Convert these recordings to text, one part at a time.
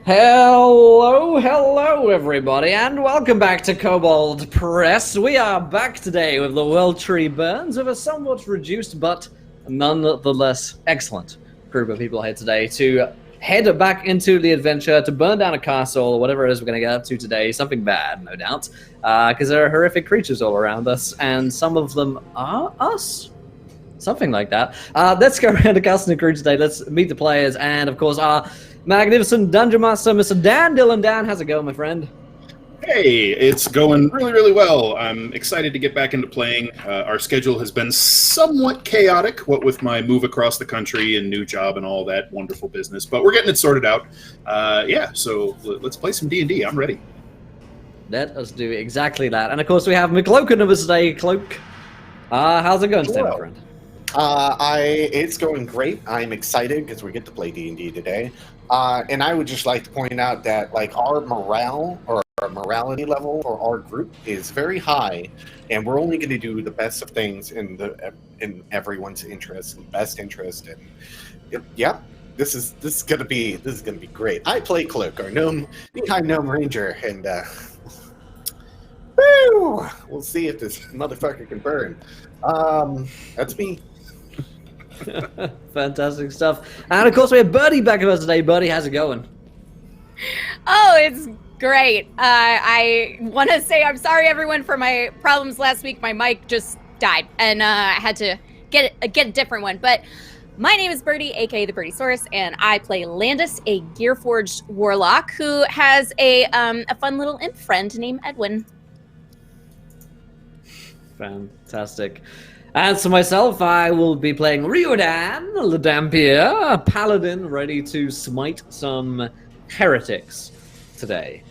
Hello, everybody, and welcome back to Kobold Press. We are back today with the World Tree Burns with a somewhat reduced but nonetheless excellent group of people here today to head back into the adventure to burn down a castle or whatever it is we're going to get up to today. Something bad, no doubt, because there are horrific creatures all around us, and some of them are us. Something like that. Let's go around the castle and crew today. Let's meet the players, and of course, our magnificent Dungeon Master, Mr. Dan Dillon. Dan, how's it going, my friend? Hey, it's going really, really well. I'm excited to get back into playing. Our schedule has been somewhat chaotic, what with my move across the country and new job and all that wonderful business, but we're getting it sorted out. So let's play some D&D. I'm ready. Let us do exactly that. And of course, we have McCloakin of us today. Cloak, how's it going today, my friend? It's going great. I'm excited because we get to play D&D today. And I would just like to point out that like our morale or our morality level for our group is very high, and we're only going to do the best of things in everyone's interest and best interest. And this is gonna be great. I play Cloak, our gnome, behind gnome ranger, and woo! We'll see if this motherfucker can burn. That's me. Fantastic stuff. And of course, we have Birdie back with us today. Birdie, how's it going? Oh, it's great. I want to say I'm sorry, everyone, for my problems last week. My mic just died, and I had to get a different one. But my name is Birdie, aka the Birdie Source, and I play Landis, a Gearforged warlock who has a fun little imp friend named Edwin. Fantastic. As for myself, I will be playing Riordan, the Dampier, a paladin ready to smite some heretics today,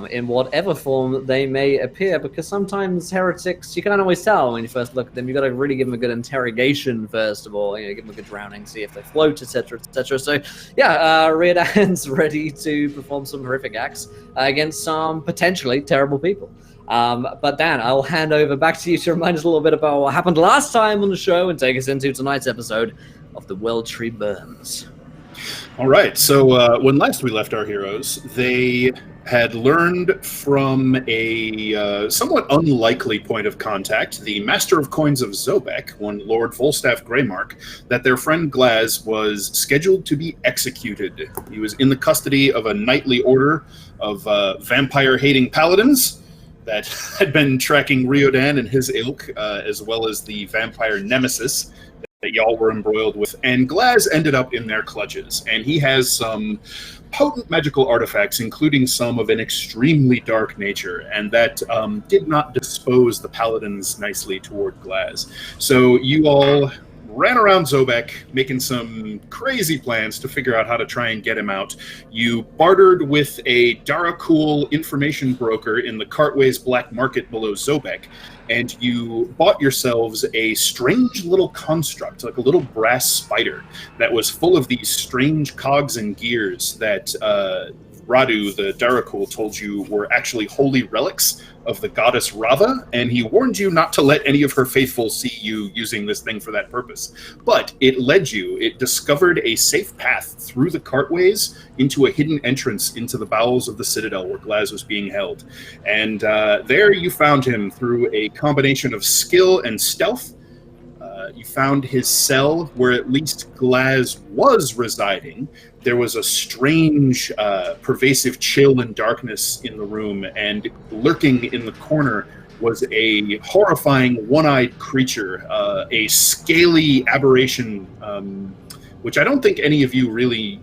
in whatever form they may appear, because sometimes heretics, you can't always tell when you first look at them. You've got to really give them a good interrogation first of all, give them a good drowning, see if they float, etc., etc. So, Riordan's ready to perform some horrific acts against some potentially terrible people. But Dan, I'll hand over back to you to remind us a little bit about what happened last time on the show and take us into tonight's episode of The World Tree Burns. All right, so when last we left our heroes, they had learned from a somewhat unlikely point of contact, the Master of Coins of Zobek, one Lord Volstaff Greymark, that their friend Glaz was scheduled to be executed. He was in the custody of a knightly order of vampire-hating paladins that had been tracking Riordan and his ilk, as well as the vampire nemesis that y'all were embroiled with. And Glaz ended up in their clutches, and he has some potent magical artifacts, including some of an extremely dark nature, and that did not dispose the paladins nicely toward Glaz. So you all ran around Zobek, making some crazy plans to figure out how to try and get him out. You bartered with a Darakul information broker in the Cartway's Black Market below Zobek, and you bought yourselves a strange little construct, like a little brass spider, that was full of these strange cogs and gears that Radu, the Darakul, told you were actually holy relics of the goddess Rava, and he warned you not to let any of her faithful see you using this thing for that purpose. But it discovered a safe path through the cartways into a hidden entrance into the bowels of the Citadel where Glaz was being held. And there you found him through a combination of skill and stealth. You found his cell where at least Glaz was residing. There was a strange, pervasive chill and darkness in the room, and lurking in the corner was a horrifying one-eyed creature, a scaly aberration, which I don't think any of you really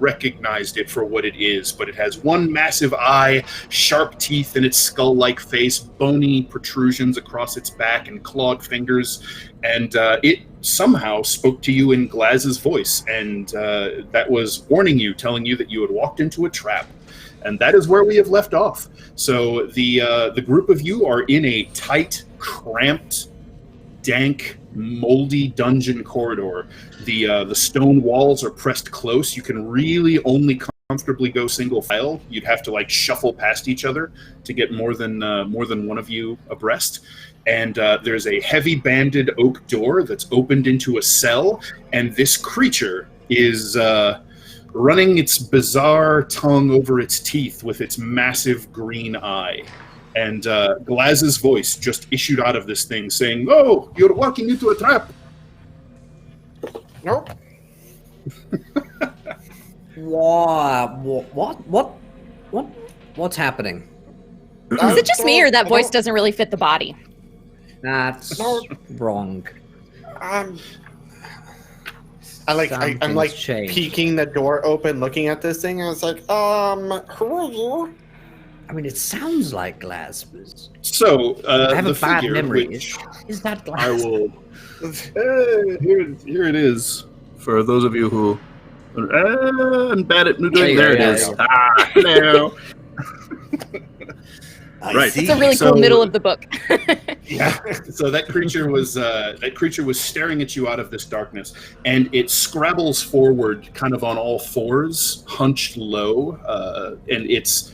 recognized it for what it is, but it has one massive eye, sharp teeth in its skull-like face, bony protrusions across its back, and clawed fingers, and it somehow spoke to you in Glaz's voice, and that was warning you, telling you that you had walked into a trap. And that is where we have left off. So the group of you are in a tight, cramped, dank, moldy dungeon corridor. The stone walls are pressed close. You can really only comfortably go single file. You'd have to shuffle past each other to get more than one of you abreast. And there's a heavy banded oak door that's opened into a cell, and this creature is running its bizarre tongue over its teeth with its massive green eye. And Glaz's voice just issued out of this thing saying, "Oh, you're walking into a trap." Nope. What's happening? Is it just me, or that voice doesn't really fit the body? That's wrong. I'm like changed. peeking the door open, looking at this thing, and I was like, who are you? I mean, it sounds like Glaz. So, I have the a bad figure, memory. which Is that Glaz? I will... here it is, for those of you who... I'm bad at doing... There it is. Hello. Right. It's a really cool middle of the book. Yeah. So that creature was staring at you out of this darkness, and it scrabbles forward, kind of on all fours, hunched low, and its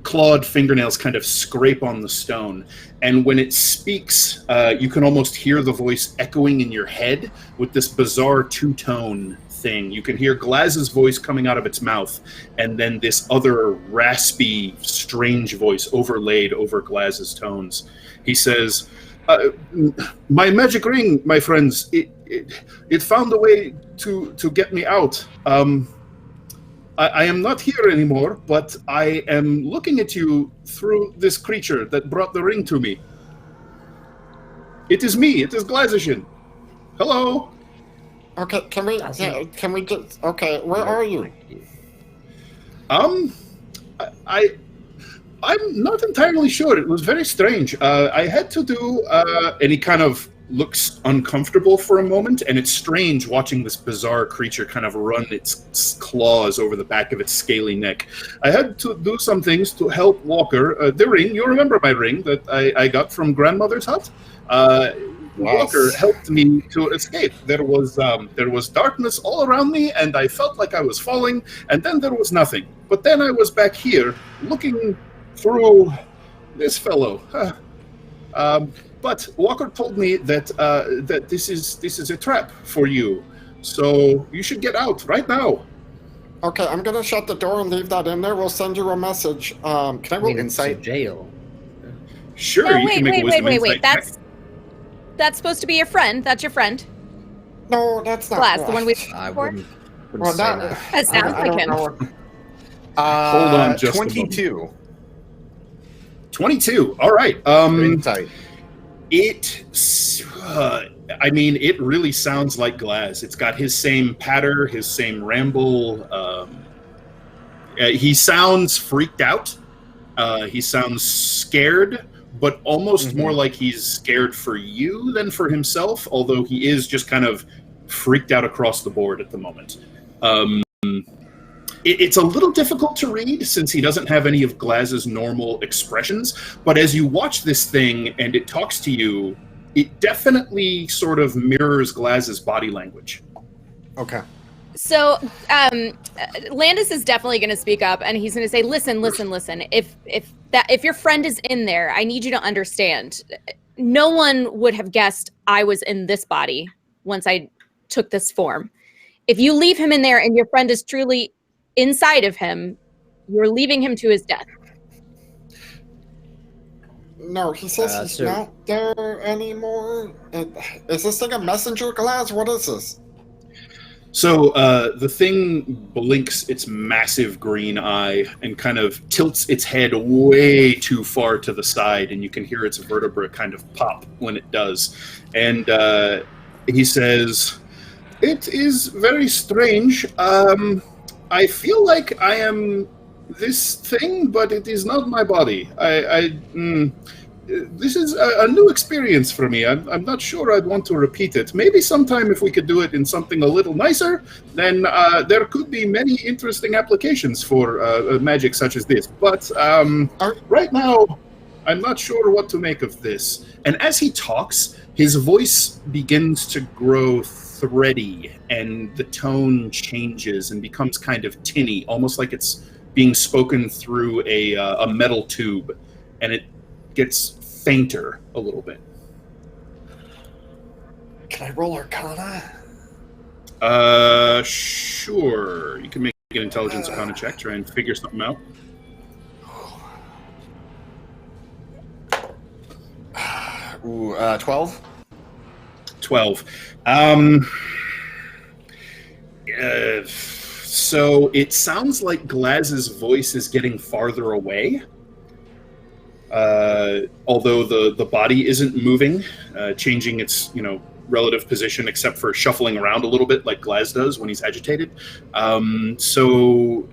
clawed fingernails kind of scrape on the stone. And when it speaks, you can almost hear the voice echoing in your head with this bizarre two-tone thing. You can hear Glaz's voice coming out of its mouth, and then this other raspy, strange voice overlaid over Glaz's tones. He says, "My magic ring, my friends, it found a way to get me out. I am not here anymore, but I am looking at you through this creature that brought the ring to me. It is me. It is Glazishin. Hello." Okay, can we just... Okay, where are you? I'm not entirely sure. It was very strange. I had to do, and he kind of looks uncomfortable for a moment, and it's strange watching this bizarre creature kind of run its claws over the back of its scaly neck. I had to do some things to help Walker. The ring, you remember my ring that I got from grandmother's hut? Walker helped me to escape. There was darkness all around me, and I felt like I was falling, and then there was nothing. But then I was back here, looking through this fellow. But Walker told me that that this is a trap for you, so you should get out right now. Okay, I'm gonna shut the door and leave that in there. We'll send you a message. Can I roll insight? Jail. Sure, No, you can make a wisdom insight check. That's supposed to be your friend. That's your friend. No, that's not. Glass, the one we... I wouldn't Well, say that, that. That sounds like him. Hold on just a 22. 22. All right. Insight. I mean, it really sounds like Glaz. It's got his same patter, his same ramble. He sounds freaked out. He sounds scared, but almost more like he's scared for you than for himself, although he is just kind of freaked out across the board at the moment. It's a little difficult to read since he doesn't have any of Glaz's normal expressions, but as you watch this thing and it talks to you, it definitely sort of mirrors Glaz's body language. Okay. So, Landis is definitely going to speak up, and he's going to say, "Listen. If your friend is in there, I need you to understand. No one would have guessed I was in this body once I took this form. If you leave him in there, and your friend is truly inside of him, you're leaving him to his death." No, he says he's not there anymore. Is this thing a messenger glass? What is this? So the thing blinks its massive green eye and kind of tilts its head way too far to the side, and you can hear its vertebra kind of pop when it does. And he says, "It is very strange. I feel like I am this thing, but it is not my body. This is a new experience for me. I'm not sure I'd want to repeat it. Maybe sometime if we could do it in something a little nicer, then there could be many interesting applications for magic such as this. But right now, I'm not sure what to make of this." And as he talks, his voice begins to grow thready, and the tone changes and becomes kind of tinny, almost like it's being spoken through a metal tube, and it gets fainter a little bit. Can I roll Arcana? Sure. You can make an intelligence arcana check. Try and figure something out. Ooh, 12. 12. So it sounds like Glaz's voice is getting farther away. Although the body isn't moving, changing its relative position, except for shuffling around a little bit like Glaz does when he's agitated. So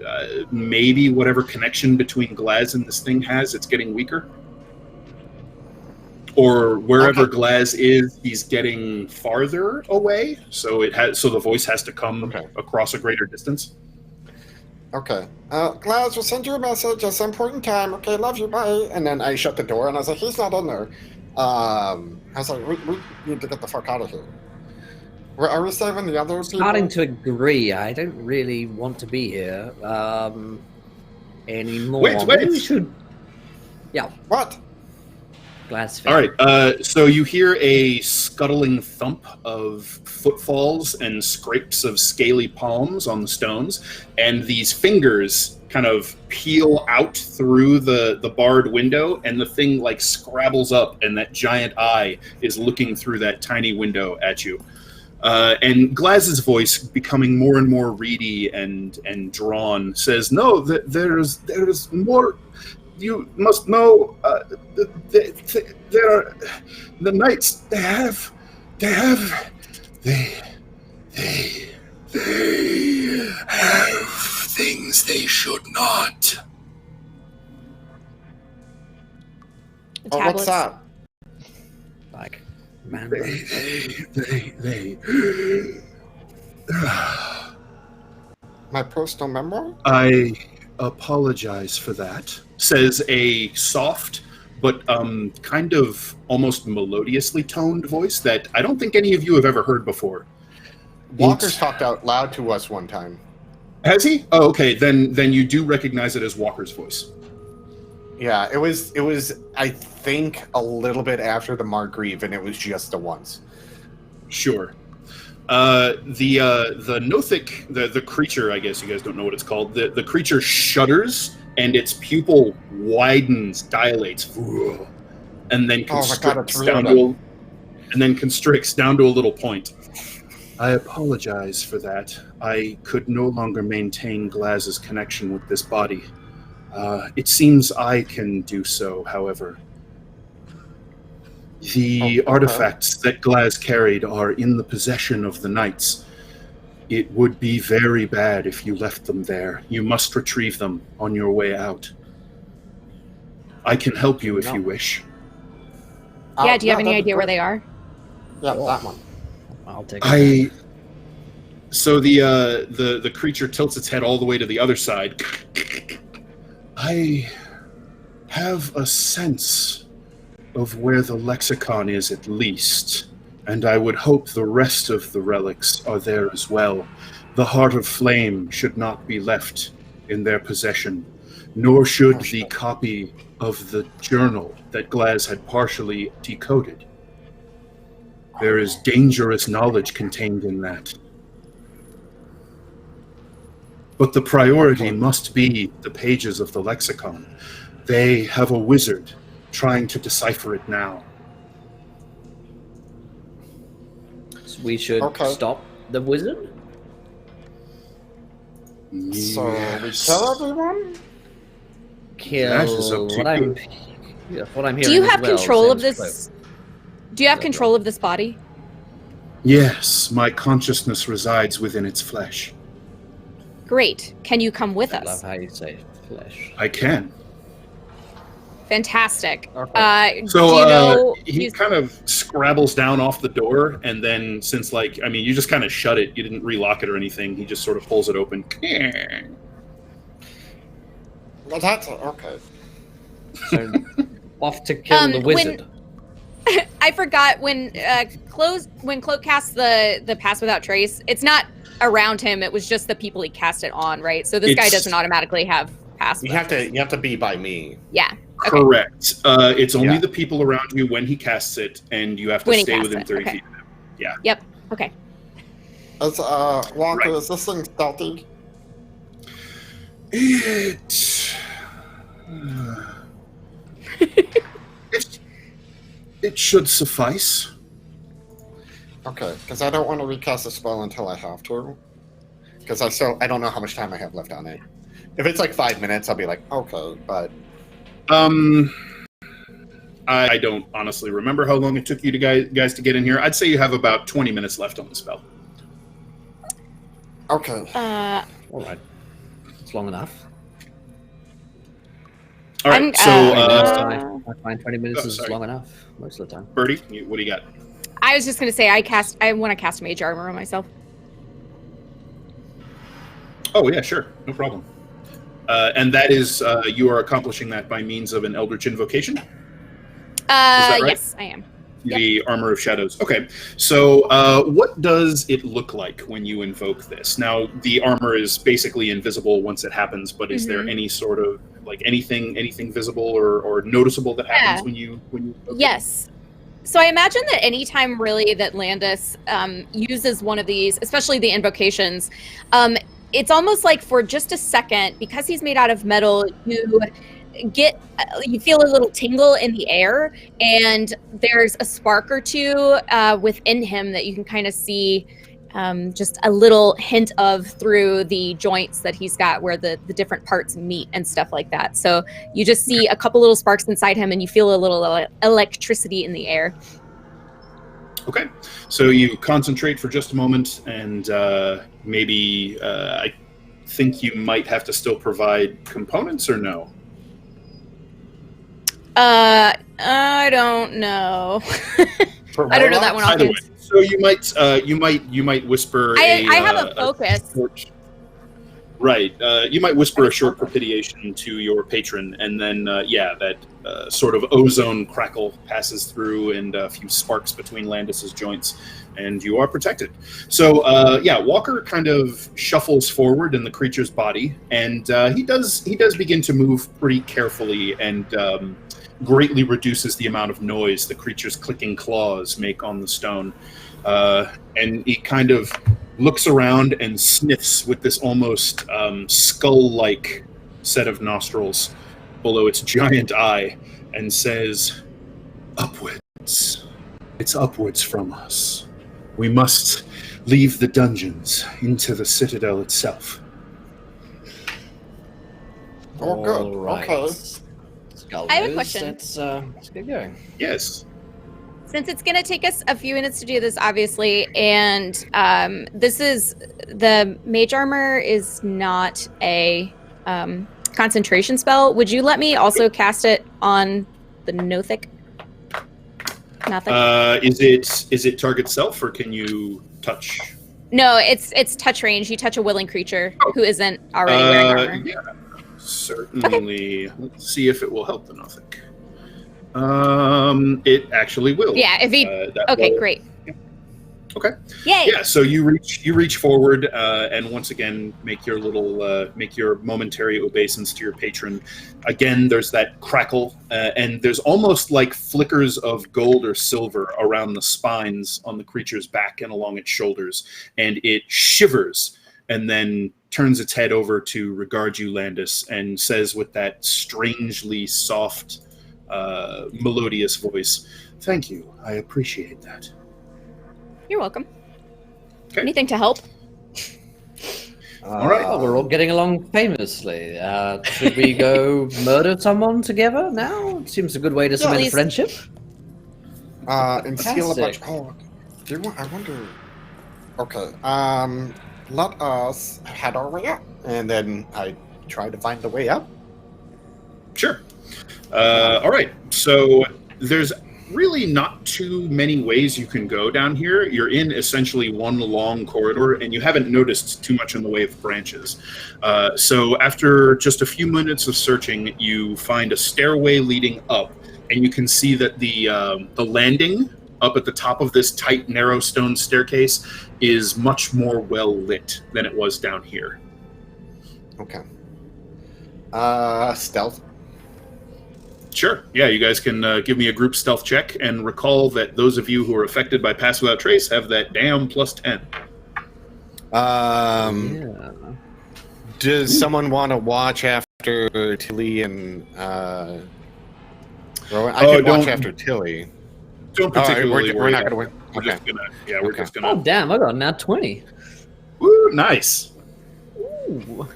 maybe whatever connection between Glaz and this thing it's getting weaker. Or wherever Glaz is, he's getting farther away. So the voice has to come across a greater distance. Okay. Glaz, we'll send you a message at some point in time. Okay, love you, bye. And then I shut the door, and I was like, he's not in there. I was like, we need to get the fuck out of here. Are we saving the other people? Starting to agree. I don't really want to be here anymore. Wait. Maybe we should... Yeah. What? Glass. All right. So you hear a scuttling thump of footfalls and scrapes of scaly palms on the stones, and these fingers kind of peel out through the barred window, and the thing like scrabbles up, and that giant eye is looking through that tiny window at you. And Glaz's voice, becoming more and more reedy and drawn, says, "No, there's more. You must know, there are the knights. They have things they should not." The What's that? Like, man. They. My personal memo? I apologize for that, says a soft but kind of almost melodiously toned voice that I don't think any of you have ever heard before. Walker's talked out loud to us one time. Has he? Oh, okay. Then you do recognize it as Walker's voice. Yeah, it was I think a little bit after the Margreave, and it was just the once. Sure. The Nothic, the creature, I guess you guys don't know what it's called. The creature shudders, and its pupil widens, dilates, and then constricts down to a little point. I apologize for that. I could no longer maintain Glaz's connection with this body. It seems I can do so, however. The artifacts that Glaz carried are in the possession of the knights. It would be very bad if you left them there. You must retrieve them on your way out. I can help you if you wish. Yeah, do you have any idea where they are? Yeah, that one. I'll take it. So the creature tilts its head all the way to the other side. I have a sense of where the lexicon is, at least, and I would hope the rest of the relics are there as well. The Heart of Flame should not be left in their possession, nor should the copy of the journal that Glaz had partially decoded. There is dangerous knowledge contained in that. But the priority must be the pages of the lexicon. They have a wizard trying to decipher it now. So we should stop the wizard? So we kill everyone? Kill what I'm hearing. Do you have as well, control of seems this? Do you have control of this body? Yes, my consciousness resides within its flesh. Great. Can you come with I us? love how you say flesh. I can. Fantastic. Okay. He kind of scrabbles down off the door, and then since, you just kind of shut it, you didn't relock it or anything, he just sort of pulls it open. Well, that's okay. So, off to kill the wizard. I forgot when Cloak casts the Pass Without Trace, it's not around him, it was just the people he cast it on, right? So this guy doesn't automatically have Pass Without Trace. You have to be by me. Yeah. Okay. Correct. It's only the people around you when he casts it, and you have to stay within 30 feet of him. Yeah. Yep. Okay. Walker, is this thing stealthy? It should suffice. Okay, because I don't want to recast a spell until I have to. Because I don't know how much time I have left on it. If it's like 5 minutes, I'll be like, okay, but... I don't honestly remember how long it took you to guys to get in here. I'd say you have about 20 minutes left on the spell. Okay. All right. It's long enough. All right, I find 20 minutes is sorry. long enough most of the time. Birdie, what do you got? I was just gonna say I want to cast Mage Armor on myself. Oh, yeah, sure. No problem. And that is, you are accomplishing that by means of an Eldritch Invocation? That right? Yes, I am. The Armor of Shadows. Okay, so what does it look like when you invoke this? Now, the armor is basically invisible once it happens, but is there any sort of, like, anything visible or noticeable that happens when you invoke Yes. So I imagine that anytime really that Landis uses one of these, especially the invocations, it's almost like for just a second, because he's made out of metal, you feel a little tingle in the air, and there's a spark or two within him that you can kind of see just a little hint of through the joints that he's got where the different parts meet and stuff like that. So you just see a couple little sparks inside him, and you feel a little electricity in the air. Okay, so you concentrate for just a moment, and maybe I think you might have to still provide components, or no? I don't know. I don't know that one Either offhand. way, so you might whisper. I have a focus. Right. You might whisper a short propitiation to your patron, and then that sort of ozone crackle passes through, and a few sparks between Landis's joints, and you are protected. So Walker kind of shuffles forward in the creature's body, and he does begin to move pretty carefully, and greatly reduces the amount of noise the creature's clicking claws make on the stone. And he kind of looks around and sniffs with this almost skull-like set of nostrils below its giant eye, and says, "Upwards. It's upwards from us. We must leave the dungeons into the citadel itself." Oh, good. All right. Okay. I have a question. Let's get going. Yes. Since it's going to take us a few minutes to do this, obviously, and this is the Mage Armor is not a concentration spell. Would you let me also cast it on the Nothic? Nothing. Is it target self, or can you touch? No, it's touch range. You touch a willing creature who isn't already wearing armor. Yeah, certainly. Okay. Let's see if it will help the Nothic. It actually will. Yeah, if he. Okay, will... great. Yeah. Okay. Yay! Yeah. So you reach forward, and once again make your momentary obeisance to your patron. Again, there's that crackle, and there's almost like flickers of gold or silver around the spines on the creature's back and along its shoulders, and it shivers, and then turns its head over to regard you, Landis, and says with that strangely soft, melodious voice, "Thank you. I appreciate that." You're welcome. Okay. Anything to help? All right. Well, we're all getting along famously. Should we go murder someone together now? It seems a good way to cement a friendship. And steal a bunch. Fantastic. Oh, I wonder. Okay. Let us head our way up, and then I try to find the way up. Sure. All right. So there's really not too many ways you can go down here. You're in essentially one long corridor, and you haven't noticed too much in the way of branches. So after just a few minutes of searching, you find a stairway leading up, and you can see that the landing up at the top of this tight, narrow stone staircase is much more well lit than it was down here. Okay. Stealth. Sure. Yeah, you guys can give me a group stealth check, and recall that those of you who are affected by Pass Without Trace have that damn +10. Does someone want to watch after Tilly and Rowan? I can watch after Tilly. Don't particularly we're worry. not going to win. We're Okay. just gonna. Yeah, we're just Oh gonna. damn! I got a nat 20. Woo, nice. Ooh.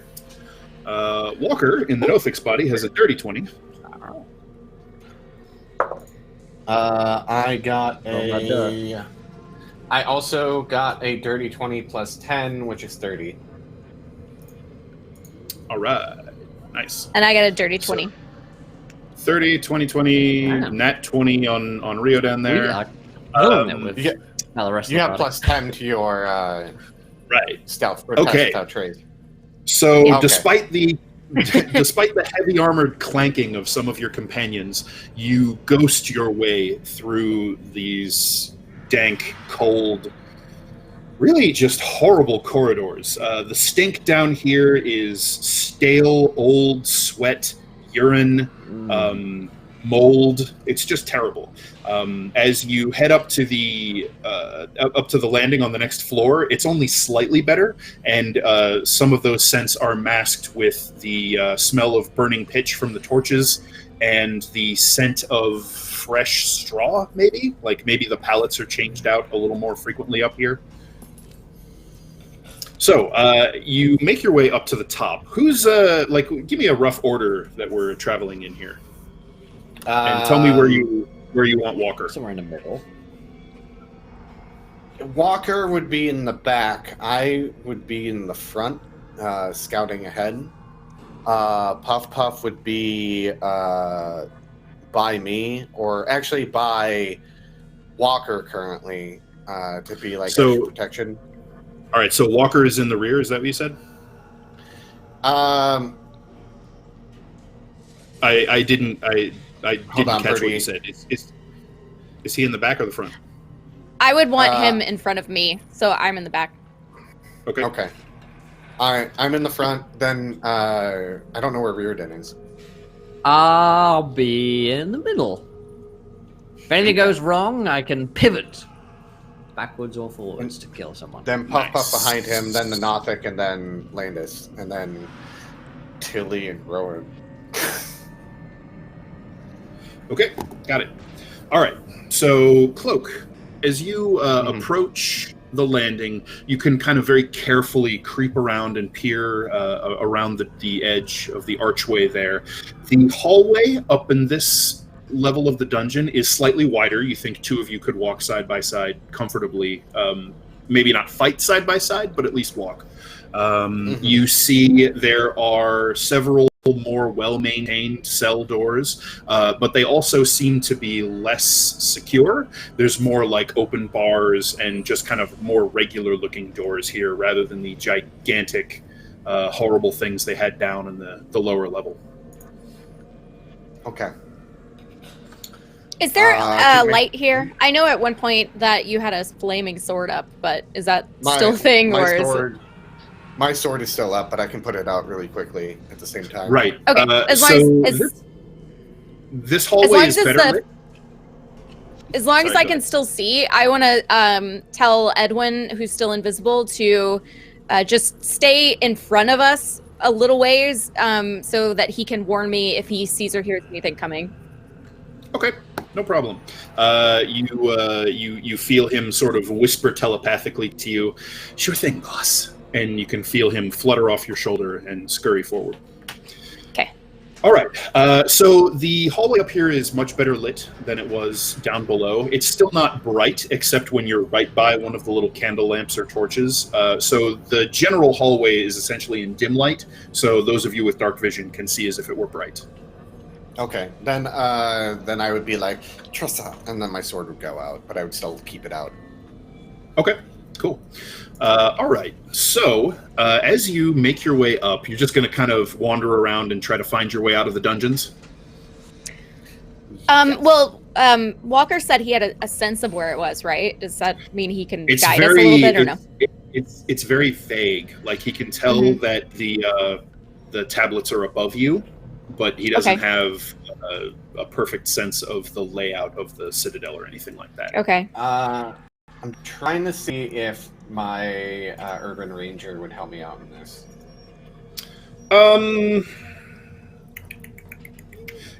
Walker in the Nothix body has a dirty 20. I got that I also got a dirty 20 plus 10, which is 30. All right, nice. And I got a dirty 20. 30, 20, 20, Wow. nat 20 on Rio down We there. are killing it with you get- now the rest of You the have party. plus 10 to your Right. stealth or Okay. without trade. So Okay. despite the heavy armored clanking of some of your companions, you ghost your way through these dank, cold, really just horrible corridors. The stink down here is stale, old sweat, urine, mold. It's just terrible. As you head up to the landing on the next floor, it's only slightly better, and some of those scents are masked with the smell of burning pitch from the torches and the scent of fresh straw. Maybe the pallets are changed out a little more frequently up here. So you make your way up to the top. Who's give me a rough order that we're traveling in here, and tell me where you want Walker. Somewhere in the middle. Walker would be in the back. I would be in the front, scouting ahead. Puff Puff would be by me, or actually by Walker currently, to be like extra protection. All right, so Walker is in the rear. Is that what you said? Um, I didn't catch what Birdie. you said. Is he in the back or the front? I would want him in front of me, so I'm in the back. Okay. Okay. All right, I'm in the front. Then I don't know where Rearden is. I'll be in the middle. If anything goes wrong, I can pivot backwards or forwards to kill someone. Then Puff Nice. Puff behind him. Then the Nothic, and then Landis, and then Tilly and Rowan. Okay, got it. All right, so Cloak, as you approach the landing, you can kind of very carefully creep around and peer around the edge of the archway there. The hallway up in this level of the dungeon is slightly wider. You think two of you could walk side by side comfortably. Maybe not fight side by side, but at least walk. You see there are several more well-maintained cell doors, but they also seem to be less secure. There's more like open bars and just kind of more regular-looking doors here rather than the gigantic, horrible things they had down in the lower level. Okay. Is there can we- light here? I know at one point that you had a flaming sword up, but is that My- still a thing, my or is it... sword, my sword is still up, but I can put it out really quickly at the same time. Right. Okay, as long so as this hallway is it's better lit. as long as Sorry, I go can ahead. still see, I want to tell Edwin, who's still invisible, to just stay in front of us a little ways, so that he can warn me if he sees or hears anything coming. Okay, no problem. You feel him sort of whisper telepathically to you, "Sure thing, boss," and you can feel him flutter off your shoulder and scurry forward. Okay. All right. So the hallway up here is much better lit than it was down below. It's still not bright, except when you're right by one of the little candle lamps or torches. So the general hallway is essentially in dim light. So those of you with dark vision can see as if it were bright. Okay. Then I would be like Tressa, and then my sword would go out, but I would still keep it out. Okay, cool. All right. So as you make your way up, you're just going to kind of wander around and try to find your way out of the dungeons? Walker said he had a sense of where it was, right? Does that mean he can It's guide us a little bit, or no? It's very vague. Like he can tell that the tablets are above you, but he doesn't have a perfect sense of the layout of the citadel or anything like that. Okay. I'm trying to see if my urban ranger would help me out in this.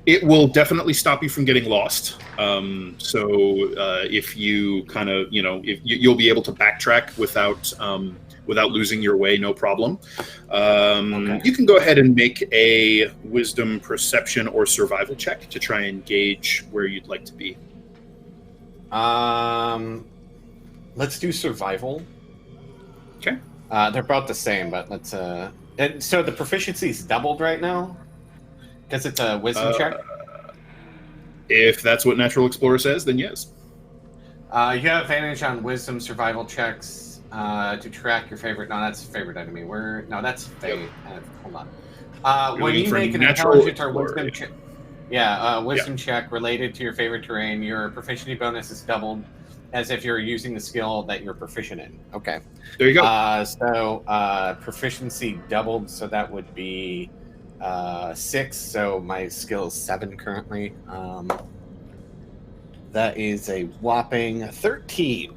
It will definitely stop you from getting lost. If you kind of, you'll be able to backtrack without losing your way, no problem. Okay. You can go ahead and make a wisdom, perception, or survival check to try and gauge where you'd like to be. Let's do survival. Okay. They're about the same, but let's. So the proficiency is doubled right now because it's a wisdom check. If that's what Natural Explorer says, then yes. You have advantage on wisdom survival checks to track your favorite. No, that's favorite enemy. That's fate. Hold on. When you make an intelligence or wisdom check, wisdom check related to your favorite terrain, your proficiency bonus is doubled, as if you're using the skill that you're proficient in. Okay. There you go. Proficiency doubled, so that would be 6. So my skill is 7 currently. That is a whopping 13.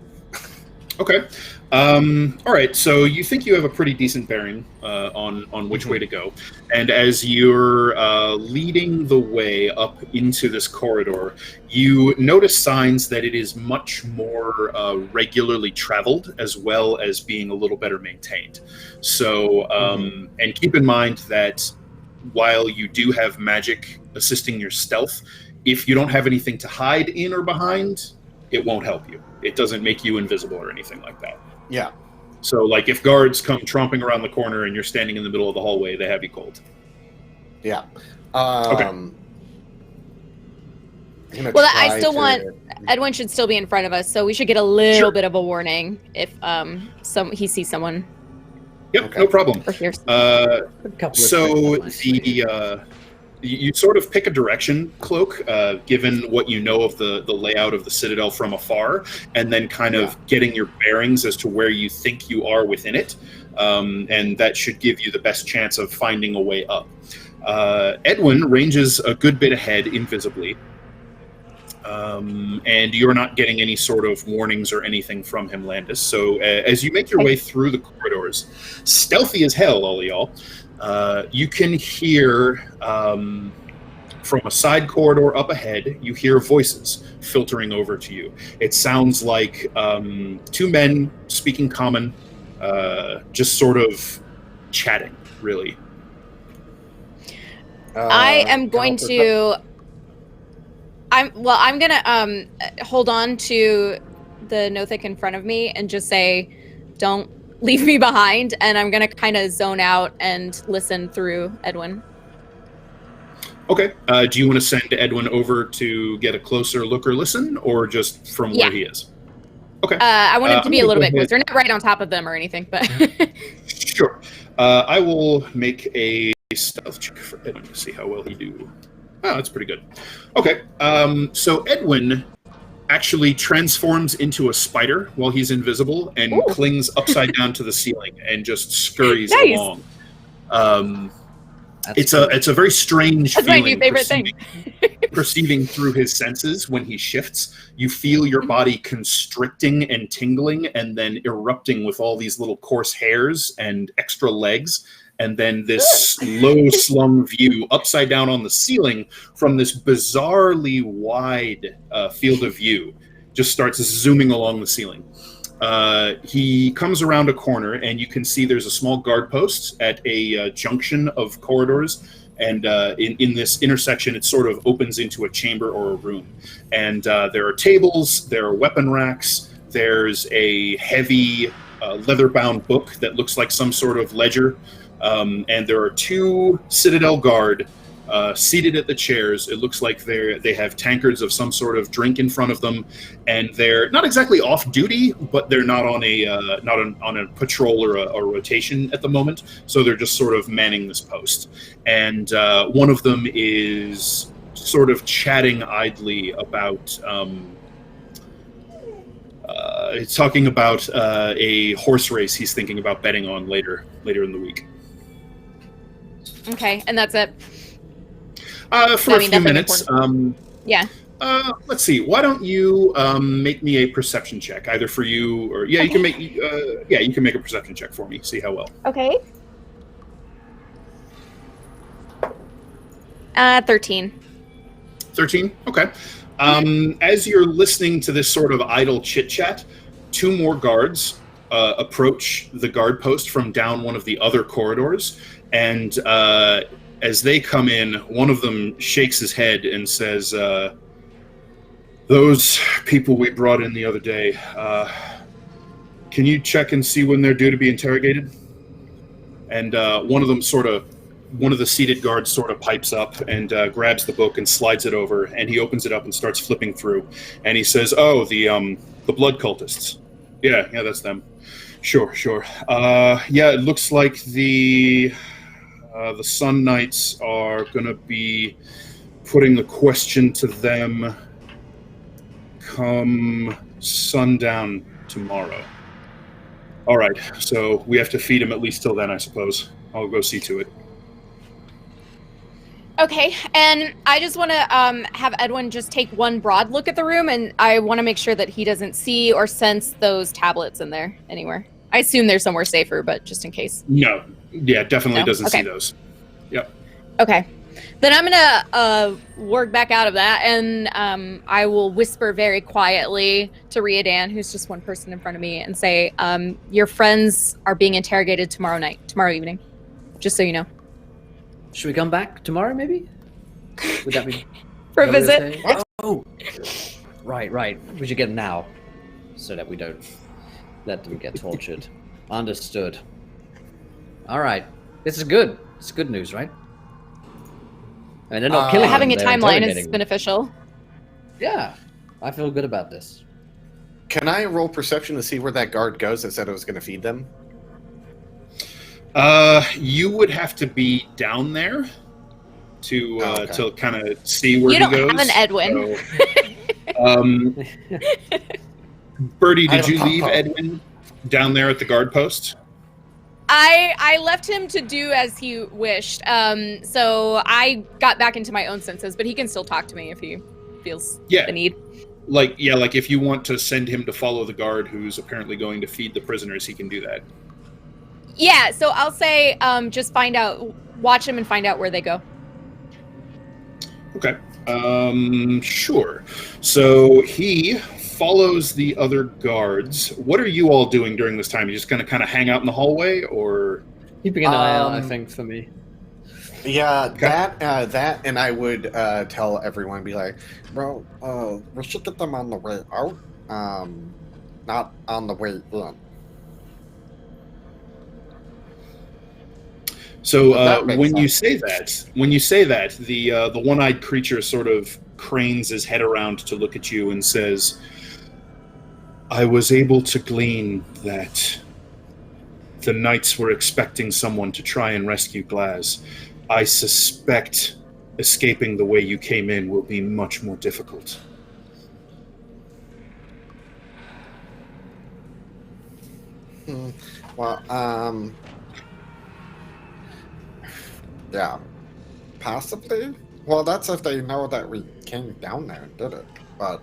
Okay. All right. So you think you have a pretty decent bearing on which way to go, and as you're leading the way up into this corridor, you notice signs that it is much more regularly traveled, as well as being a little better maintained. So, and keep in mind that while you do have magic assisting your stealth, if you don't have anything to hide in or behind, it won't help you. It doesn't make you invisible or anything like that. Yeah. So, like, if guards come tromping around the corner and you're standing in the middle of the hallway, they have you cold. Yeah. Okay. I still want Edwin should still be in front of us, so we should get a little bit of a warning if he sees someone. Yep, okay. No problem. Or hears. You sort of pick a direction, Cloak, given what you know of the layout of the Citadel from afar, and then kind of getting your bearings as to where you think you are within it, and that should give you the best chance of finding a way up. Edwin ranges a good bit ahead invisibly, and you're not getting any sort of warnings or anything from him, Landis. So as you make your way through the corridors, stealthy as hell, all y'all, you can hear from a side corridor up ahead, you hear voices filtering over to you. It sounds like 2 men speaking common, just sort of chatting, really. I am going to... I'm gonna hold on to the Nothic in front of me and just say, don't leave me behind, and I'm gonna kind of zone out and listen through Edwin. Okay. Do you want to send Edwin over to get a closer look or listen, or just from where he is? Okay. I want him to be a little bit closer. Not right on top of them or anything, but... Sure. I will make a stealth check for Edwin to see how well he do. Oh, that's pretty good. Okay. So Edwin actually transforms into a spider while he's invisible and clings upside down to the ceiling and just scurries along. It's a very strange feeling. That's my new favorite thing. Perceiving through his senses when he shifts. You feel your body constricting and tingling and then erupting with all these little coarse hairs and extra legs. And then this low slung view upside down on the ceiling from this bizarrely wide field of view just starts zooming along the ceiling. He comes around a corner and you can see there's a small guard post at a junction of corridors. And in this intersection, it sort of opens into a chamber or a room. And there are tables, there are weapon racks, there's a heavy leather-bound book that looks like some sort of ledger. And there are 2 Citadel guard seated at the chairs. It looks like they have tankards of some sort of drink in front of them, and they're not exactly off duty, but they're not on a patrol or a rotation at the moment. So they're just sort of manning this post. And one of them is sort of chatting idly about. It's talking about a horse race he's thinking about betting on later in the week. Okay, and that's it. For a few minutes. Yeah. Let's see. Why don't you make me a perception check, either for you or you can make you can make a perception check for me. See how well. Okay. 13. 13? Okay. As you're listening to this sort of idle chit-chat, 2 more guards approach the guard post from down one of the other corridors, and as they come in, one of them shakes his head and says, those people we brought in the other day, can you check and see when they're due to be interrogated? And one of the seated guards sort of pipes up and grabs the book and slides it over, and he opens it up and starts flipping through. And he says, "Oh, the blood cultists. Yeah, that's them. Sure. Yeah, it looks like the Sun Knights are gonna be putting the question to them come sundown tomorrow. All right, so we have to feed him at least till then, I suppose. I'll go see to it." Okay, and I just want to have Edwin just take one broad look at the room, and I want to make sure that he doesn't see or sense those tablets in there anywhere. I assume they're somewhere safer, but just in case. No. Yeah, definitely doesn't Okay. see those. Yep. Okay. Then I'm going to work back out of that, and I will whisper very quietly to Riordan, who's just one person in front of me, and say, your friends are being interrogated tomorrow evening, just so you know. Should we come back tomorrow, maybe? Would that be... For a is that visit? what you're saying? Oh! Right. We should get them now, so that we don't let them get tortured. Understood. All right. This is good. It's good news, right? I mean, they're not killing Having a them, they're timeline is interrogating them. beneficial. Yeah, I feel good about this. Can I roll perception to see where that guard goes that said it was going to feed them? You would have to be down there to Okay. to kind of see where You he don't goes. have an Edwin. So, Birdie, I did have you a leave pop-up. Edwin down there at the guard post? I left him to do as he wished. So I got back into my own senses, but he can still talk to me if he feels Yeah. the need. Like if you want to send him to follow the guard who's apparently going to feed the prisoners, he can do that. Yeah, so I'll say just watch him and find out where they go. Okay. Sure. So he follows the other guards. What are you all doing during this time? You just gonna kind of hang out in the hallway, or? Keeping an eye out, I think, for me. Yeah, Okay. that, and I would tell everyone, be like, bro, we should get them on the way out, not on the way in. So That makes when you sense. say that, the one-eyed creature sort of cranes his head around to look at you and says, "I was able to glean that the knights were expecting someone to try and rescue Glaz. I suspect escaping the way you came in will be much more difficult." Well, yeah, possibly. Well, that's if they know that we came down there and did it, but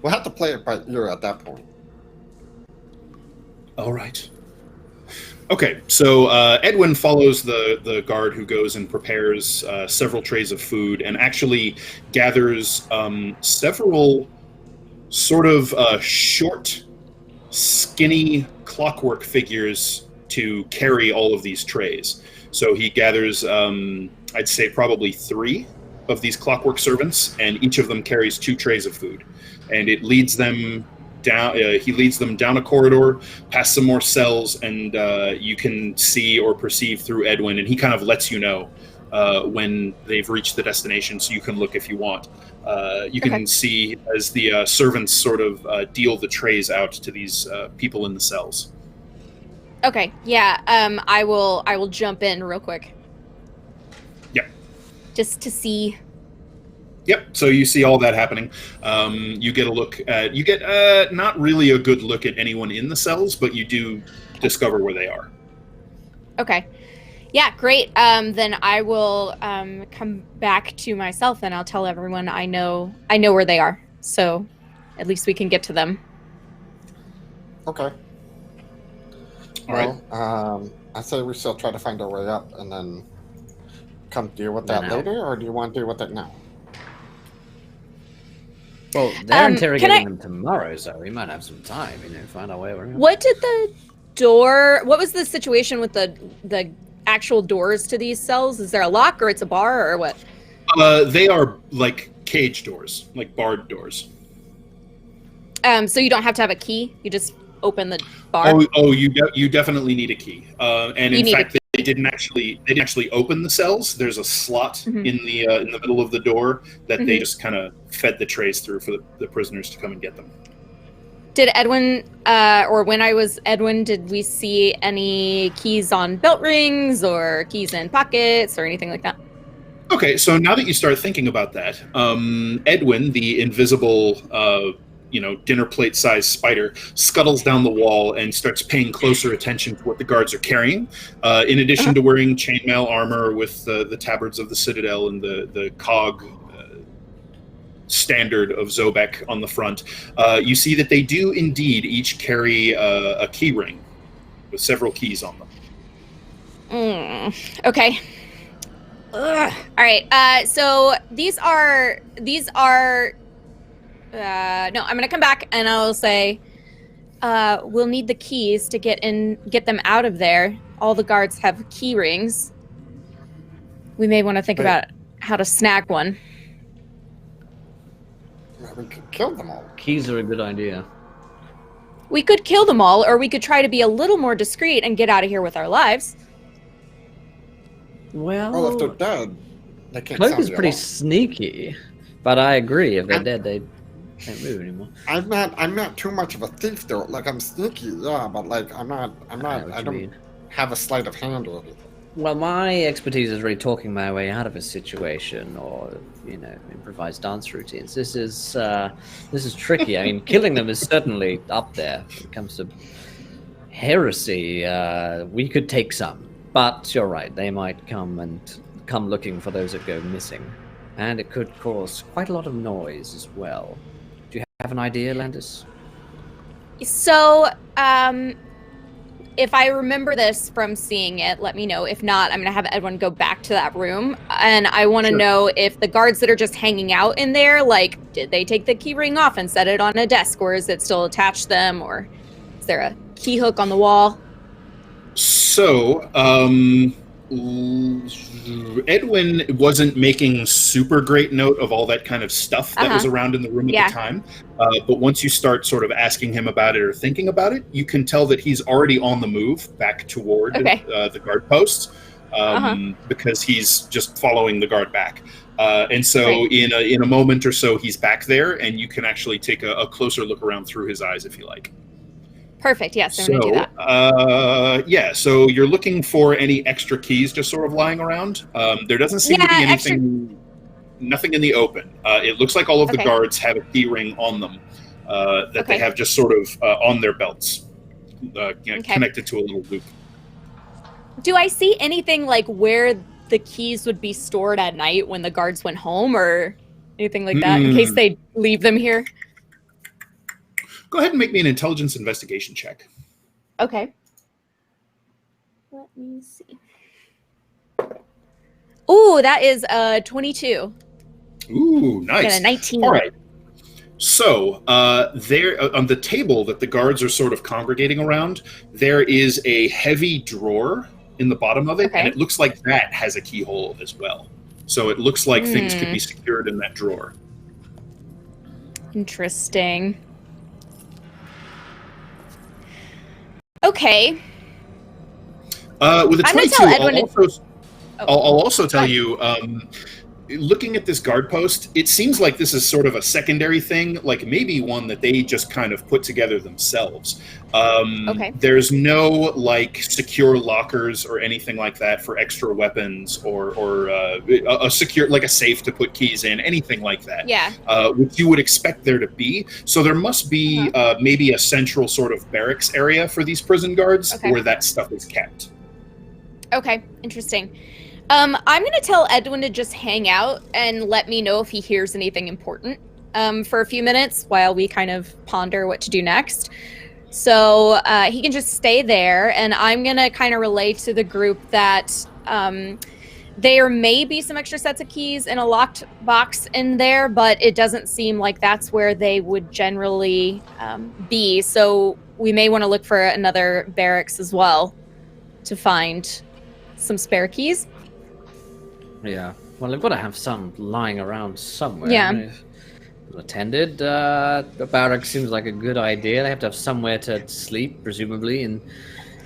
we'll have to play it by ear at that point. All right. Okay, so Edwin follows the guard who goes and prepares several trays of food and actually gathers several sort of short, skinny clockwork figures to carry all of these trays. So he gathers, I'd say probably 3 of these clockwork servants, and each of them carries 2 trays of food. And it leads them down. He leads them down a corridor, past some more cells, and you can see or perceive through Edwin, and he kind of lets you know when they've reached the destination, so you can look if you want. You can see as the servants sort of deal the trays out to these people in the cells. Okay, yeah, I will jump in real quick. Yep. Just to see. Yep. So you see all that happening. You get a look at. You get not really a good look at anyone in the cells, but you do discover where they are. Okay. Yeah, great. Then I will come back to myself and I'll tell everyone I know where they are. So at least we can get to them. Okay. Well, I say we still try to find our way up and then come deal with that later, or do you want to deal with it now? Well, they're interrogating them tomorrow, so we might have some time, find our way around. What was the situation with the actual doors to these cells? Is there a lock, or it's a bar, or what? They are like cage doors, like barred doors. So you don't have to have a key. You just open the bar. You definitely need a key. And in fact, they didn't actually open the cells. There's a slot in the middle of the door that they just kind of fed the trays through for the prisoners to come and get them. Did Edwin, or when I was Edwin, did we see any keys on belt rings or keys in pockets or anything like that? Okay, so now that you start thinking about that, Edwin, the invisible, dinner plate-sized spider, scuttles down the wall and starts paying closer attention to what the guards are carrying. In addition to wearing chainmail armor with the tabards of the Citadel and the cog standard of Zobek on the front, you see that they do indeed each carry a key ring with several keys on them. Okay. Ugh. All right. So these are. No, I'm gonna come back and I'll say, we'll need the keys to get them out of there. All the guards have key rings. We may want to think about how to snag one. We could kill them all. Keys are a good idea. We could kill them all, or we could try to be a little more discreet and get out of here with our lives. Well, if they're dead, they can't. Cloak is pretty sneaky, but I agree. If they're dead, they can't move anymore. I'm not too much of a thief though. Like, I'm sneaky, yeah, but like I don't have a sleight of hand or anything. Well, my expertise is really talking my way out of a situation, or improvised dance routines. This is tricky. I mean, killing them is certainly up there when it comes to heresy. We could take some, but you're right. They might come looking for those that go missing, and it could cause quite a lot of noise as well. Do you have an idea, Landis? So, if I remember this from seeing it, let me know. If not, I'm going to have Edwin go back to that room. And I want to know if the guards that are just hanging out in there, like, did they take the key ring off and set it on a desk? Or is it still attached to them? Or is there a key hook on the wall? So, Edwin wasn't making super great note of all that kind of stuff that was around in the room at the time. But once you start sort of asking him about it or thinking about it, you can tell that he's already on the move back toward the guard posts because he's just following the guard back. And so in a moment or so, he's back there, and you can actually take a closer look around through his eyes if you like. Perfect. Yes, I'm going to do that. So you're looking for any extra keys just sort of lying around. There doesn't seem to be nothing in the open. It looks like all of the guards have a key ring on them that they have just sort of on their belts, connected to a little loop. Do I see anything like where the keys would be stored at night when the guards went home, or anything like that, in case they leave them here? Go ahead and make me an intelligence investigation check. Okay. Let me see. Ooh, that is 22. Ooh, nice. Got a 19. All right. So there on the table that the guards are sort of congregating around, there is a heavy drawer in the bottom of it, and it looks like that has a keyhole as well. So it looks like things could be secured in that drawer. Interesting. Okay. With a 22, I'll also tell Fine. you, looking at this guard post, it seems like this is sort of a secondary thing, like maybe one that they just kind of put together themselves. There's no like secure lockers or anything like that for extra weapons or a secure, like a safe to put keys in, anything like that. Yeah. Which you would expect there to be. So there must be maybe a central sort of barracks area for these prison guards where that stuff is kept. Okay, interesting. I'm going to tell Edwin to just hang out and let me know if he hears anything important for a few minutes while we kind of ponder what to do next. So he can just stay there, and I'm going to kind of relay to the group that there may be some extra sets of keys in a locked box in there, but it doesn't seem like that's where they would generally be. So we may want to look for another barracks as well to find some spare keys. Yeah. Well, they've got to have some lying around somewhere. Yeah. I mean, attended. The barracks seems like a good idea. They have to have somewhere to sleep, presumably, and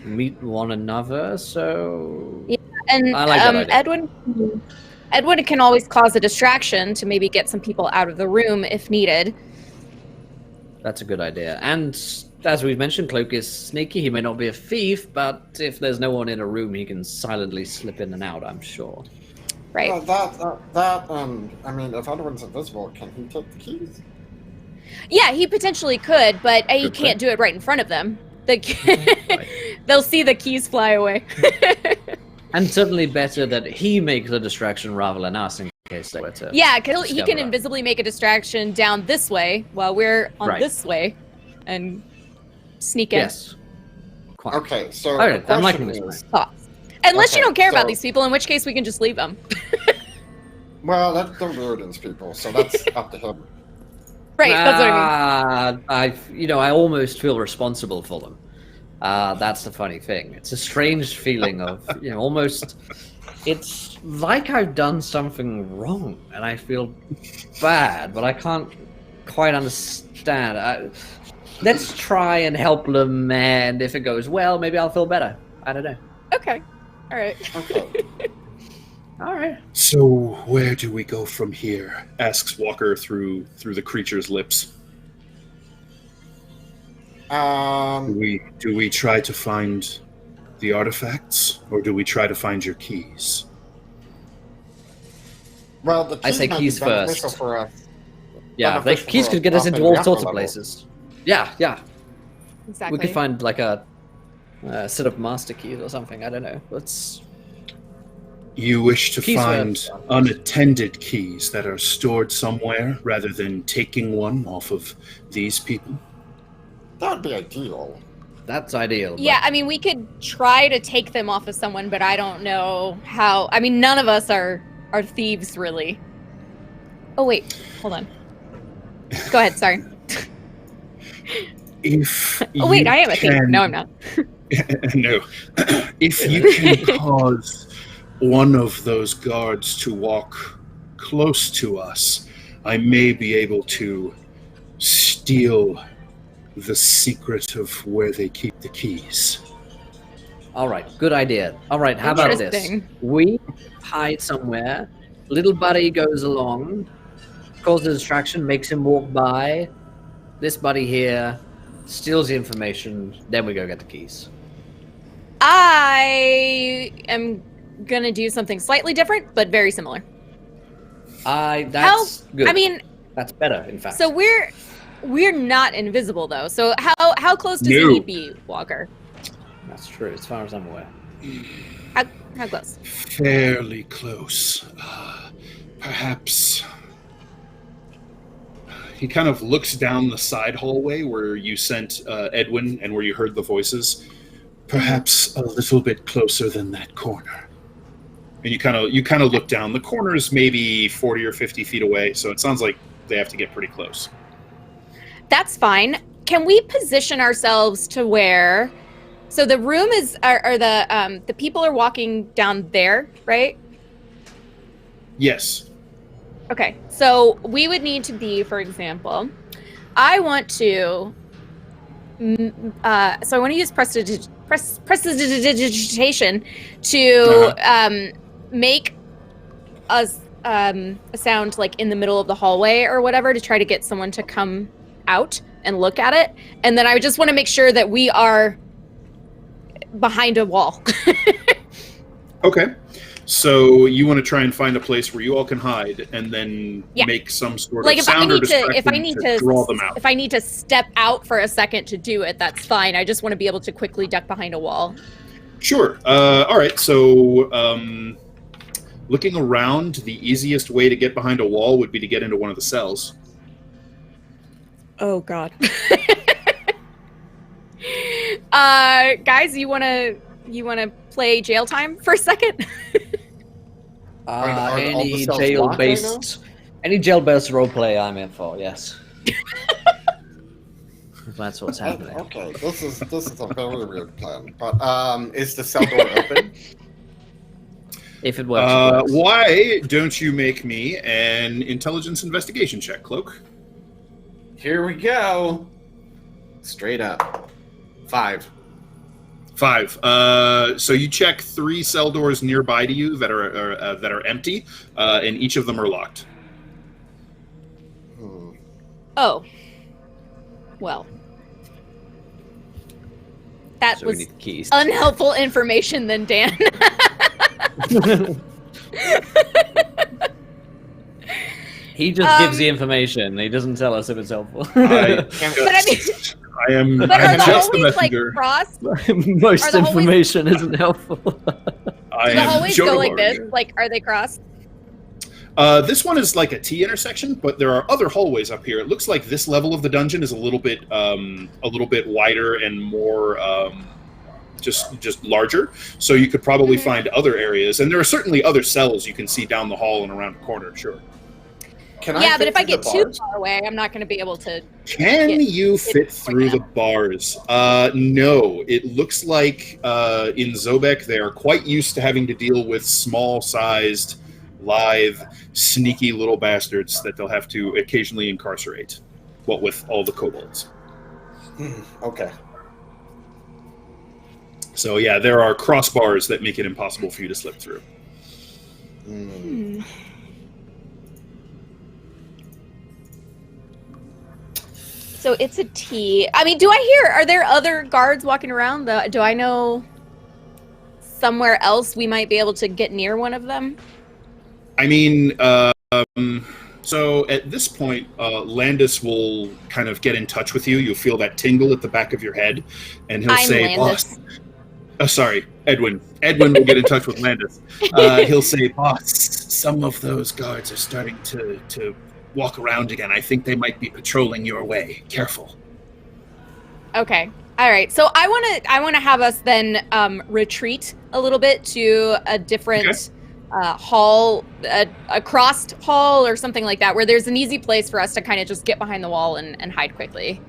meet one another. So Yeah, and I like that idea. Edwin can always cause a distraction to maybe get some people out of the room if needed. That's a good idea. And as we've mentioned, Cloak is sneaky. He may not be a thief, but if there's no one in a room, he can silently slip in and out, I'm sure. Right. I mean, if Edwin's invisible, can he take the keys? Yeah, he potentially could, but he Good can't point. do it right in front of them. Right. They'll see the keys fly away. And certainly better that he makes a distraction rather than us in case they were to. Yeah, because he can discover us. invisibly make a distraction down this way while we're on Right. this way and sneak in. Yes. Quite. Okay, so All the right, I'm liking question this is, plan. Thoughts. Unless you Okay, don't care about so- these people, in which case we can just leave them. well, that's the Riordan's people, so that's up to him. Right, that's what I mean. I almost feel responsible for them. That's the funny thing. It's a strange feeling of, almost. It's like I've done something wrong, and I feel bad, but I can't quite understand. Let's try and help them, and if it goes well, maybe I'll feel better. I don't know. Okay. All right. Okay. All right. So where do we go from here? Asks Walker through the creature's lips. Do we try to find the artifacts, or do we try to find your keys? Well, the keys I say might keys be beneficial first. for us. Yeah, Beneficial keys for could get us us into in all the sorts of upper level. places. Yeah. Exactly. We could find like a set of master keys or something. I don't know. Let's. You wish to Keys find first. unattended keys that are stored somewhere rather than taking one off of these people? That would be ideal. That's ideal. but- Yeah, I mean, we could try to take them off of someone, but I don't know how. I mean, none of us are thieves, really. Oh, wait. Hold on. Go ahead. Sorry. If Oh, wait. you I am a thief. can- No, I'm not. No. If you can cause one of those guards to walk close to us, I may be able to steal the secret of where they keep the keys. All right. Good idea. All right. How about this? Interesting. We hide somewhere. Little buddy goes along, causes a distraction, makes him walk by. This buddy here steals the information. Then we go get the keys. I am going to do something slightly different, but very similar. That's good. I mean, that's better. In fact. so we're not invisible, though. So how close does No. he need to be, Walker? That's true. As far as I'm aware. How close? Fairly close. Perhaps. He kind of looks down the side hallway where you sent Edwin and where you heard the voices. Perhaps a little bit closer than that corner. And you kind of look down. The corner is maybe 40 or 50 feet away, so it sounds like they have to get pretty close. That's fine. Can we position ourselves to where? So the room is, or the people are walking down there, right? Yes. Okay. So we would need to be, for example, I want to. So I want to use prestidigitation to make us a sound like in the middle of the hallway or whatever to try to get someone to come out and look at it. And then I just want to make sure that we are behind a wall. Okay. So you want to try and find a place where you all can hide, and then Yeah. make some sort Like of if I sound or need to, distraction if I need to, draw them out. if I need to step out for a second to do it, that's fine. I just want to be able to quickly duck behind a wall. Sure. All right. So, looking around, the easiest way to get behind a wall would be to get into one of the cells. Oh God. Guys, you wanna play jail time for a second? Are all the Any cells jail-based, any jail-based roleplay I'm in for, yes. That's what's happening. Okay, this is a very weird plan. But is the cell door open? If it works, it works. Why don't you make me an intelligence investigation check, Cloak? Here we go. Straight up. 5. 5. So you check 3 cell doors nearby to you that are empty, and each of them are locked. Oh. Well. That So we was need keys. unhelpful information then, Dan. He just gives the information. He doesn't tell us if it's helpful. But I mean, I am but are the just the hallways like messenger. crossed? Most Are the hallways- information isn't helpful. I Do the am hallways go like this? Jodobar. Like, are they crossed? This one is like a T intersection, but there are other hallways up here. It looks like this level of the dungeon is a little bit wider and more just larger. So you could probably find other areas, and there are certainly other cells you can see down the hall and around the corner. Sure. Can Yeah, but fit if I through get the too bars? far away, I'm not going to be able to. Can Yeah. you fit through the bars? No. It looks like in Zobek they are quite used to having to deal with small-sized, lithe, sneaky little bastards that they'll have to occasionally incarcerate. What with all the kobolds. Okay. So yeah, there are crossbars that make it impossible for you to slip through. So it's a T. I mean, are there other guards walking around? Do I know somewhere else we might be able to get near one of them? I mean, so at this point, Landis will kind of get in touch with you. You'll feel that tingle at the back of your head, and he'll I'm say, Landis. "Boss." Oh, sorry, Edwin. Edwin will get in touch with Landis. He'll say, "Boss, some of those guards are starting to walk around again. I think they might be patrolling your way. Careful." Okay. All right. So I want to have us then retreat a little bit to a different hall, a crossed hall or something like that, where there's an easy place for us to kind of just get behind the wall and hide quickly.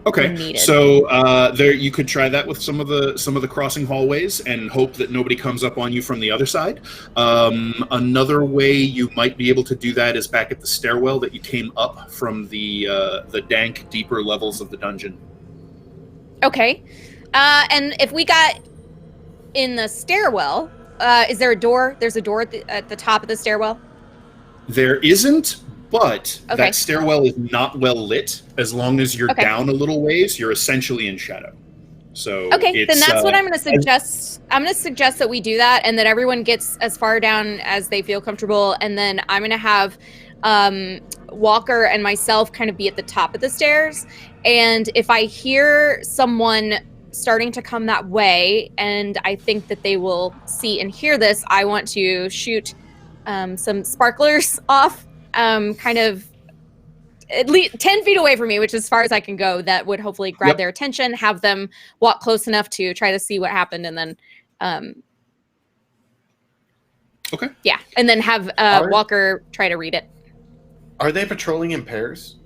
Okay, Needed. so there you could try that with some of the crossing hallways and hope that nobody comes up on you from the other side. Another way you might be able to do that is back at the stairwell that you came up from the dank, deeper levels of the dungeon. Okay. And if we got in the stairwell, is there a door? There's a door at the top of the stairwell? There isn't, but Okay. that stairwell is not well lit. As long as you're Okay. down a little ways, you're essentially in shadow. So Okay, then it's, that's what I'm going to suggest. I'm going to suggest that we do that, and that everyone gets as far down as they feel comfortable, and then I'm going to have Walker and myself kind of be at the top of the stairs. And if I hear someone starting to come that way, and I think that they will see and hear this, I want to shoot some sparklers off, kind of at least 10 feet away from me, which is as far as I can go. That would hopefully grab their attention, have them walk close enough to try to see what happened, and then okay. yeah, and then have Walker try to read it. Are they patrolling in pairs?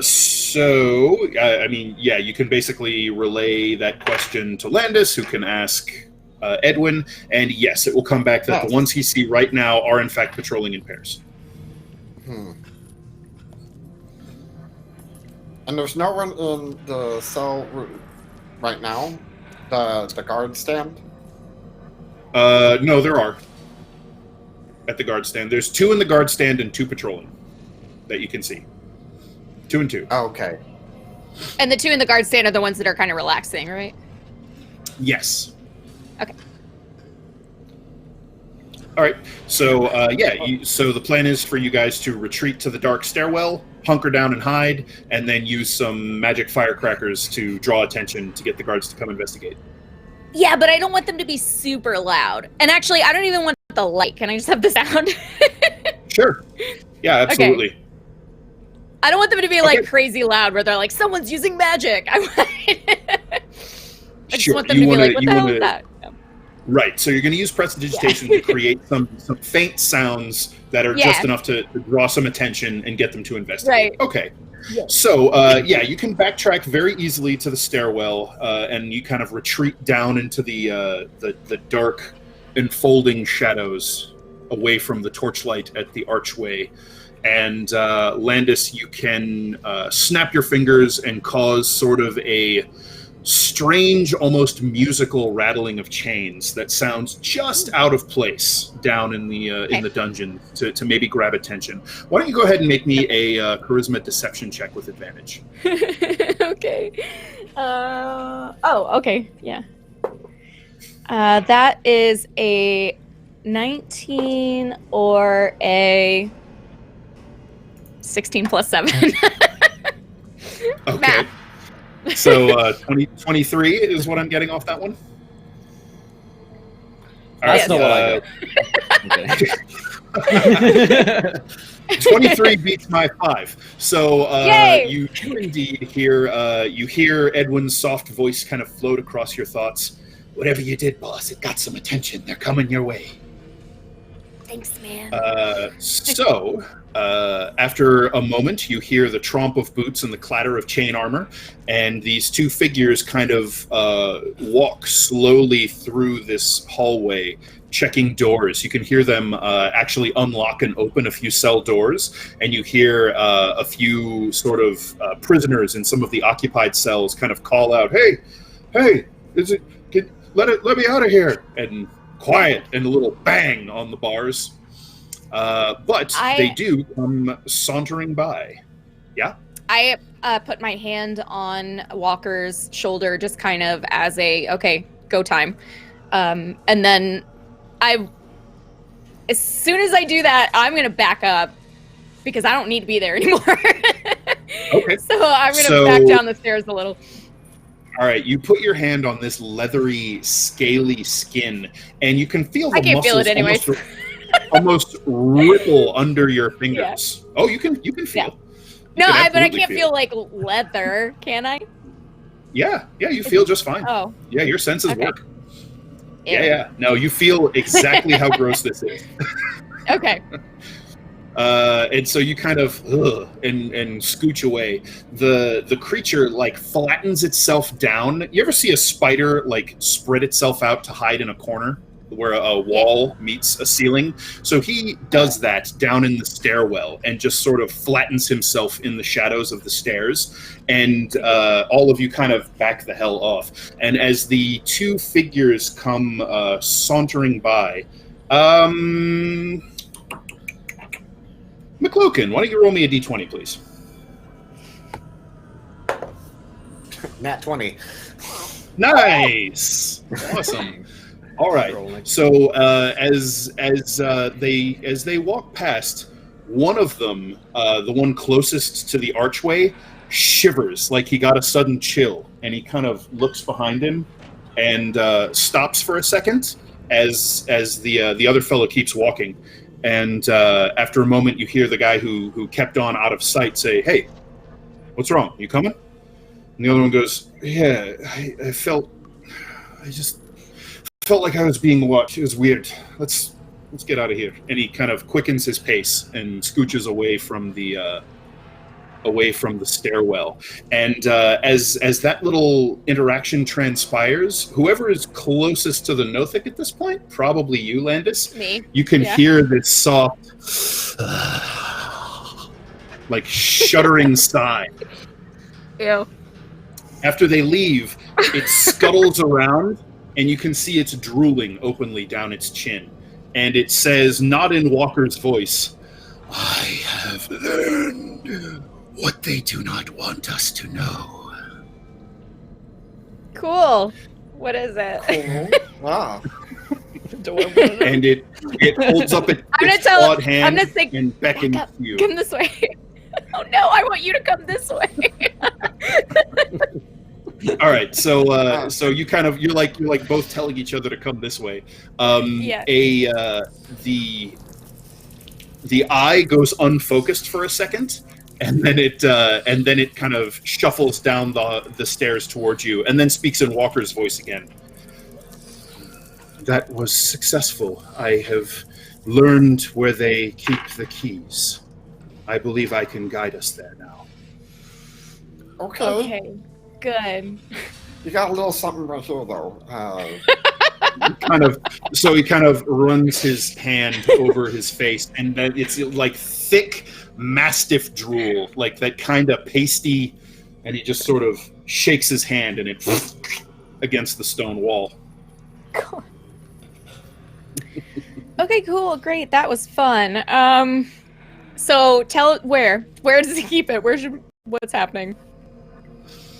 So, I mean, yeah, you can basically relay that question to Landis, who can ask Edwin, and yes, it will come back that the ones he see right now are in fact patrolling in pairs. And there's no one in the cell right now? The guard stand? No, there are. At the guard stand. There's 2 in the guard stand and 2 patrolling that you can see. 2 and 2. Okay. And the 2 in the guard stand are the ones that are kind of relaxing, right? Yes. Okay. All right. So, so the plan is for you guys to retreat to the dark stairwell, hunker down and hide, and then use some magic firecrackers to draw attention to get the guards to come investigate. Yeah, but I don't want them to be super loud. And actually, I don't even want the light. Can I just have the sound? Sure. Yeah, absolutely. Okay. I don't want them to be like crazy loud where they're like, someone's using magic. I just Sure, want them you to be wanna- like, what you the hell wanna- is that? Yeah. Right, so you're going to use prestidigitation to create some faint sounds that are just Yeah. enough to draw some attention and get them to investigate. Right. Okay. Yeah. So, you can backtrack very easily to the stairwell, and you kind of retreat down into the dark, enfolding shadows away from the torchlight at the archway. And Landis, you can snap your fingers and cause sort of a strange, almost musical rattling of chains that sounds just out of place down in the dungeon to maybe grab attention. Why don't you go ahead and make me a charisma deception check with advantage? Okay. Okay. Yeah. That is a 19 or a 16 plus 7. Okay. Math. So 23 is what I'm getting off that one? All That's not what I got. Okay. 23 beats my 5. So Yay! you do indeed hear Edwin's soft voice kind of float across your thoughts. Whatever you did, boss, it got some attention. They're coming your way. Thanks, man. After a moment, you hear the tromp of boots and the clatter of chain armor, and these two figures kind of walk slowly through this hallway, checking doors. You can hear them actually unlock and open a few cell doors, and you hear a few sort of prisoners in some of the occupied cells kind of call out, "Hey, let me out of here!" And quiet and a little bang on the bars. But they do come sauntering by. Yeah? I put my hand on Walker's shoulder just kind of as a, okay, go time. And then as soon as I do that, I'm going to back up because I don't need to be there anymore. Okay. So I'm going to back down the stairs a little. All right, you put your hand on this leathery, scaly skin, and you can feel the can't feel muscles it anyway. almost ripple under your fingers. Yeah. Oh, you can feel. No, but I can't feel like leather, can I? Yeah, you feel just fine. Oh. Yeah, your senses work. Ew. Yeah. No, you feel exactly how gross this is. Okay. And so you kind of and scooch away. The creature like flattens itself down. You ever see a spider like spread itself out to hide in a corner where a wall meets a ceiling? So he does that down in the stairwell and just sort of flattens himself in the shadows of the stairs. And all of you kind of back the hell off. And as the two figures come sauntering by, McLoken, why don't you roll me a d20, please? Nat 20. Nice, awesome. All right. So as they walk past, one of them, the one closest to the archway, shivers like he got a sudden chill, and he kind of looks behind him and stops for a second as the other fellow keeps walking. And after a moment, you hear the guy who kept on out of sight say, "Hey, what's wrong? You coming?" And the other one goes, "Yeah, I just felt like I was being watched. It was weird. Let's get out of here." And he kind of quickens his pace and scooches away from the stairwell. And as that little interaction transpires, whoever is closest to the Nothic at this point, probably you, Landis, me, you can hear this soft, like shuddering sigh. Ew. After they leave, it scuttles around, and you can see it's drooling openly down its chin. And it says, not in Walker's voice, "I have learned what they do not want us to know." Cool. What is it? Cool. Wow. And it holds up its clawed hand I'm gonna say, and beckons back up. you. Come this way. Oh no, I want you to come this way. All right, so you're like both telling each other to come this way. The eye goes unfocused for a second, and then it kind of shuffles down the stairs towards you, and then speaks in Walker's voice again. That was successful. I have learned where they keep the keys. I believe I can guide us there now. Okay, good. You got a little something right here, though. He kind of runs his hand over his face, and then it's like thick mastiff drool, like that kind of pasty, and he just sort of shakes his hand, and it against the stone wall. God. Okay, cool, great. That was fun. So tell where does he keep it? What's happening?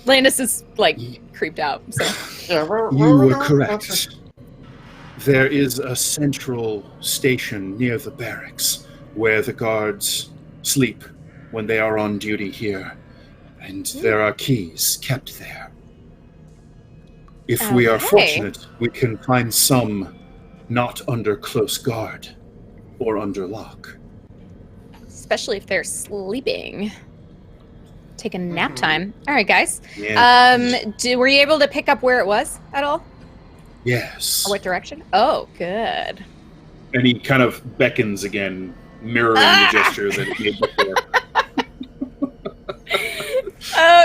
Landis is like creeped out. So Yeah, You were correct. There is a central station near the barracks where the guards sleep when they are on duty here, and there are keys kept there. If we are Okay. fortunate, we can find some not under close guard or under lock. especially if they're sleeping, taking nap time. All right, guys. Yeah. Were you able to pick up where it was at all? Yes. Or what direction? Oh, good. And he kind of beckons again, mirroring the gesture that he made before.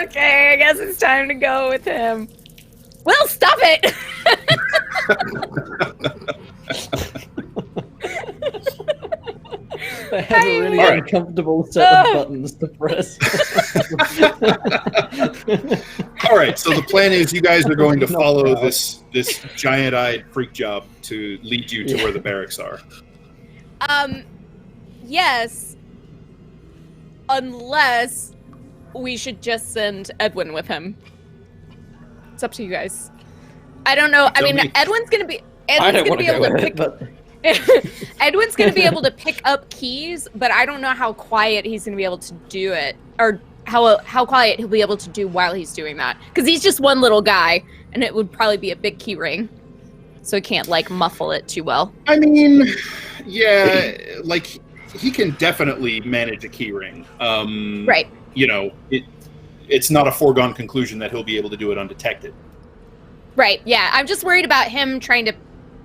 Okay, I guess it's time to go with him. Will, stop it! I have a really Alright. uncomfortable set of buttons to press. All right, so the plan is you guys are going to follow this giant-eyed freak job to lead you to where the barracks are. Yes. Unless we should just send Edwin with him. It's up to you guys. I don't know. I Tell mean, me. Edwin's gonna be I don't able want to go to with pick it, but Edwin's gonna be able to pick up keys, but I don't know how quiet he's gonna be able to do it, or how quiet he'll be able to do while he's doing that. Because he's just one little guy, and it would probably be a big key ring, so he can't like muffle it too well. I mean, yeah, like he can definitely manage a key ring. Right. You know, it's not a foregone conclusion that he'll be able to do it undetected. Right. Yeah. I'm just worried about him trying to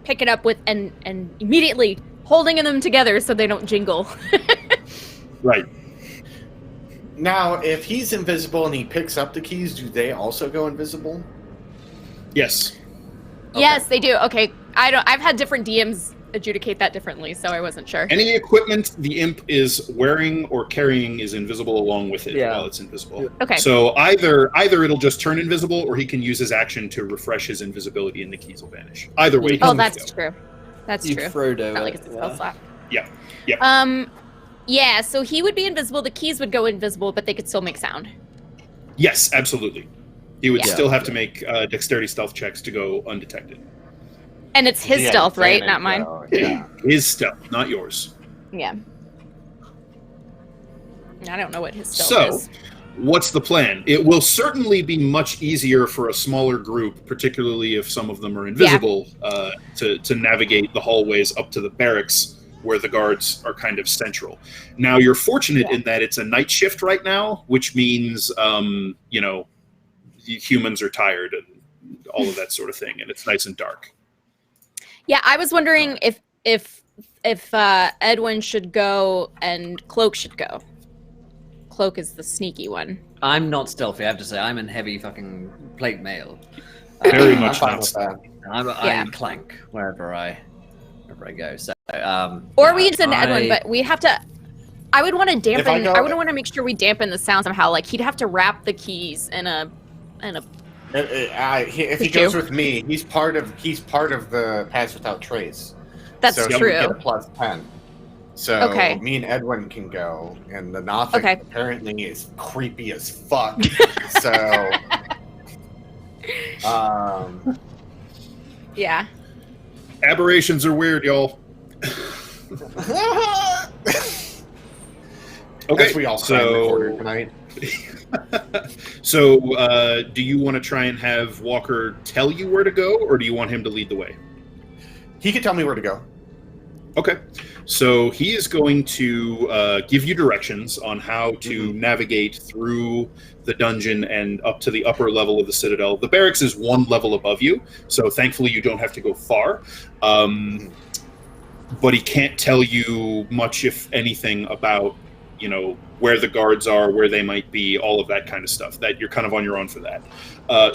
pick it up with and immediately holding them together so they don't jingle. Right. Now, if he's invisible and he picks up the keys, do they also go invisible? Yes. Okay. Yes, they do. Okay. I've had different DMs adjudicate that differently, so I wasn't sure. Any equipment the imp is wearing or carrying is invisible along with it while it's invisible. Okay. So either it'll just turn invisible, or he can use his action to refresh his invisibility and the keys will vanish. Either way. Oh, he that's can go. true. That's you true. Frodo Not like it, it's a spell slot. Yeah. Yeah, so he would be invisible, the keys would go invisible, but they could still make sound. Yes, absolutely. He would Yeah. still have to make dexterity stealth checks to go undetected. And it's his Yeah, stealth, right? advantage, Not mine. though, yeah. His stealth, not yours. Yeah. I don't know what his stealth So, is. what's the plan? It will certainly be much easier for a smaller group, particularly if some of them are invisible, to navigate the hallways up to the barracks where the guards are kind of central. Now, you're fortunate in that it's a night shift right now, which means, you know, humans are tired and all of that sort of thing, and it's nice and dark. Yeah, I was wondering if Edwin should go and Cloak should go. Cloak is the sneaky one. I'm not stealthy, I have to say. I'm in heavy fucking plate mail. Very I'm much fine not. with that. I clank wherever I go. So, Or yeah, we send Edwin, but we have to. I would want to dampen. go- I would want to make sure we dampen the sound somehow. Like he'd have to wrap the keys in a. If he Could goes you? with me, he's part of the Pass Without Trace. That's so true. He would get a +10. So Okay. me and Edwin can go, and the Nothic Okay. apparently is creepy as fuck. So, Yeah. Aberrations are weird, y'all. Okay, as we all stand in the corner so tonight. so do you want to try and have Walker tell you where to go, or do you want him to lead the way? He could tell me where to go. Okay, so he is going to give you directions on how to navigate through the dungeon and up to the upper level of the Citadel. The barracks is one level above you, so thankfully you don't have to go far. But he can't tell you much, if anything, about, you know, where the guards are, where they might be, all of that kind of stuff. That you're kind of on your own for that.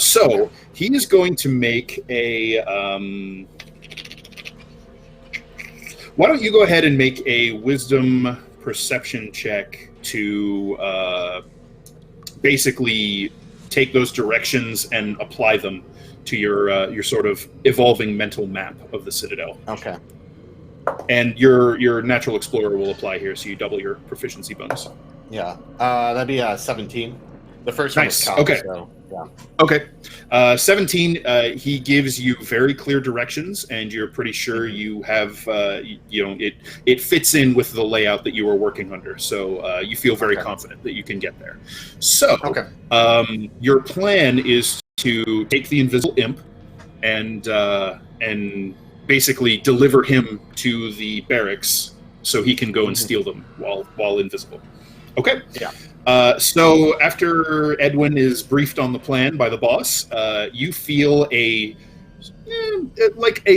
So he is going to make a... why don't you go ahead and make a wisdom perception check to basically take those directions and apply them to your sort of evolving mental map of the Citadel. Okay. And your natural explorer will apply here, so you double your proficiency bonus. Yeah. That'd be 17. The first Nice. one was Okay. so, yeah. Okay. 17, he gives you very clear directions, and you're pretty sure you have, it fits in with the layout that you were working under. So you feel very confident that you can get there. So your plan is to take the invisible imp and basically deliver him to the barracks so he can go and steal them while invisible. Okay. Yeah. So after Edwin is briefed on the plan by the boss, you feel a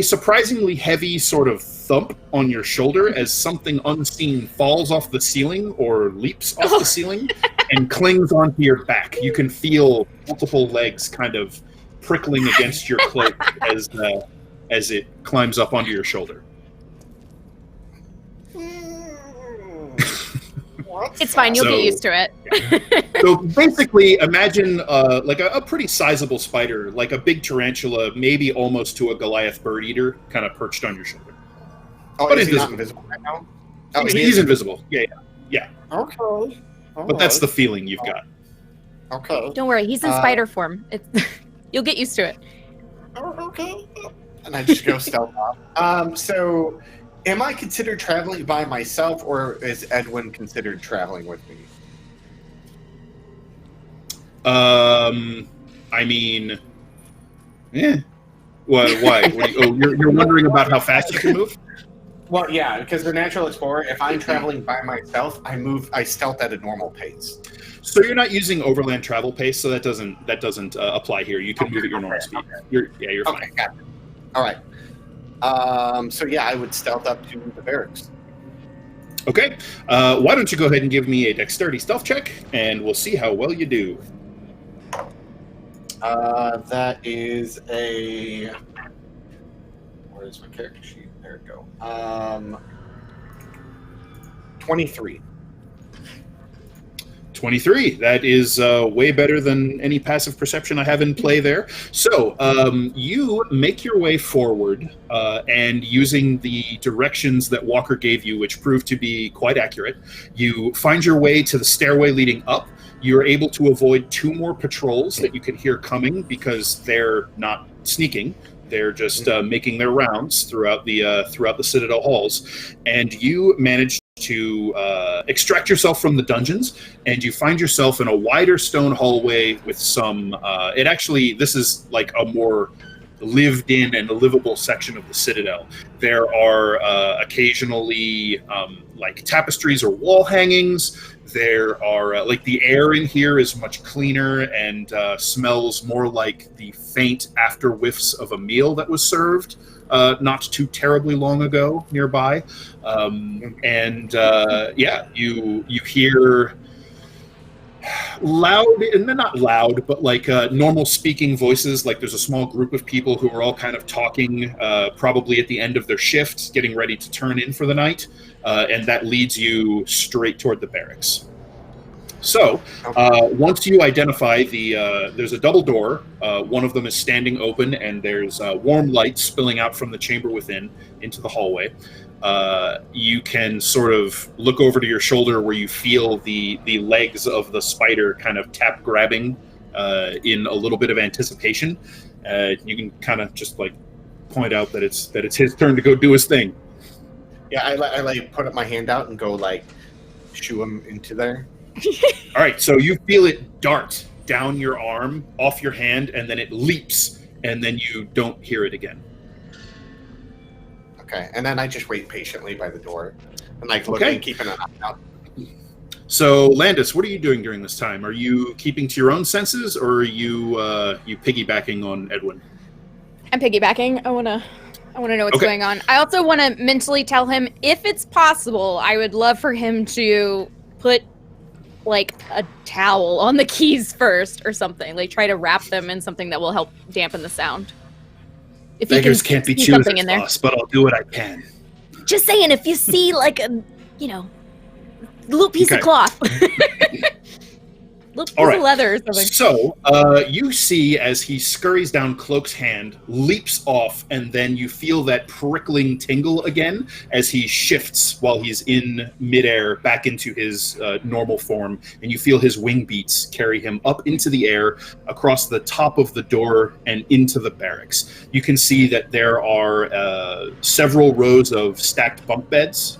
surprisingly heavy sort of thump on your shoulder as something unseen falls off the ceiling or leaps off the ceiling and clings onto your back. You can feel multiple legs kind of prickling against your cloak as it climbs up onto your shoulder. It's fine. You'll get used to it. Yeah. So basically, imagine like a pretty sizable spider, like a big tarantula, maybe almost to a Goliath bird eater, kind of perched on your shoulder. Oh, but is he not invisible right now? Oh, he's invisible. Yeah. Okay. But that's the feeling you've got. Okay. Don't worry. He's in spider form. You'll get used to it. Okay. And I just go stealth off. So, am I considered traveling by myself, or is Edwin considered traveling with me? I mean, why? You're wondering about how fast you can move? Well, yeah, because the natural explorer, if I'm traveling by myself, I stealth at a normal pace. So you're not using overland travel pace, so that doesn't apply here. You can move at your normal speed. You're fine. Okay, got it. All right. So yeah, I would stealth up to the barracks. Okay. Why don't you go ahead and give me a dexterity stealth check, and we'll see how well you do. That is a... Where's my character sheet? There we go. 23. 23. That is way better than any passive perception I have in play there. So you make your way forward, and using the directions that Walker gave you, which proved to be quite accurate, you find your way to the stairway leading up. You're able to avoid 2 more patrols that you can hear coming because they're not sneaking. They're just making their rounds throughout the Citadel halls, and you manage to extract yourself from the dungeons, and you find yourself in a wider stone hallway with some this is like a more lived in and livable section of the Citadel. There are occasionally like tapestries or wall hangings. There are the air in here is much cleaner and smells more like the faint after whiffs of a meal that was served not too terribly long ago nearby. You hear loud, and not loud, but like normal speaking voices. Like there's a small group of people who are all kind of talking, probably at the end of their shift, getting ready to turn in for the night, and that leads you straight toward the barracks. So once you identify there's a double door. One of them is standing open, and there's warm light spilling out from the chamber within into the hallway. You can sort of look over to your shoulder where you feel the legs of the spider kind of tap grabbing in a little bit of anticipation. You can kind of just like point out that it's his turn to go do his thing. Yeah, I like put up my hand out and go like shoo him into there. All right, so you feel it dart down your arm, off your hand, and then it leaps, and then you don't hear it again. Okay, and then I just wait patiently by the door, and like looking, keeping an eye out. So, Landis, what are you doing during this time? Are you keeping to your own senses, or are you you piggybacking on Edwin? I'm piggybacking. I wanna know what's going on. I also want to mentally tell him, if it's possible, I would love for him to put like a towel on the keys first or something. Like try to wrap them in something that will help dampen the sound. If Beggars can't be choosers, boss, but I'll do what I can. Just saying, if you see like a, little piece of cloth. Little piece of leather or something. So, you see as he scurries down Cloak's hand, leaps off, and then you feel that prickling tingle again as he shifts while he's in midair back into his normal form, and you feel his wing beats carry him up into the air, across the top of the door, and into the barracks. You can see that there are several rows of stacked bunk beds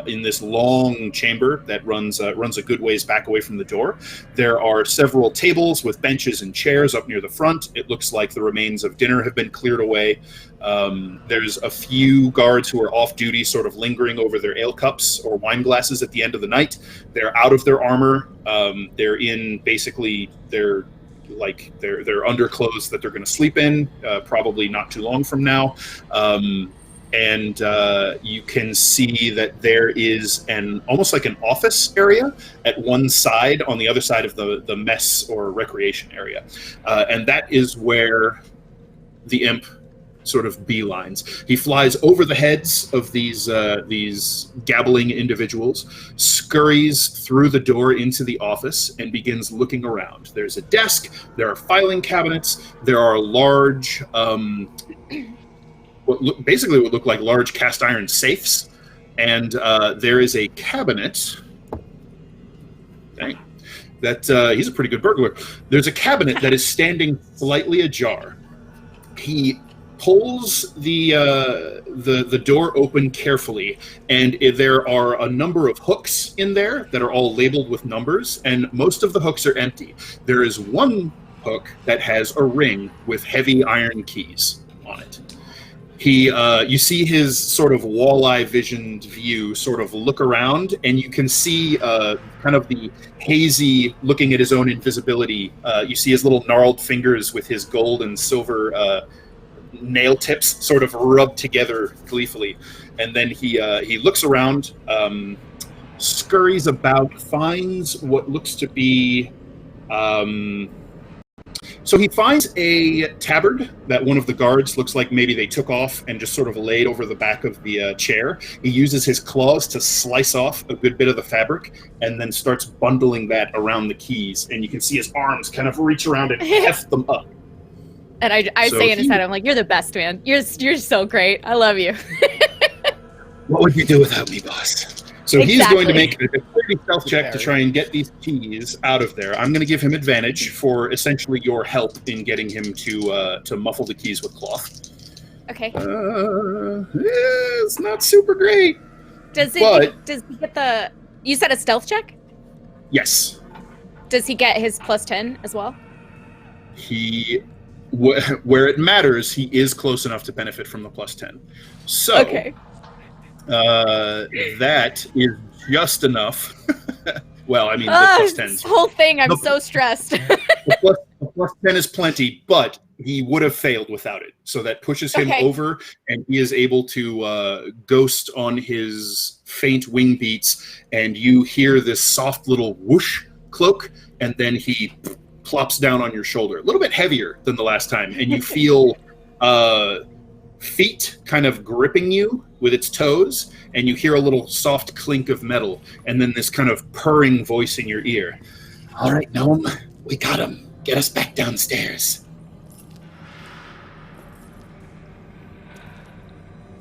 in this long chamber that runs a good ways back away from the door. There are several tables with benches and chairs up near the front. It looks like the remains of dinner have been cleared away. There's a few guards who are off duty, sort of lingering over their ale cups or wine glasses at the end of the night. They're out of their armor. They're in basically their underclothes that they're going to sleep in, probably not too long from now. And you can see that there is almost like an office area at one side on the other side of the mess or recreation area. And that is where the imp sort of beelines. He flies over the heads of these gabbling individuals, scurries through the door into the office, and begins looking around. There's a desk, there are filing cabinets, there are large... what look like large cast iron safes, and there is a cabinet. Dang, that he's a pretty good burglar. There's a cabinet that is standing slightly ajar. He pulls the door open carefully, and there are a number of hooks in there that are all labeled with numbers, and most of the hooks are empty. There is one hook that has a ring with heavy iron keys on it. You see his sort of walleye visioned view sort of look around, and you can see kind of the hazy looking at his own invisibility. You see his little gnarled fingers with his gold and silver nail tips sort of rubbed together gleefully. And then he looks around, scurries about, finds what looks to be... So he finds a tabard that one of the guards looks like maybe they took off and just sort of laid over the back of the chair. He uses his claws to slice off a good bit of the fabric and then starts bundling that around the keys. And you can see his arms kind of reach around and heft them up. And I say in his head, I'm like, you're the best, man. You're so great. I love you. What would you do without me, boss? So he's going to make a pretty stealth check to try and get these keys out of there. I'm going to give him advantage for essentially your help in getting him to muffle the keys with cloth. Okay. It's not super great. Does he get the... You said a stealth check? Yes. Does he get his +10 as well? Where it matters, he is close enough to benefit from the +10. So... Okay. That is just enough. Well, I mean, the +10. This whole thing, I'm so stressed. the +10 is plenty, but he would have failed without it. So that pushes him over, and he is able to ghost on his faint wing beats, and you hear this soft little whoosh cloak, and then he plops down on your shoulder. A little bit heavier than the last time, and you feel... feet kind of gripping you with its toes, and you hear a little soft clink of metal, and then this kind of purring voice in your ear. All right, Gnome, we got him. Get us back downstairs.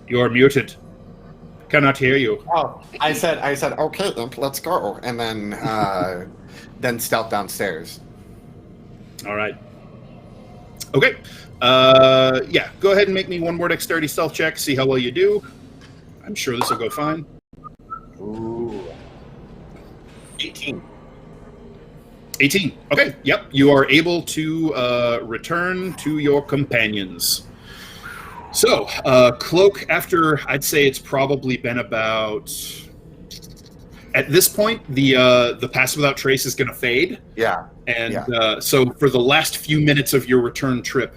You're muted. Cannot hear you. Oh, I said, okay, Imp, let's go, and then stealth downstairs. All right. Okay. Yeah, go ahead and make me one more dexterity stealth check, see how well you do. I'm sure this will go fine. Ooh. 18. 18. Okay, yep. You are able to return to your companions. So, Cloak, after I'd say it's probably been about... At this point, the Pass Without Trace is going to fade. Yeah. And so for the last few minutes of your return trip,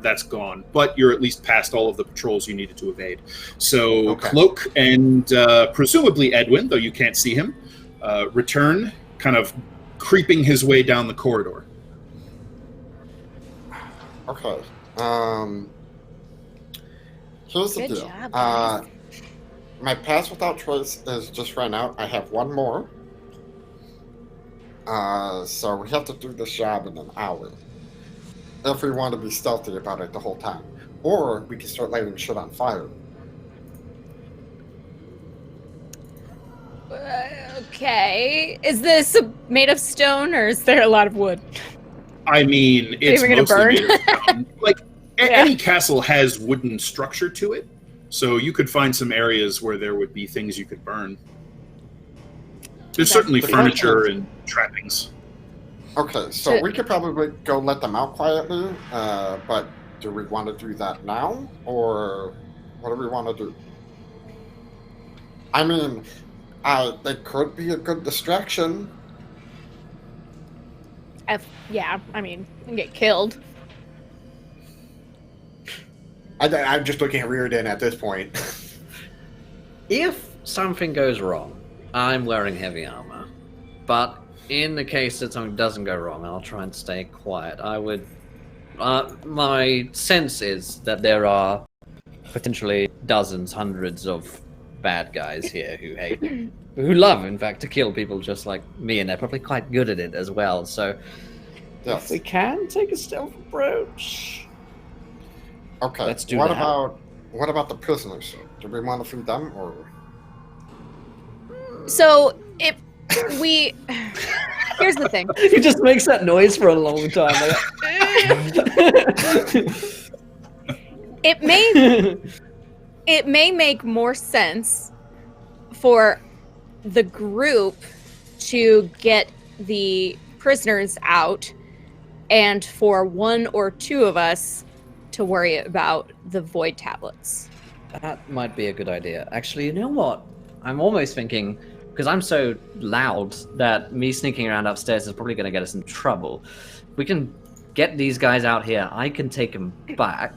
that's gone. But you're at least past all of the patrols you needed to evade. So Okay. Cloak and presumably Edwin, though you can't see him, return, kind of creeping his way down the corridor. Okay. Here's the Good deal. job, guys. My Pass Without Trace is just ran out. I have one more. So we have to do this job in an hour. If we want to be stealthy about it the whole time. Or we can start lighting shit on fire. Okay. Is this made of stone or is there a lot of wood? I mean, it's we're gonna mostly burn? made of stone. Like, Yeah. any castle has wooden structure to it. So you could find some areas where there would be things you could burn. There's Okay. certainly furniture and trappings. Okay, so So- we could probably go let them out quietly, but do we want to do that now? Or what do we want to do? I mean, they could be a good distraction. Yeah, I mean, and get killed. I'm just looking at Reardon at this point. If something goes wrong, I'm wearing heavy armor. But in the case that something doesn't go wrong, I'll try and stay quiet. I would... my sense is that there are potentially dozens, hundreds of bad guys here who hate... who love, in fact, to kill people just like me, and they're probably quite good at it as well, so... Yes. If we can take a stealth approach... Okay. Let's do what that. What about the prisoners? Do we want to free them or? So if we here's the thing. He just makes that noise for a long time. It may make more sense for the group to get the prisoners out and for one or two of us to worry about the void tablets. That might be a good idea. Actually, you know what? I'm almost thinking, because I'm so loud that me sneaking around upstairs is probably going to get us in trouble. We can get these guys out here. I can take them back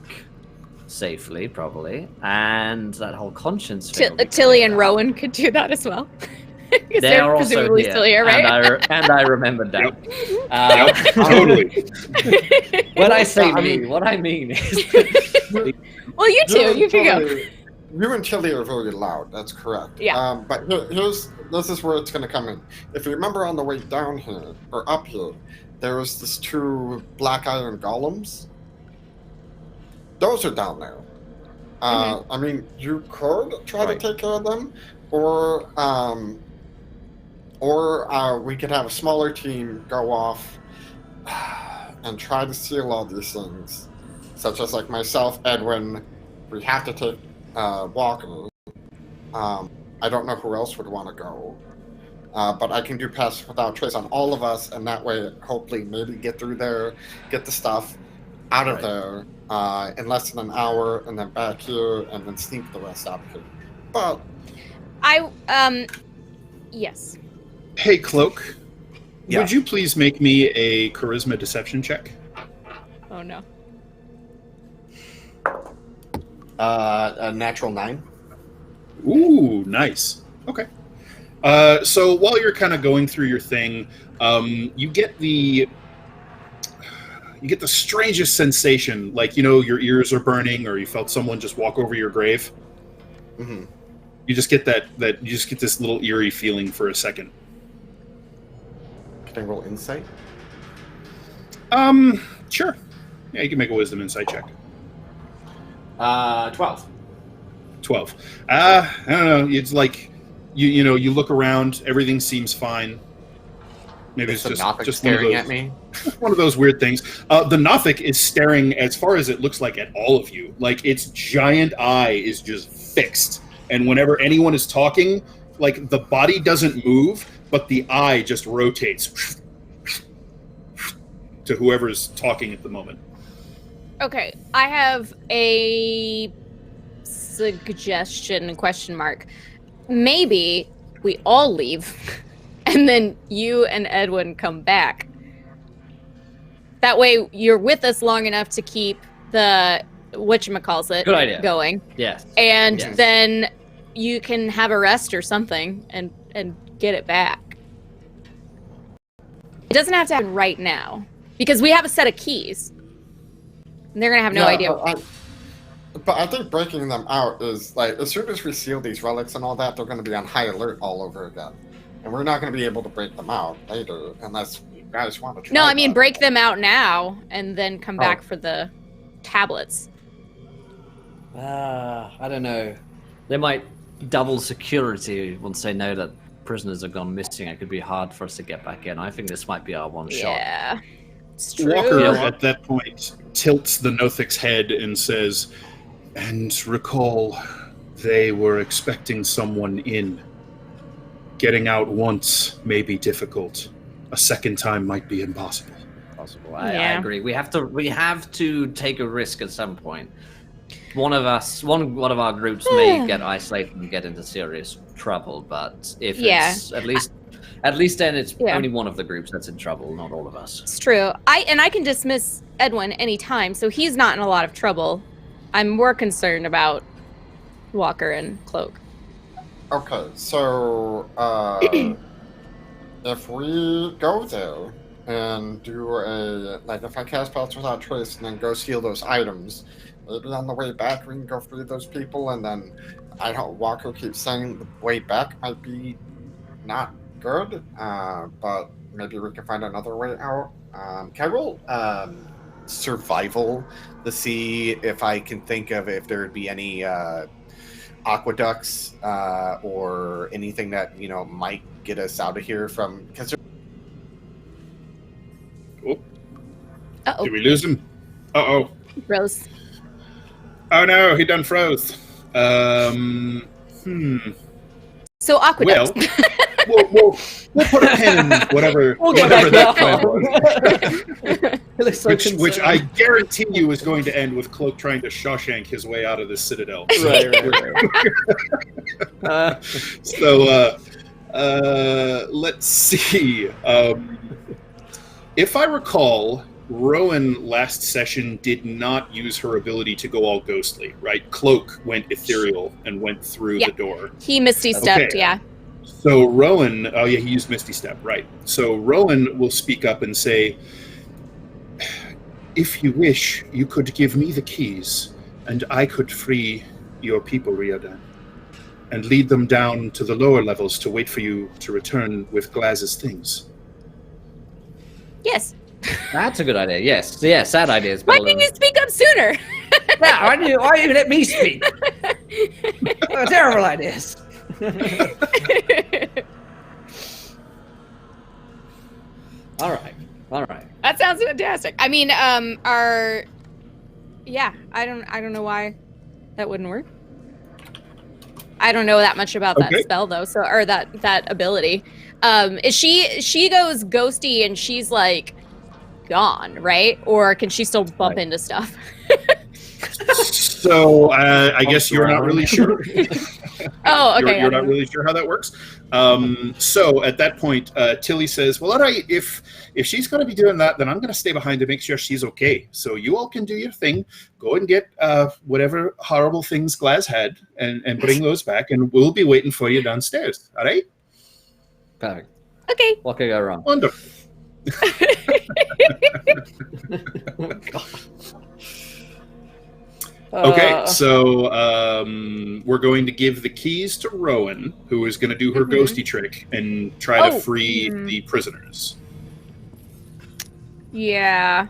safely, probably, and that whole conscience thing. will be Tilly cleared and out. Rowan could do that as well. 'Cause They they're are also presumably here, still here, right? and I remembered that. Yep, totally. When I say I me, mean- what I mean is... Well, you two, you can go. You and Tilly are very loud. That's correct. Yeah. But this is where it's going to come in. If you remember on the way down here or up here, there was this two black iron golems. Those are down there. I mean, you could try Right. to take care of them, or we could have a smaller team go off and try to steal all these things, such as like myself, Edwin. We have to take Walker. I don't know who else would want to go, but I can do Pass Without Trace on all of us, and that way, hopefully, maybe get through there, get the stuff out of there in less than an hour, and then back here, and then sneak the rest out of here. But Yes. Hey, Cloak. Yeah. Would you please make me a charisma deception check? Oh no. A natural 9. Ooh, nice. Okay. So while you're kind of going through your thing, you get the strangest sensation, like, you know, your ears are burning, or you felt someone just walk over your grave. Mm-hmm. You just get you just get this little eerie feeling for a second. Can I roll insight? Sure. Yeah, you can make a wisdom insight check. 12. 12. I don't know. It's like you know, you look around, everything seems fine. Maybe Is it's the Nothic just one of staring those, at me? one of those weird things. The Nothic is staring, as far as it looks like, at all of you. Like, its giant eye is just fixed. And whenever anyone is talking, like, the body doesn't move, but the eye just rotates to whoever's talking at the moment. Okay, I have a suggestion, ? Maybe we all leave, and then you and Edwin come back. That way, you're with us long enough to keep the whatchamacallit Good idea. going. Yes. And Yes. then you can have a rest or something and get it back. It doesn't have to happen right now, because we have a set of keys. And they're going to have no idea. But I think breaking them out is, like, as soon as we seal these relics and all that, they're going to be on high alert all over again. And we're not going to be able to break them out later, unless you guys want to try. No, I mean, that. break them out now, and then come back for the tablets. I don't know. They might double security once they know that prisoners have gone missing. It could be hard for us to get back in. I think this might be our one shot. Yeah, it's true. Walker, at that point, tilts the Nothic's head and says, "And recall, they were expecting someone in. Getting out once may be difficult. A second time might be impossible." Possible. I agree. We have to take a risk at some point. One of our groups may get isolated and get into serious trouble, but if it's at least then it's only one of the groups that's in trouble, not all of us. It's true. I can dismiss Edwin anytime, so he's not in a lot of trouble. I'm more concerned about Walker and Cloak. Okay, so if we go there and do if I cast Paths Without Trace and then go steal those items, maybe on the way back we can go free those people, and then Walker keeps saying the way back might be not good, but maybe we can find another way out. Can I roll survival to see if I can think of if there would be any aqueducts or anything that might get us out of here from? Did we lose him? Uh-oh. Rose. Oh no, he done froze. So aqueducts. Well, we'll put a pin in whatever that plan was. Which I guarantee you is going to end with Cloak trying to Shawshank his way out of the Citadel. Right. So let's see. If I recall, Rowan last session did not use her ability to go all ghostly, right? Cloak went ethereal and went through the door. He Misty stepped, Okay. So Rowan, he used Misty Step, right. So Rowan will speak up and say, "If you wish, you could give me the keys, and I could free your people, Riordan, and lead them down to the lower levels to wait for you to return with Glaz's things." Yes. That's a good idea. Yes, that idea is Why better didn't you speak up sooner? why didn't you let me speak? Terrible ideas. All right. That sounds fantastic. I mean, I don't know why that wouldn't work. I don't know that much about that spell though, or that ability. Is she goes ghosty and she's like gone, right? Or can she still bump into stuff? So I guess you're not really sure. Oh, okay. You're not really sure how that works. So at that point, Tilly says, "Well, all right, if she's going to be doing that, then I'm going to stay behind to make sure she's okay. So you all can do your thing. Go and get whatever horrible things Glaz had and bring those back, and we'll be waiting for you downstairs. All right?" Perfect. Okay. What could go wrong? Wonderful. Oh, God. Okay, so we're going to give the keys to Rowan, who is going to do her ghosty trick and try to free the prisoners. Yeah.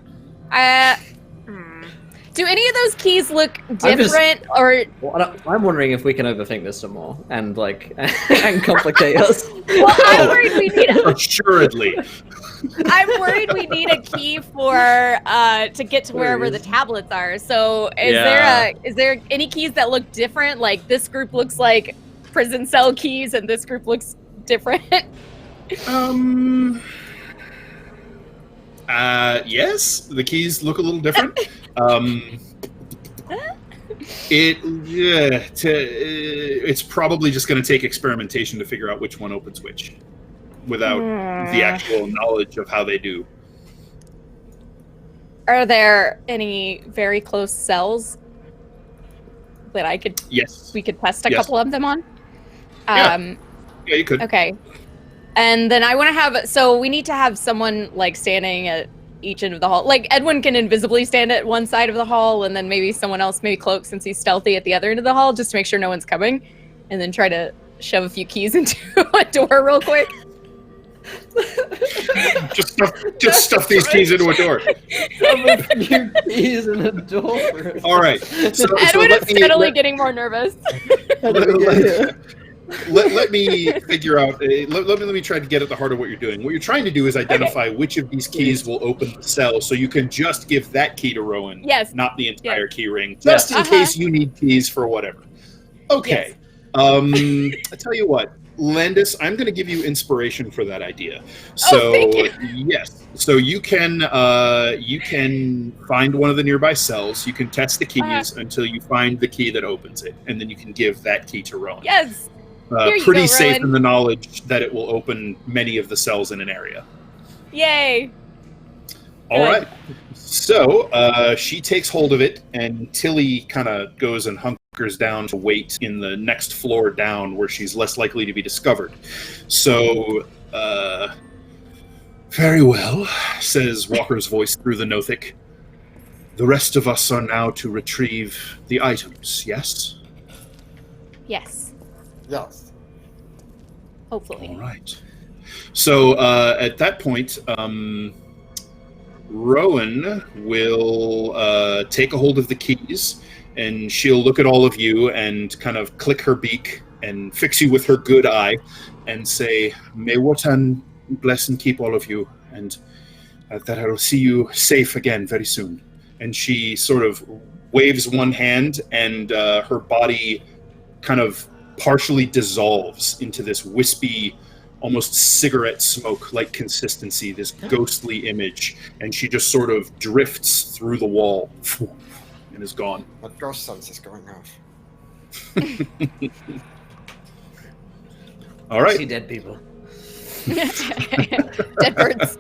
Do any of those keys look different, I'm wondering if we can overthink this some more and and complicate us. Well, I'm worried we need Assuredly. I'm worried we need a key for to get to wherever the tablets are. So is there any keys that look different? Like this group looks like prison cell keys and this group looks different? Yes, the keys look a little different. It's probably just going to take experimentation to figure out which one opens which, without the actual knowledge of how they do. Are there any very close cells that I could? Yes. We could test a couple of them on. Yeah, you could. Okay. And then I want to have. So we need to have someone like standing at each end of the hall. Like Edwin can invisibly stand at one side of the hall, and then maybe someone else, maybe Cloak, since he's stealthy, at the other end of the hall, just to make sure no one's coming, and then try to shove a few keys into a door real quick. just stuff these keys into a door. Shove a few keys in a door. All right. Edwin is steadily getting more nervous. Let me figure out. Let me try to get at the heart of what you're doing. What you're trying to do is identify which of these keys will open the cell, so you can just give that key to Rowan, not the entire key ring, just in case you need keys for whatever. Okay. I tell you what, Landis, I'm going to give you inspiration for that idea. So yes, so you can find one of the nearby cells. You can test the keys until you find the key that opens it, and then you can give that key to Rowan. Yes. Pretty go, safe Rowan. in the knowledge that it will open many of the cells in an area. Yay. All right. So she takes hold of it, and Tilly kind of goes and hunkers down to wait in the next floor down where she's less likely to be discovered. So, very well, says Walker's voice through the Nothic. The rest of us are now to retrieve the items, yes? Yes. Yes. Hopefully. All right. So at that point, Rowan will take a hold of the keys, and she'll look at all of you and kind of click her beak and fix you with her good eye and say, "May Wotan bless and keep all of you, and that I will see you safe again very soon." And she sort of waves one hand, and her body kind of partially dissolves into this wispy, almost cigarette smoke-like consistency, this ghostly image, and she just sort of drifts through the wall and is gone. My ghost sense is going off. All right. See dead people. Dead birds.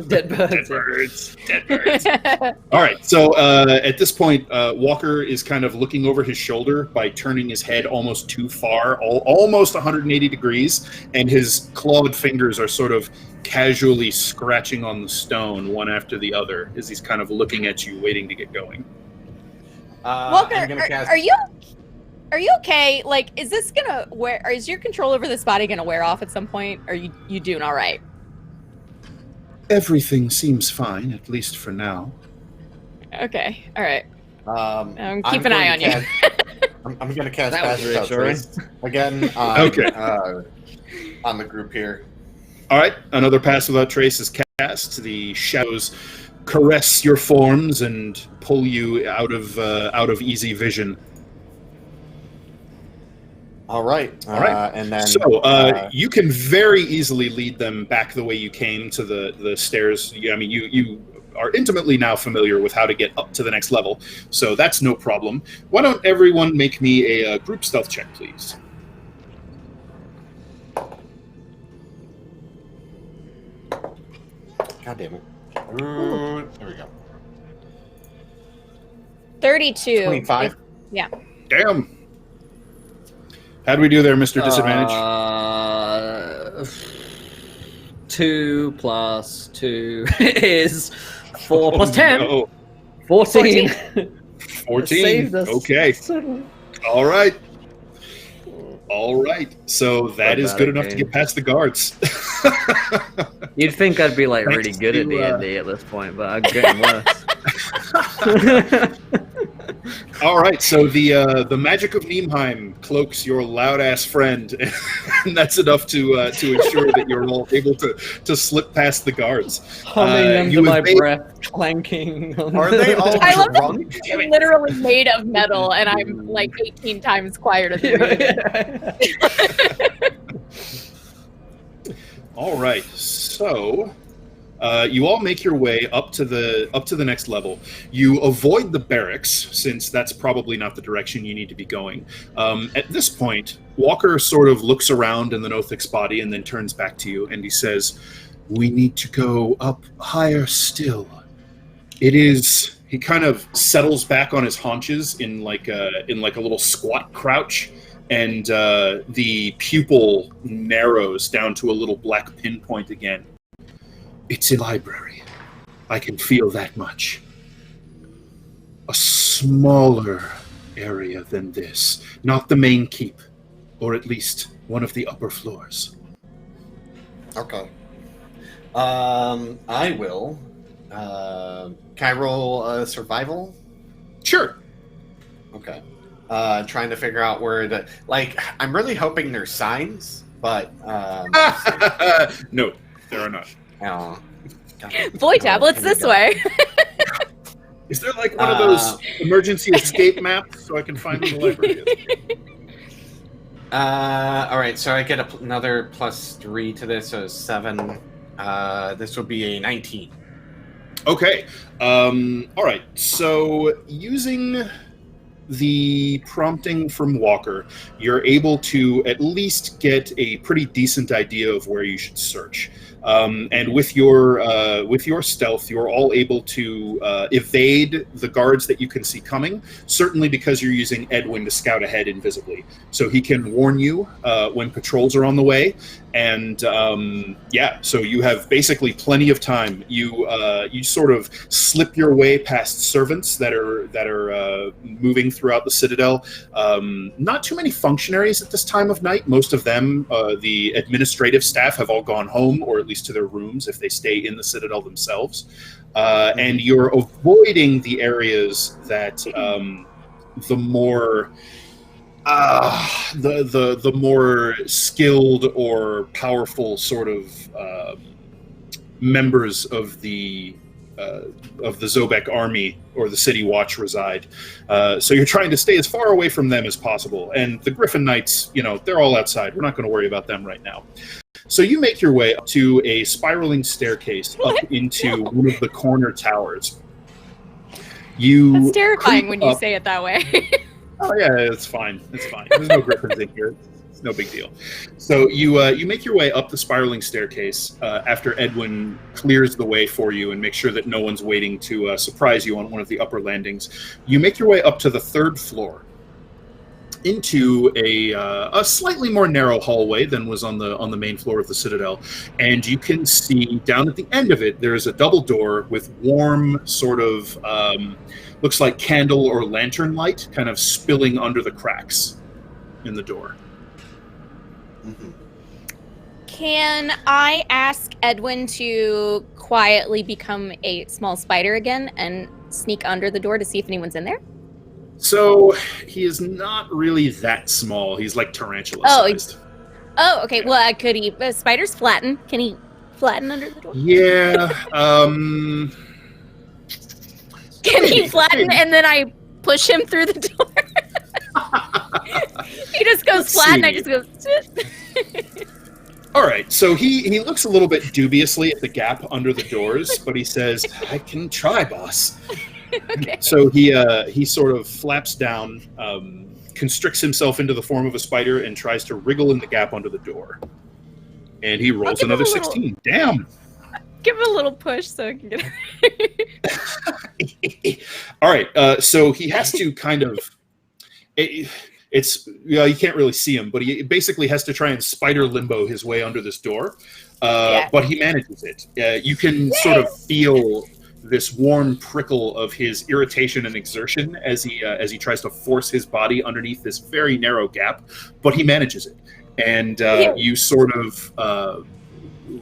Dead birds. Dead birds. Dead birds. All right. So at this point, Walker is kind of looking over his shoulder by turning his head almost too far, almost 180 degrees, and his clawed fingers are sort of casually scratching on the stone one after the other as he's kind of looking at you, waiting to get going. Walker, I'm gonna cast... are you okay? Like, is this gonna is your control over this body gonna wear off at some point? Or are you doing all right? Everything seems fine, at least for now. Okay, all right. Keep I'm an eye on going you. I'm going to cast That was Passive Touch reassuring. Race again on the group here. All right, another Pass Without Trace is cast. The shadows caress your forms and pull you out of easy vision. All right. And then you can very easily lead them back the way you came to the stairs. I mean, you are intimately now familiar with how to get up to the next level, so that's no problem. Why don't everyone make me a group stealth check, please? God damn it. Ooh, there we go. 32. 25. Yeah. Damn. How do we do there, Mr. Disadvantage? 2 plus 2 is 4 plus 10. No. 14. 14. Saved us. Okay. All right. All right. So that is good enough to get past the guards. You'd think I'd be like really Thanks good at to, D&D at this point, but I'm getting worse. All right, so the magic of Niemheim cloaks your loud-ass friend, and that's enough to ensure that you're all able to slip past the guards. Humming under my breath, clanking. Are they all I love drunk? that it's literally made of metal, and I'm like 18 times quieter than you. All right, so You all make your way up to the next level. You avoid the barracks, since that's probably not the direction you need to be going. At this point, Walker sort of looks around in the Nothic's body and then turns back to you, and he says, "We need to go up higher still. It is." He kind of settles back on his haunches in like a little squat crouch, and the pupil narrows down to a little black pinpoint again. "It's a library. I can feel that much. A smaller area than this. Not the main keep, or at least one of the upper floors." Okay. I will. Can I roll survival? Sure. Okay. Trying to figure out where the I'm really hoping there's signs, but No, there are not. oh, Boy tablets this way. Is there like one of those emergency escape maps so I can find where the library is? All right, so I get another +3 to this, so 7. This will be a 19. Okay. All right. So using the prompting from Walker, you're able to at least get a pretty decent idea of where you should search. And with your stealth, you're all able to evade the guards that you can see coming, certainly because you're using Edwin to scout ahead invisibly. So he can warn you when patrols are on the way. And so you have basically plenty of time. You sort of slip your way past servants that are moving throughout the Citadel. Not too many functionaries at this time of night. Most of them, the administrative staff, have all gone home, or at least to their rooms if they stay in the Citadel themselves. And you're avoiding the areas that the more the more skilled or powerful sort of members of the Zobek army or the City Watch reside. So you're trying to stay as far away from them as possible. And the Griffin Knights, they're all outside. We're not going to worry about them right now. So you make your way up to a spiraling staircase up into one of the corner towers. It's terrifying when you say it that way. Oh yeah, it's fine. It's fine. There's no griffins in here. It's no big deal. So you make your way up the spiraling staircase after Edwin clears the way for you and makes sure that no one's waiting to surprise you on one of the upper landings. You make your way up to the 3rd floor, into a slightly more narrow hallway than was on the main floor of the Citadel, and you can see down at the end of it there's a double door with warm sort of looks like candle or lantern light kind of spilling under the cracks in the door. Mm-hmm. Can I ask Edwin to quietly become a small spider again and sneak under the door to see if anyone's in there? So he is not really that small. He's like tarantula sized. Oh, okay. Well, could he? Spiders flatten. Can he flatten under the door? Yeah. Can he flatten and then I push him through the door? He just goes flat and I just go. All right. So he looks a little bit dubiously at the gap under the doors, but he says, "I can try, boss." Okay. So he sort of flaps down, constricts himself into the form of a spider, and tries to wriggle in the gap under the door. And he rolls another 16. Damn. Give him a little push so I can get it. All right. So he has to kind of. You can't really see him, but he basically has to try and spider limbo his way under this door. But he manages it. You can sort of feel this warm prickle of his irritation and exertion as he tries to force his body underneath this very narrow gap, but he manages it. And you sort of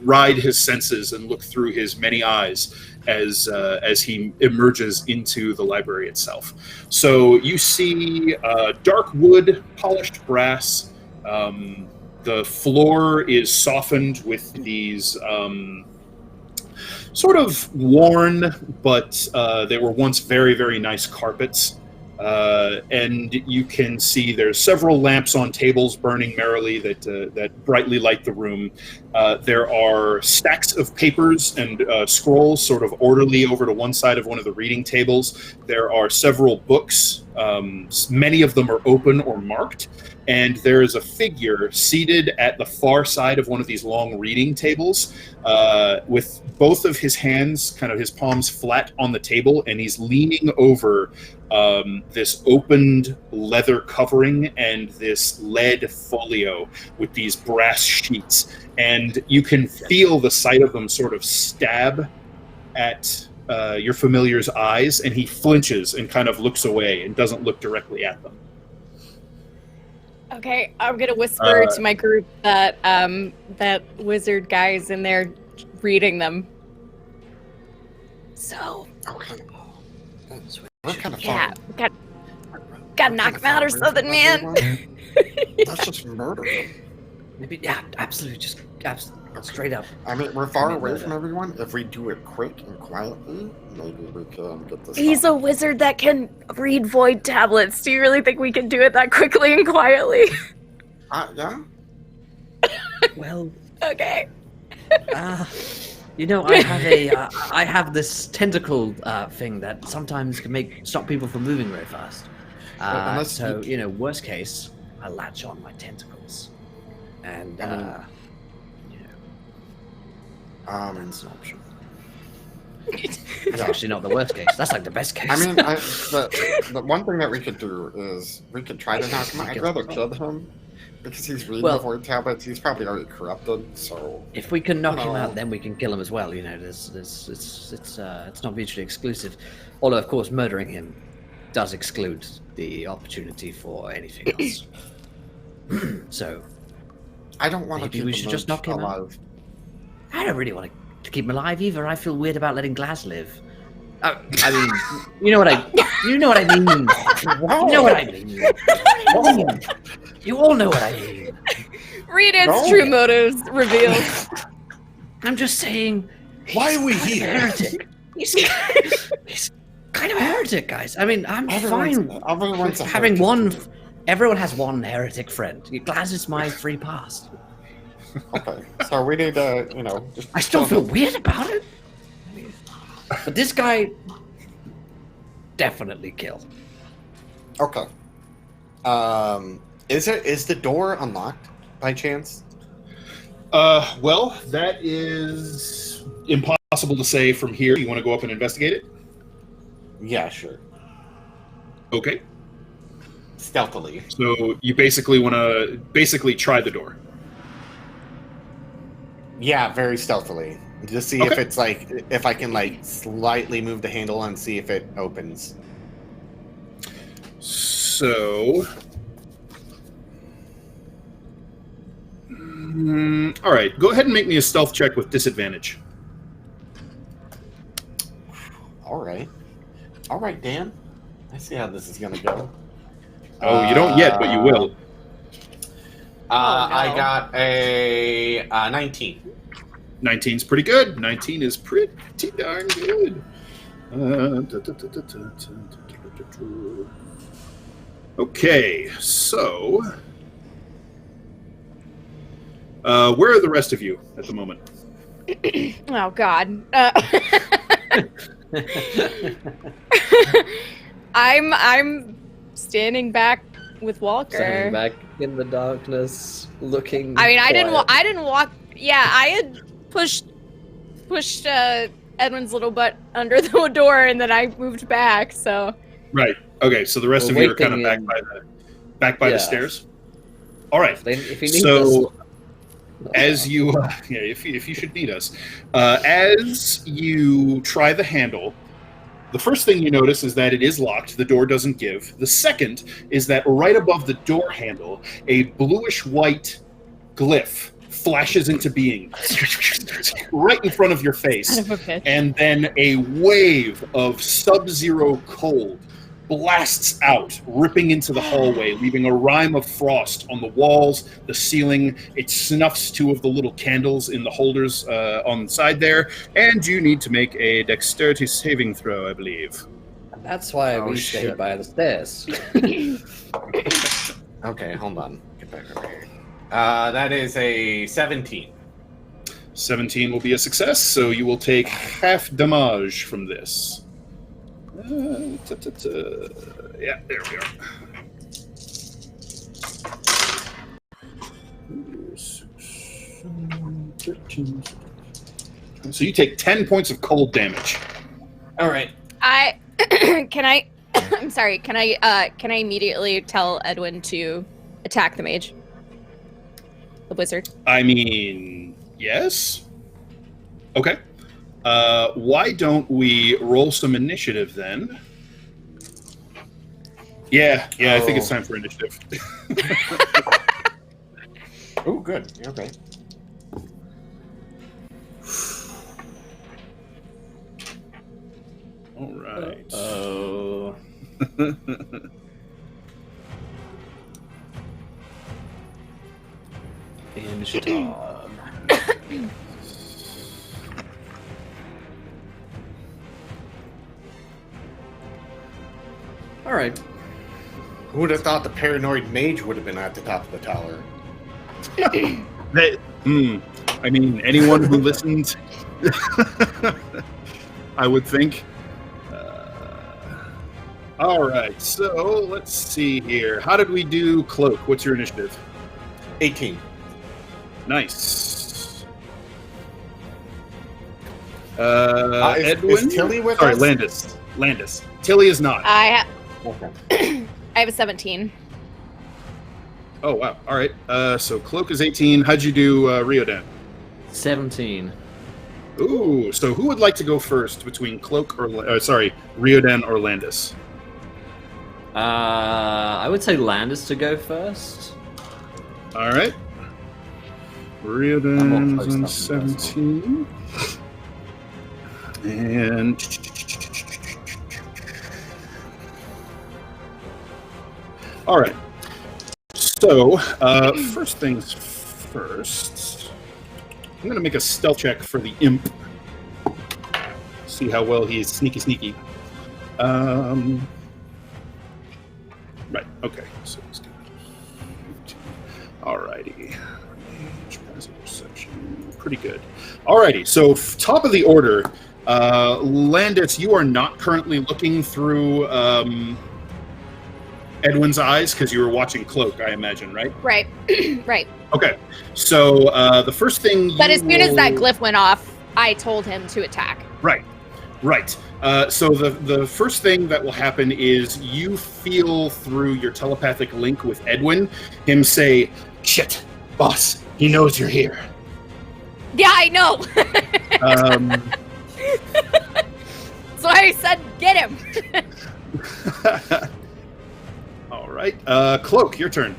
ride his senses and look through his many eyes as he emerges into the library itself. So you see dark wood, polished brass. The floor is softened with these sort of worn, but they were once very, very nice carpets. And you can see there's several lamps on tables burning merrily that brightly light the room. There are stacks of papers and scrolls sort of orderly over to one side of one of the reading tables. There are several books. Many of them are open or marked. And there is a figure seated at the far side of one of these long reading tables with both of his hands, kind of his palms flat on the table, and he's leaning over this opened leather covering and this lead folio with these brass sheets. And you can feel the sight of them sort of stab at your familiar's eyes, and he flinches and kind of looks away and doesn't look directly at them. Okay, I'm gonna whisper to my group that that wizard guy's in there reading them. So. Okay. What kind of Yeah, fun? gotta knock him out or something, man. Let's just murder him. Maybe, yeah, absolutely, just straight up. I mean, we're far I mean, away from everyone. If we do it quick and quietly, maybe we can get this. He's a wizard that can read void tablets. Do you really think we can do it that quickly and quietly? Yeah. Well, Okay. you know, I have this tentacle thing that sometimes can stop people from moving very fast. Unless So, you- you know, worst case, I latch on my tentacles. And, you know, that's an option. It's Yeah. actually not the worst case. That's like the best case. I mean, the one thing that we could do is we could try to knock him out. I'd rather kill him because he's reading the void tablets. He's probably already corrupted. So if we can knock him No. out, then we can kill him as well. You know, it's not mutually exclusive. Although, of course, murdering him does exclude the opportunity for anything else. So I don't want to maybe keep we him should just knock him out. alive. I don't really want to keep him alive either. I feel weird about letting Glass live. I mean, you know what I mean. You know what I mean. You all know what I mean. Rita's No. true motives revealed. I'm just saying. Why are we He's here? a heretic. He's kind of a heretic, guys. I mean, I'm fine Everyone's a having heretic. one. Everyone has one heretic friend. Glass is my free pass. Okay, so we need to, just. I still kill feel him. weird about it. But this guy, definitely kill. Okay. Is the door unlocked by chance? Well, that is impossible to say from here. You want to go up and investigate it? Yeah, sure. Okay. Stealthily. So you basically want to try the door. Yeah, very stealthily. To see if Okay. it's if I can slightly move the handle and see if it opens. So, all right. Go ahead and make me a stealth check with disadvantage. All right, Dan. I see how this is gonna go. Oh, you don't yet, but you will. I got a 19. 19's pretty good. 19 is pretty darn good. Okay, so where are the rest of you at the moment? Oh God. I'm standing back with Walker. Standing back in the darkness, looking. I mean, I didn't quiet. walk. Yeah, I had pushed Edwin's little butt under the door, and then I moved back. So. Right. Okay, so the rest We're of you are kind of waiting back by Yeah. the stairs. All right. If he needs So us. as you, if you should need us, as you try the handle, the first thing you notice is that it is locked. The door doesn't give. The second is that right above the door handle, a bluish-white glyph flashes into being right in front of your face. Son of a bitch. And then a wave of sub-zero cold blasts out, ripping into the hallway, leaving a rime of frost on the walls, the ceiling. It snuffs two of the little candles in the holders on the side there, and you need to make a dexterity saving throw, I believe. That's why Oh, we stay shit. by the stairs. Okay, hold on. Get back over here. That is a 17. 17 will be a success, so you will take half damage from this. Yeah, there we are. So you take 10 points of cold damage. All right. I can I. I'm sorry. Can I immediately tell Edwin to attack the mage, the wizard? I mean, yes. Okay. Why don't we roll some initiative then? Yeah, I think it's time for initiative. Oh, good. Okay. All right. Oh. Initiative. All right. Who would have thought the paranoid mage would have been at the top of the tower? I mean, anyone who listened, I would think. All right, so let's see here. How did we do Cloak? What's your initiative? 18. Nice. Is Edwin? Tilly with Sorry, us? Landis. Tilly is not. I Okay. have a 17. Oh, wow. All right. So Cloak is 18. How'd you do, Riodan? 17. Ooh, so who would like to go first between Cloak or, Riodan or Landis? I would say Landis to go first. All right. I'm more Riodan's close on enough to go. 17. And... All right. So, first things first, I'm going to make a stealth check for the imp. See how well he is sneaky. Right, okay. So he's got 15. Alrighty. Passive perception. Pretty good. Alrighty, so top of the order, Landis, you are not currently looking through Edwin's eyes because you were watching Cloak, I imagine, right? Right. Right. Okay, so the first thing But as soon as that glyph went off, I told him to attack. Right. So the first thing that will happen is you feel through your telepathic link with Edwin, him say, "Shit, boss, he knows you're here." Yeah, I know. So I said, get him. All right. Cloak, your turn.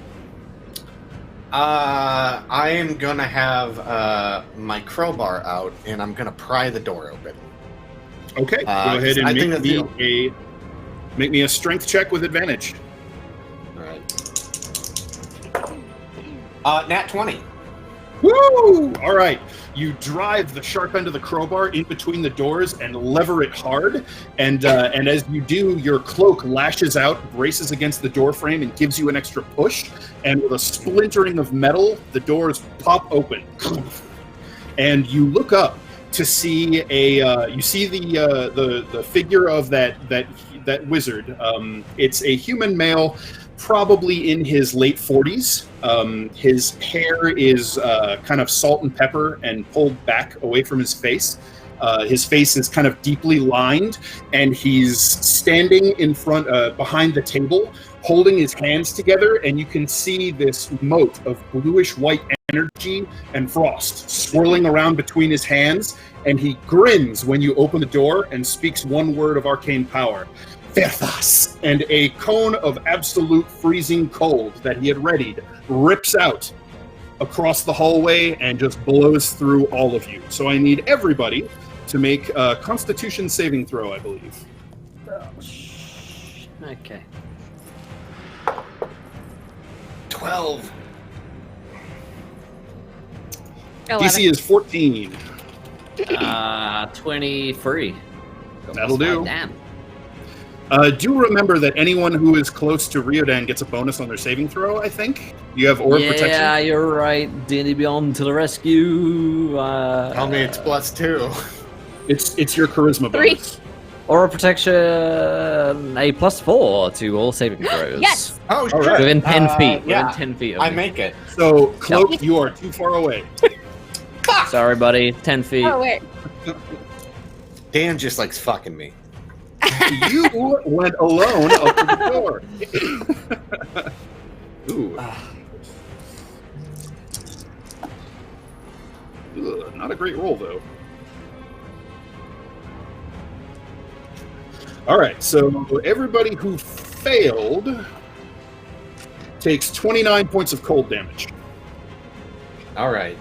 I am gonna have my crowbar out, and I'm gonna pry the door open. Okay, go ahead and I think make me a strength check with advantage. All right. Nat 20. Woo! All right. You drive the sharp end of the crowbar in between the doors and lever it hard. And as you do, your cloak lashes out, braces against the door frame, and gives you an extra push. And with a splintering of metal, the doors pop open. And you look up to see the figure of that wizard. It's a human male, probably in his late 40s. His hair is kind of salt and pepper and pulled back away from his face. His face is kind of deeply lined, and he's standing in front, behind the table, holding his hands together, and you can see this mote of bluish-white energy and frost swirling around between his hands, and he grins when you open the door and speaks one word of arcane power. Verthas! And a cone of absolute freezing cold that he had readied rips out across the hallway and just blows through all of you. So I need everybody to make a Constitution saving throw, I believe. Okay. 12. 11. DC is 14. 23. That'll do. Damn. Do remember that anyone who is close to Riodan gets a bonus on their saving throw, I think. You have orb protection. Yeah, you're right. D&D Beyond to the rescue. Tell me it's +2. It's your charisma 3. bonus. Aura protection, a +4 to all saving throws. Yes. Oh, All shit. right. Within 10 feet. Yeah, Within 10 feet of I me. make it. So, Cloak, you are too far away. Sorry, buddy. 10 feet. Oh wait. Dan just likes fucking me. You went alone up to the door. Ooh. Ugh, not a great roll, though. All right, so everybody who failed takes 29 points of cold damage. All right.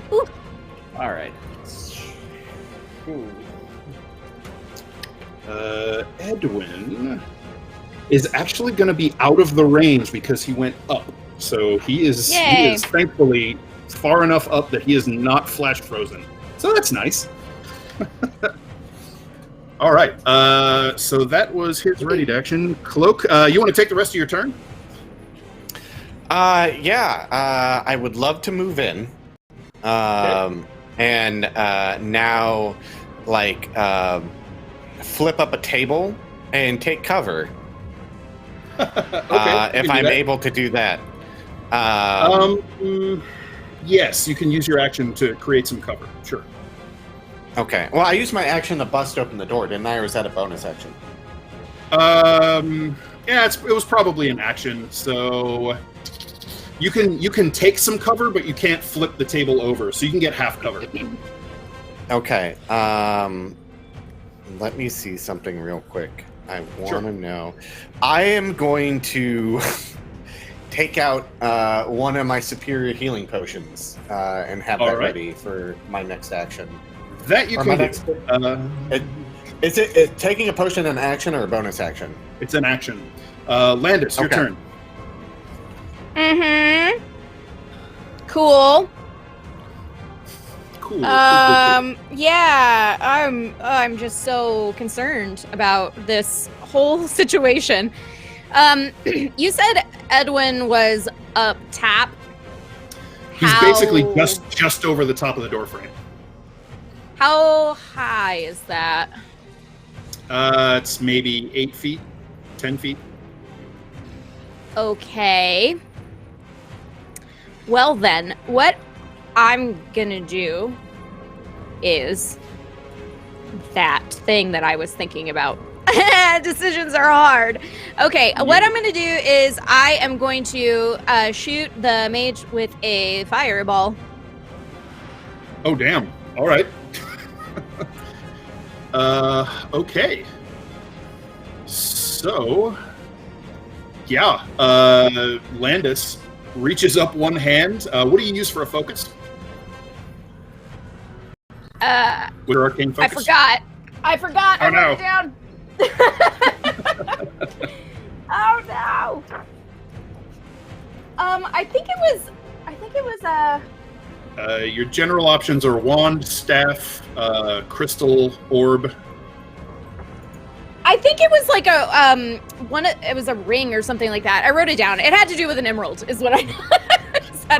All right. Edwin is actually going to be out of the range because he went up. So he is thankfully far enough up that he is not flash frozen. So that's nice. All right. So that was his ready to action. Cloak, you want to take the rest of your turn? Yeah. I would love to move in. And now, like, flip up a table and take cover. If I'm able to do that. Yes, you can use your action to create some cover. Sure. Okay. Well, I used my action to bust open the door, didn't I? Or was that a bonus action? Yeah, it was probably an action. So you can take some cover, but you can't flip the table over. So you can get half cover. Okay. Let me see something real quick. I want to know. I am going to take out one of my superior healing potions and have that ready for my next action. That you can do. Is it taking a potion an action or a bonus action? It's an action. Landis, your turn. Mm-hmm. Cool. Cool. Yeah, I'm just so concerned about this whole situation. You said Edwin was up top. He's basically just over the top of the door frame. How high is that? It's maybe 8 feet, 10 feet. Okay. Well then, what I'm gonna do is that thing that I was thinking about. Decisions are hard. Okay, what I'm gonna do is I am going to shoot the mage with a fireball. Oh, damn. All right. Okay. So, yeah, Landis reaches up one hand. What do you use for a focus? With your arcane focus? I forgot. Oh, I wrote no. it down. Oh no. I think it was your general options are wand, staff, crystal, orb. I think it was like a it was a ring or something like that. I wrote it down. It had to do with an emerald, is what I.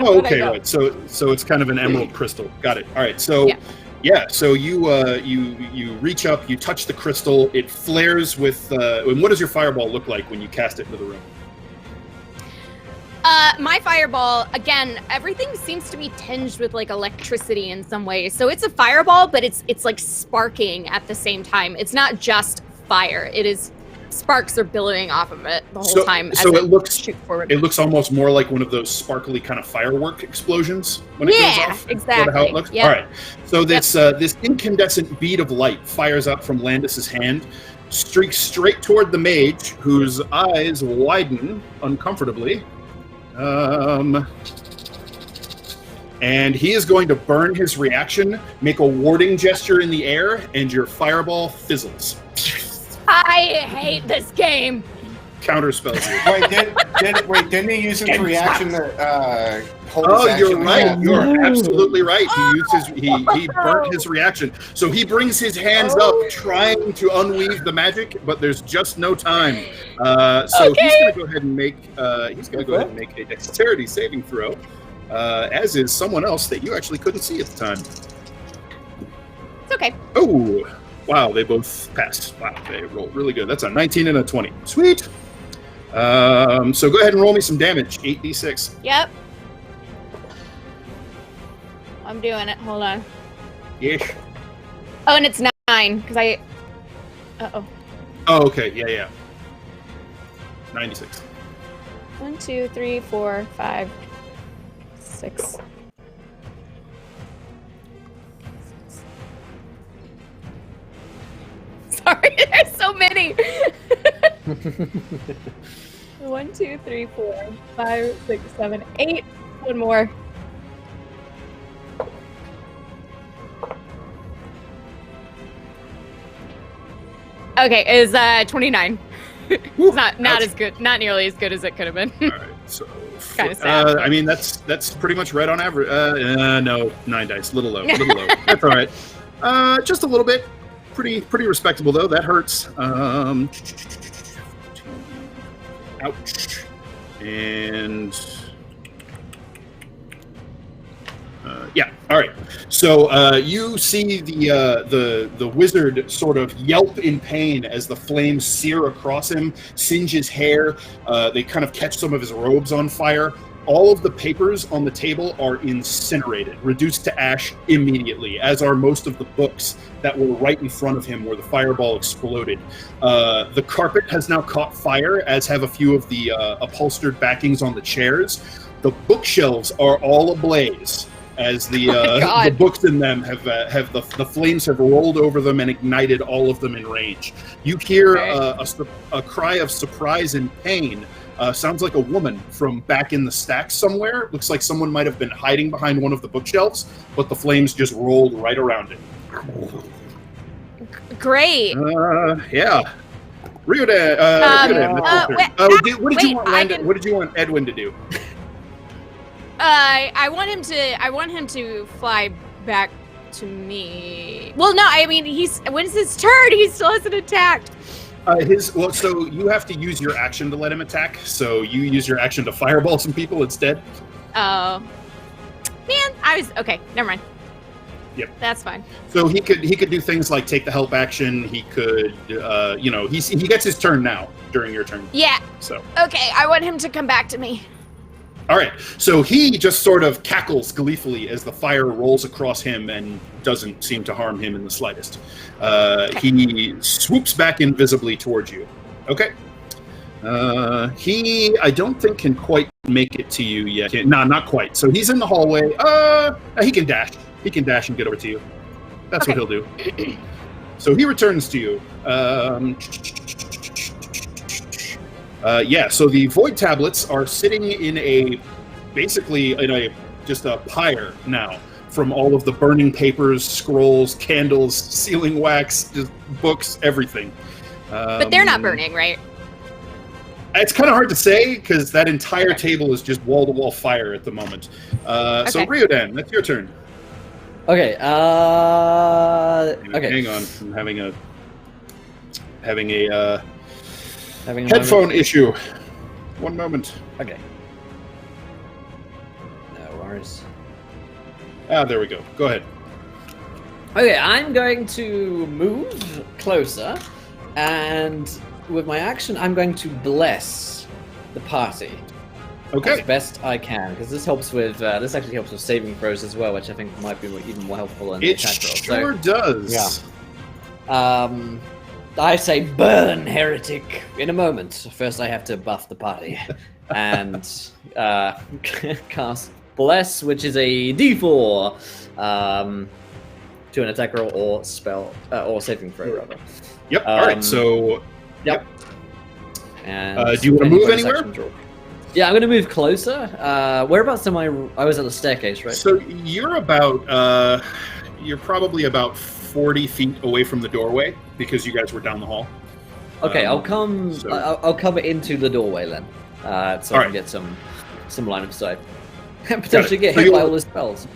Oh, okay, right. So it's kind of an emerald crystal. Got it. All right. So yeah. So you reach up, you touch the crystal. It flares with. And what does your fireball look like when you cast it into the room? My fireball, again, everything seems to be tinged with like electricity in some way. So it's a fireball, but it's like sparking at the same time. It's not just fire. It is sparks are billowing off of it the whole time. So it looks shoot forward. It looks almost more like one of those sparkly kind of firework explosions when it goes off. Exactly. Sort of how it looks. Yep. All right. So this this incandescent bead of light fires out from Landis's hand, streaks straight toward the mage, whose eyes widen uncomfortably. And he is going to burn his reaction, make a warding gesture in the air, and your fireball fizzles. I hate this game. Counterspells you. Wait, didn't he use his reaction to hold Oh, his you're action right. again. You're absolutely right. He burnt his reaction. So he brings his hands up, trying to unweave the magic, but there's just no time. So he's going to go ahead and make a dexterity saving throw, as is someone else that you actually couldn't see at the time. It's okay. Oh, wow! They both passed. Wow, they rolled really good. That's a 19 and a 20. Sweet. So go ahead and roll me some damage. 8d6. Yep. I'm doing it. Hold on. Yes. Oh, and it's 9 because I. Uh-oh. Oh, okay. Yeah. 96. 1, 2, 3, 4, 5, 6. Sorry, there's so many. 1, 2, 3, 4, 5, 6, 7, 8. One more. Okay, is 29. It's not as good, not nearly as good as it could have been. All right, so Kinda sad. I mean that's pretty much right on average. No, 9 dice, little low. That's all right. Just a little bit. Pretty respectable though. That hurts. Ouch. And yeah. All right. So you see the wizard sort of yelp in pain as the flames sear across him, singe his hair. They kind of catch some of his robes on fire. All of the papers on the table are incinerated, reduced to ash immediately, as are most of the books that were right in front of him where the fireball exploded. The carpet has now caught fire, as have a few of the upholstered backings on the chairs. The bookshelves are all ablaze, as the books in them have the flames have rolled over them and ignited all of them in range. You hear a cry of surprise and pain. Sounds like a woman from back in the stacks somewhere. Looks like someone might have been hiding behind one of the bookshelves, but the flames just rolled right around it. Great. Yeah. Ryodan, what did you want Edwin to do? I want him to fly back to me. Well, no, I mean when's his turn? He still hasn't attacked. So you have to use your action to let him attack. So you use your action to fireball some people instead. Oh, man, okay. Never mind. Yep, that's fine. So he could do things like take the help action. He could, he gets his turn now during your turn. Yeah. So okay, I want him to come back to me. All right. So he just sort of cackles gleefully as the fire rolls across him and doesn't seem to harm him in the slightest. He swoops back invisibly towards you. Okay. He, I don't think, can quite make it to you yet. No, not quite. So he's in the hallway. He can dash. He can dash and get over to you. That's what he'll do. So he returns to you. So the void tablets are sitting in just a pyre now from all of the burning papers, scrolls, candles, sealing wax, just books, everything. But they're not burning, right? It's kind of hard to say because that entire table is just wall-to-wall fire at the moment. So Ryodan, that's your turn. Okay. Hang on, I'm having a headphone issue. One moment. Okay. No worries. There we go. Go ahead. Okay, I'm going to move closer, and with my action, I'm going to bless the party. Okay. As best I can, because this helps with this actually helps with saving throws as well, which I think might be even more helpful in the attack roll. It sure does. Yeah. I say burn, heretic, in a moment. First I have to buff the party. And cast Bless, which is a D4 to an attack roll or spell, or saving throw, rather. Yep, alright, so... Yep. And do you want to move anywhere? Yeah, I'm going to move closer. Whereabouts am I? I was at the staircase, right? So you're about... you're probably about 40 feet away from the doorway because you guys were down the hall. Okay, I'll come. I'll come into the doorway then, so I can get some line of sight. And potentially get So hit you- by all his spells.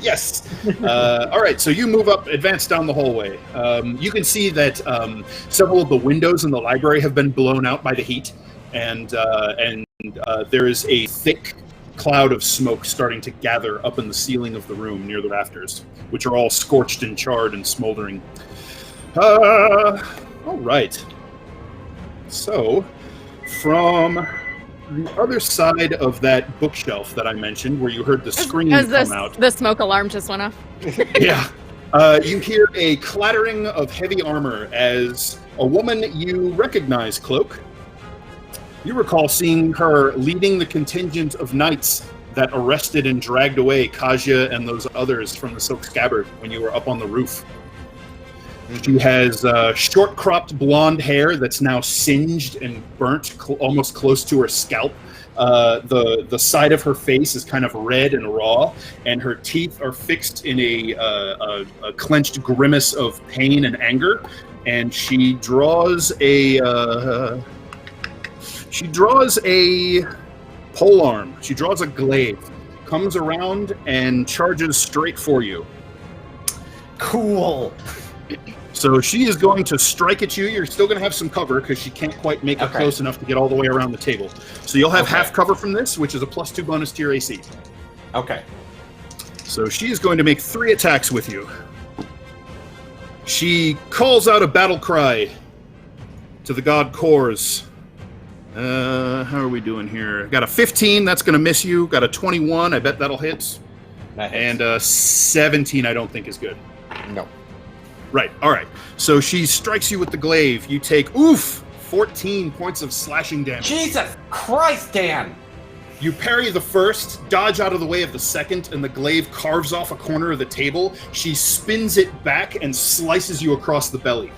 Yes. All right. So you move up, advance down the hallway. You can see that several of the windows in the library have been blown out by the heat, and there is a thick cloud of smoke starting to gather up in the ceiling of the room near the rafters, which are all scorched and charred and smoldering. All right. So, from the other side of that bookshelf that I mentioned, where you heard the scream As come out. the smoke alarm just went off. Yeah. You hear a clattering of heavy armor as a woman you recognize, Cloak. You recall seeing her leading the contingent of knights that arrested and dragged away Kaja and those others from the Silk Scabbard when you were up on the roof. She has short-cropped blonde hair that's now singed and burnt almost close to her scalp. The side of her face is kind of red and raw, and her teeth are fixed in a clenched grimace of pain and anger. And she draws a polearm. She draws a glaive, comes around and charges straight for you. Cool. So she is going to strike at you. You're still going to have some cover because she can't quite make it Okay. close enough to get all the way around the table. So you'll have Okay. half cover from this, which is a +2 bonus to your AC. Okay. So she is going to make 3 attacks with you. She calls out a battle cry to the god Kors. How are we doing here? Got a 15, that's going to miss you. Got a 21, I bet that'll hit. That hits. And 17, I don't think is good. No. Right, all right. So she strikes you with the glaive. You take, 14 points of slashing damage. Jesus Christ, Dan! You parry the first, dodge out of the way of the second, and the glaive carves off a corner of the table. She spins it back and slices you across the belly.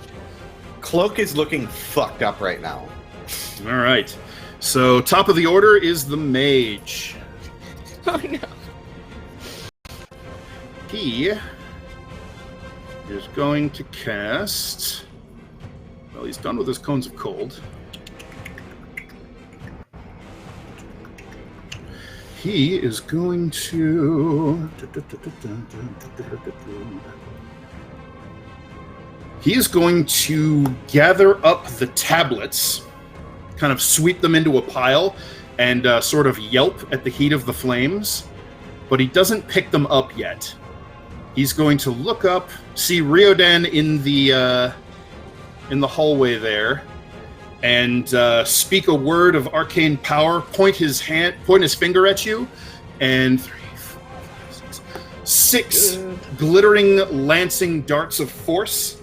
Cloak is looking fucked up right now. All right. So top of the order is the mage. Oh no. He is going to cast... Well, he's done with his Cones of Cold. He is going to... He is going to gather up the tablets, kind of sweep them into a pile, and sort of yelp at the heat of the flames, but he doesn't pick them up yet. He's going to look up, see Riodan in the hallway there, and speak a word of arcane power. Point his finger at you, and 3, 4, 5, 6 glittering, lancing darts of force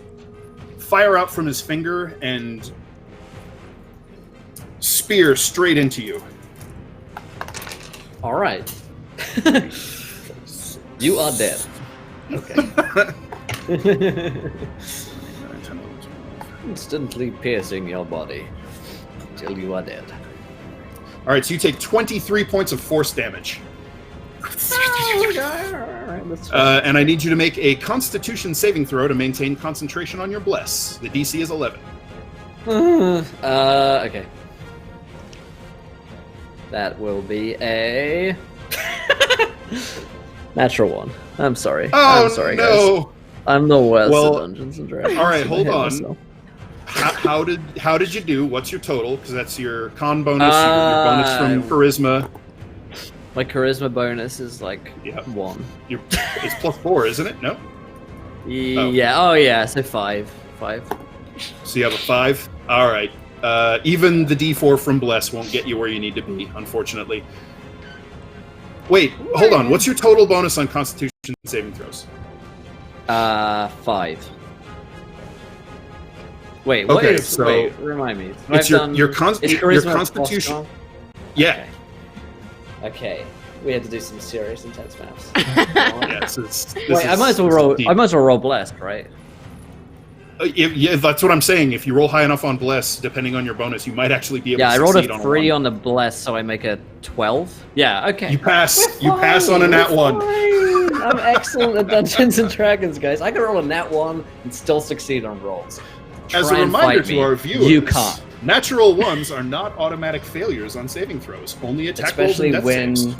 fire out from his finger and spear straight into you. All right. You are dead. Okay. Instantly piercing your body until you are dead. All right, so you take 23 points of force damage. And I need you to make a Constitution saving throw to maintain concentration on your bless. The DC is 11. Okay. That will be a natural 1. I'm sorry. Oh, I'm sorry, no! guys. I'm the worst Well, at Dungeons and Dragons. all right, I hold hate on. myself. How did you do? What's your total? Because that's your con bonus, your bonus from charisma. My charisma bonus is like Yep. 1. It's +4, isn't it? No. Yeah. Oh yeah. So 5. 5. So you have a 5. All right. Even the D4 from bless won't get you where you need to be, unfortunately. Wait, hold on. What's your total bonus on Constitution saving throws? 5. Wait, what Okay, is? so wait, remind me. It's your Is your charisma Constitution. plus Yeah. Okay, we had to do some serious intense maths. Yes. Wait, I might as well roll. I might as well roll blessed, right? Yeah, that's what I'm saying. If you roll high enough on bless, depending on your bonus, you might actually be able Yeah, to I rolled succeed a on 3 1. on the blessed, so I make a 12. Yeah, okay. You pass. You pass on a nat 1. Fine. I'm excellent at Dungeons and Dragons, guys. I can roll a nat 1 and still succeed on rolls. As Try a and reminder fight to me. our viewers, You can't. natural 1s are not automatic failures on saving throws. Only attack rolls Especially and death when saves.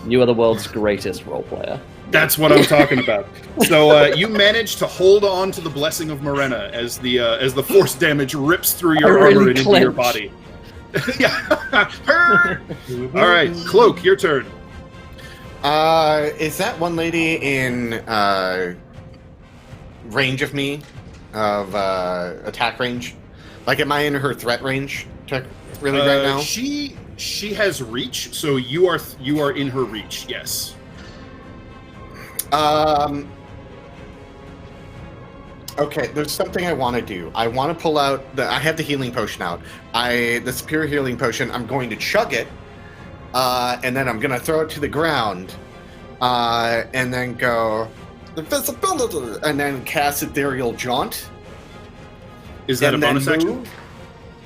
You are the world's greatest role player. That's what I'm talking about. So you manage to hold on to the blessing of Morena as the force damage rips through your armor and into your body. Yeah. All right, Cloak, your turn. Is that one lady in range of me, of attack range? Like, am I in her threat range? Really, right now? She has reach, so you are in her reach. Yes. Okay, there's something I want to do. I want to pull out I have the healing potion out. The superior healing potion. I'm going to chug it, and then I'm gonna throw it to the ground, and then go invisibility, and then cast Ethereal Jaunt. Is that a bonus action?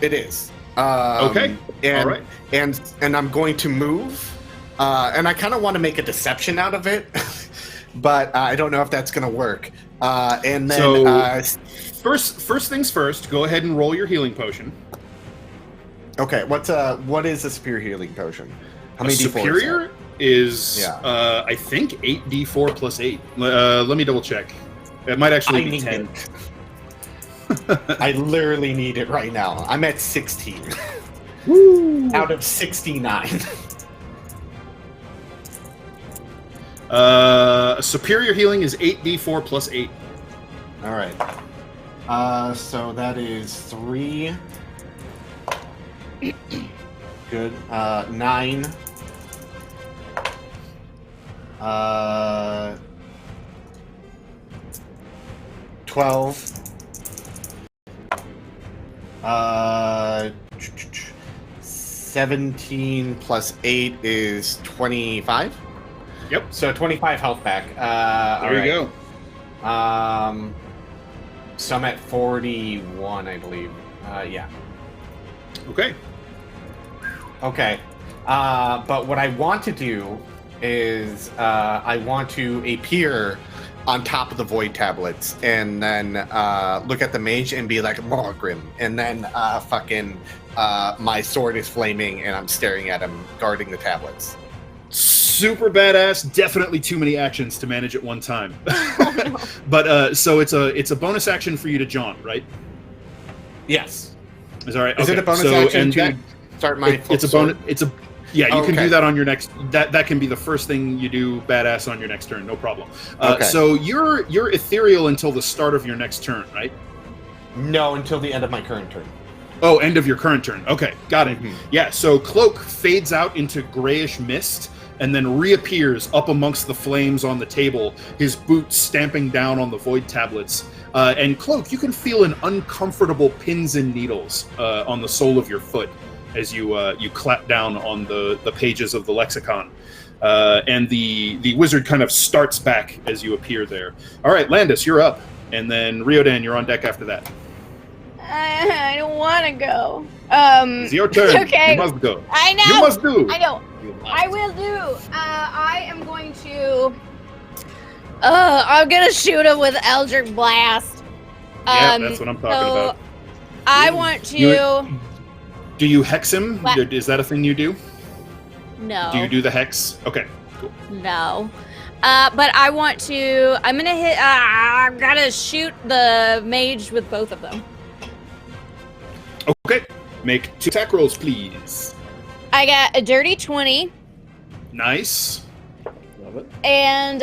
It is. Okay. And, all right. And I'm going to move, and I kind of want to make a deception out of it, but I don't know if that's going to work. And then first things first. Go ahead and roll your healing potion. Okay. What is a superior healing potion? How many D4s? Superior is I think 8d4 plus 8. Let me double check. It might actually be 10. I literally need it right now. I'm at 16. Woo! Out of 69. Superior healing is 8d4 plus 8. All right. So that is 3. Good. 9. 12. 17 plus 8 is 25. Yep. So 25 health back. There you go. So I'm at 41, I believe. Yeah. Okay. Okay. But what I want to do is I want to appear on top of the void tablets and then look at the mage and be like Morgrim, and then my sword is flaming and I'm staring at him guarding the tablets. Super badass. Definitely too many actions to manage at one time. But so it's a bonus action for you to jaunt, right? Yes. Is that right? Is okay. it a bonus so, action and to that, start my? It's a bonus. It's a yeah. You can Okay. do that on your next. That can be the first thing you do, badass, on your next turn. No problem. Okay. So you're ethereal until the start of your next turn, right? No, until the end of my current turn. Oh, end of your current turn. Okay, got it. Mhm. Yeah. So Cloak fades out into grayish mist and then reappears up amongst the flames on the table, his boots stamping down on the void tablets. And Cloak, you can feel an uncomfortable pins and needles on the sole of your foot as you clap down on the pages of the lexicon. And the wizard kind of starts back as you appear there. All right, Landis, you're up. And then Riodan, you're on deck after that. I don't want to go. It's your turn. Okay. You must go. I know. You must do. I know. You must. I will do. I am going to. I'm gonna shoot him with Eldritch Blast. Yeah, that's what I'm talking about. I want to. Do you hex him? What? Is that a thing you do? No. Do you do the hex? Okay, cool. No. But I want to. I'm gonna hit. I'm gonna shoot the mage with both of them. Okay, make 2 attack rolls, please. I got a dirty 20 Nice. Love it. and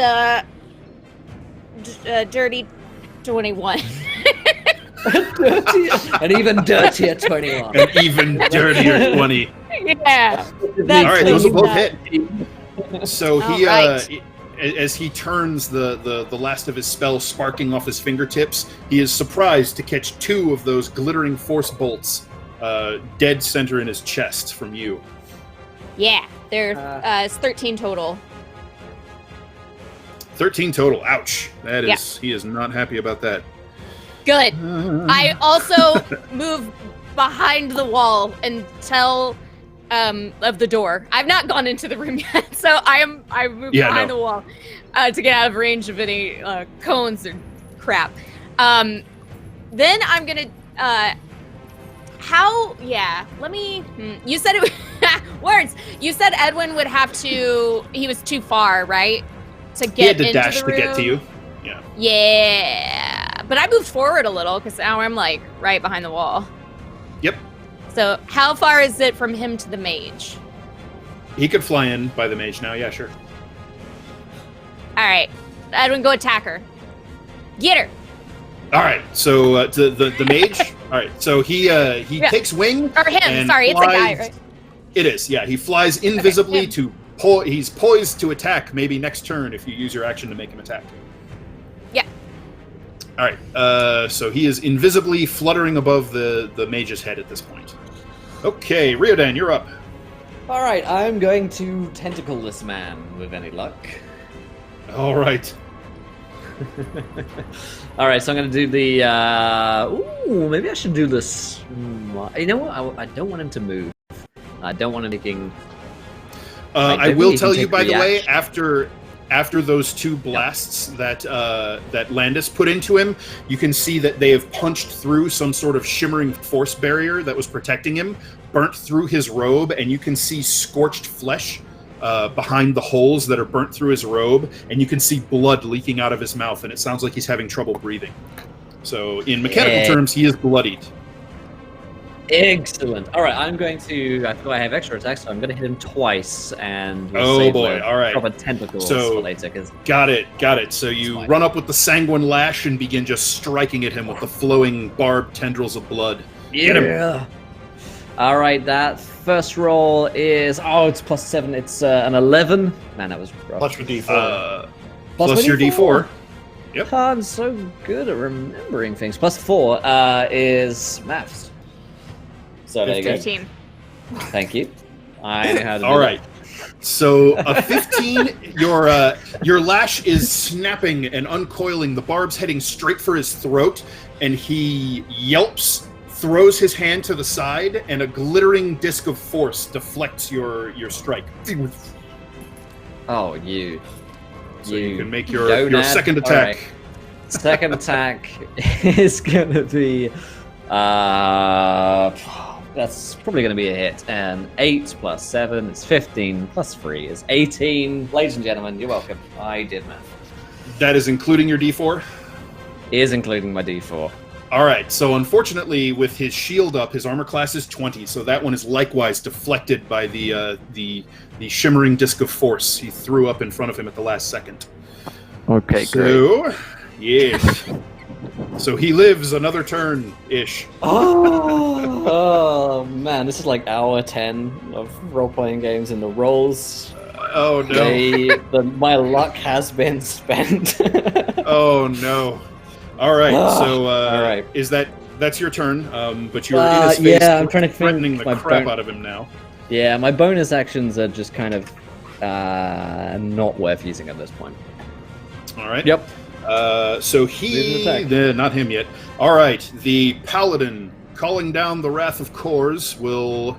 dirty 21. An even dirtier 21. An even dirtier 20. Yeah. All right, those will both hit. So he, Alright. as he turns the last of his spell sparking off his fingertips, he is surprised to catch 2 of those glittering force bolts dead center in his chest from you. Yeah, it's 13 total. 13 total. Ouch. That is, he is not happy about that. Good. I also move behind the wall and tell of the door. I've not gone into the room yet, so I moved behind the wall to get out of range of any cones or crap. Then I'm gonna How? Yeah. Let me. You said it. Words. You said Edwin would have to. He was too far, right? To get He had to into dash the to get to room? you. Yeah. Yeah. But I moved forward a little because now I'm like right behind the wall. Yep. So how far is it from him to the mage? He could fly in by the mage now. Yeah, sure. All right. Edwin, go attack her. Get her. All right. So the mage. All right. So he takes wing. Or him. and Sorry, it's a guy, flies- right? It is. Yeah. He flies invisibly him. to. He's poised to attack. Maybe next turn if you use your action to make him attack. Yeah. All right. So he is invisibly fluttering above the mage's head at this point. Okay, Riodan, you're up. All right, I'm going to tentacle this man with any luck. All right. All right, so I'm going to do the. Ooh, maybe I should do this. You know what? I don't want him to move. I don't want him making. I maybe will he tell can you, take by the way, reaction. after those two blasts that Landis put into him, you can see that they have punched through some sort of shimmering force barrier that was protecting him, burnt through his robe, and you can see scorched flesh behind the holes that are burnt through his robe, and you can see blood leaking out of his mouth, and it sounds like he's having trouble breathing. So, in mechanical terms, he is bloodied. Excellent. All right, I'm going to. I forgot I have extra attacks, so I'm going to hit him twice, and we'll Oh save boy! the All right. proper tentacles So- for later. 'Cause Got it. So you fine. run up with the sanguine lash and begin just striking at him with the flowing barbed tendrils of blood. Get him. All right, that first roll is it's +7. It's an 11. Man, that was rough. Plus your D4. Plus Plus my your D4. Yep. I'm so good at remembering things. +4 is maths. So there you go. 15. Thank you. I know how to do All that. right. So a 15, your lash is snapping and uncoiling. The barb's heading straight for his throat, and he yelps, throws his hand to the side, and a glittering disc of force deflects your strike. Oh, you. So you can make your gonad. second All attack. right. Second attack is going to be. That's probably going to be a hit. And 8 + 7 is 15, + 3 is 18. Ladies and gentlemen, you're welcome. I did math. That is including your D4? Is including my D4. All right, so unfortunately, with his shield up, his armor class is 20, so that one is likewise deflected by the shimmering disc of force he threw up in front of him at the last second. Okay, So, yes. So he lives another turn-ish. Oh man, this is like hour 10 of role-playing games, and the rolls. Oh no! My luck has been spent. Oh no! All right, so all right. that's your turn? But you're in his face. Yeah, I'm trying to threatening think the my crap bon- out of him now. Yeah, my bonus actions are just kind of not worth using at this point. All right. Yep. So Lead an attack. not him yet. All right, the paladin calling down the wrath of Kors will.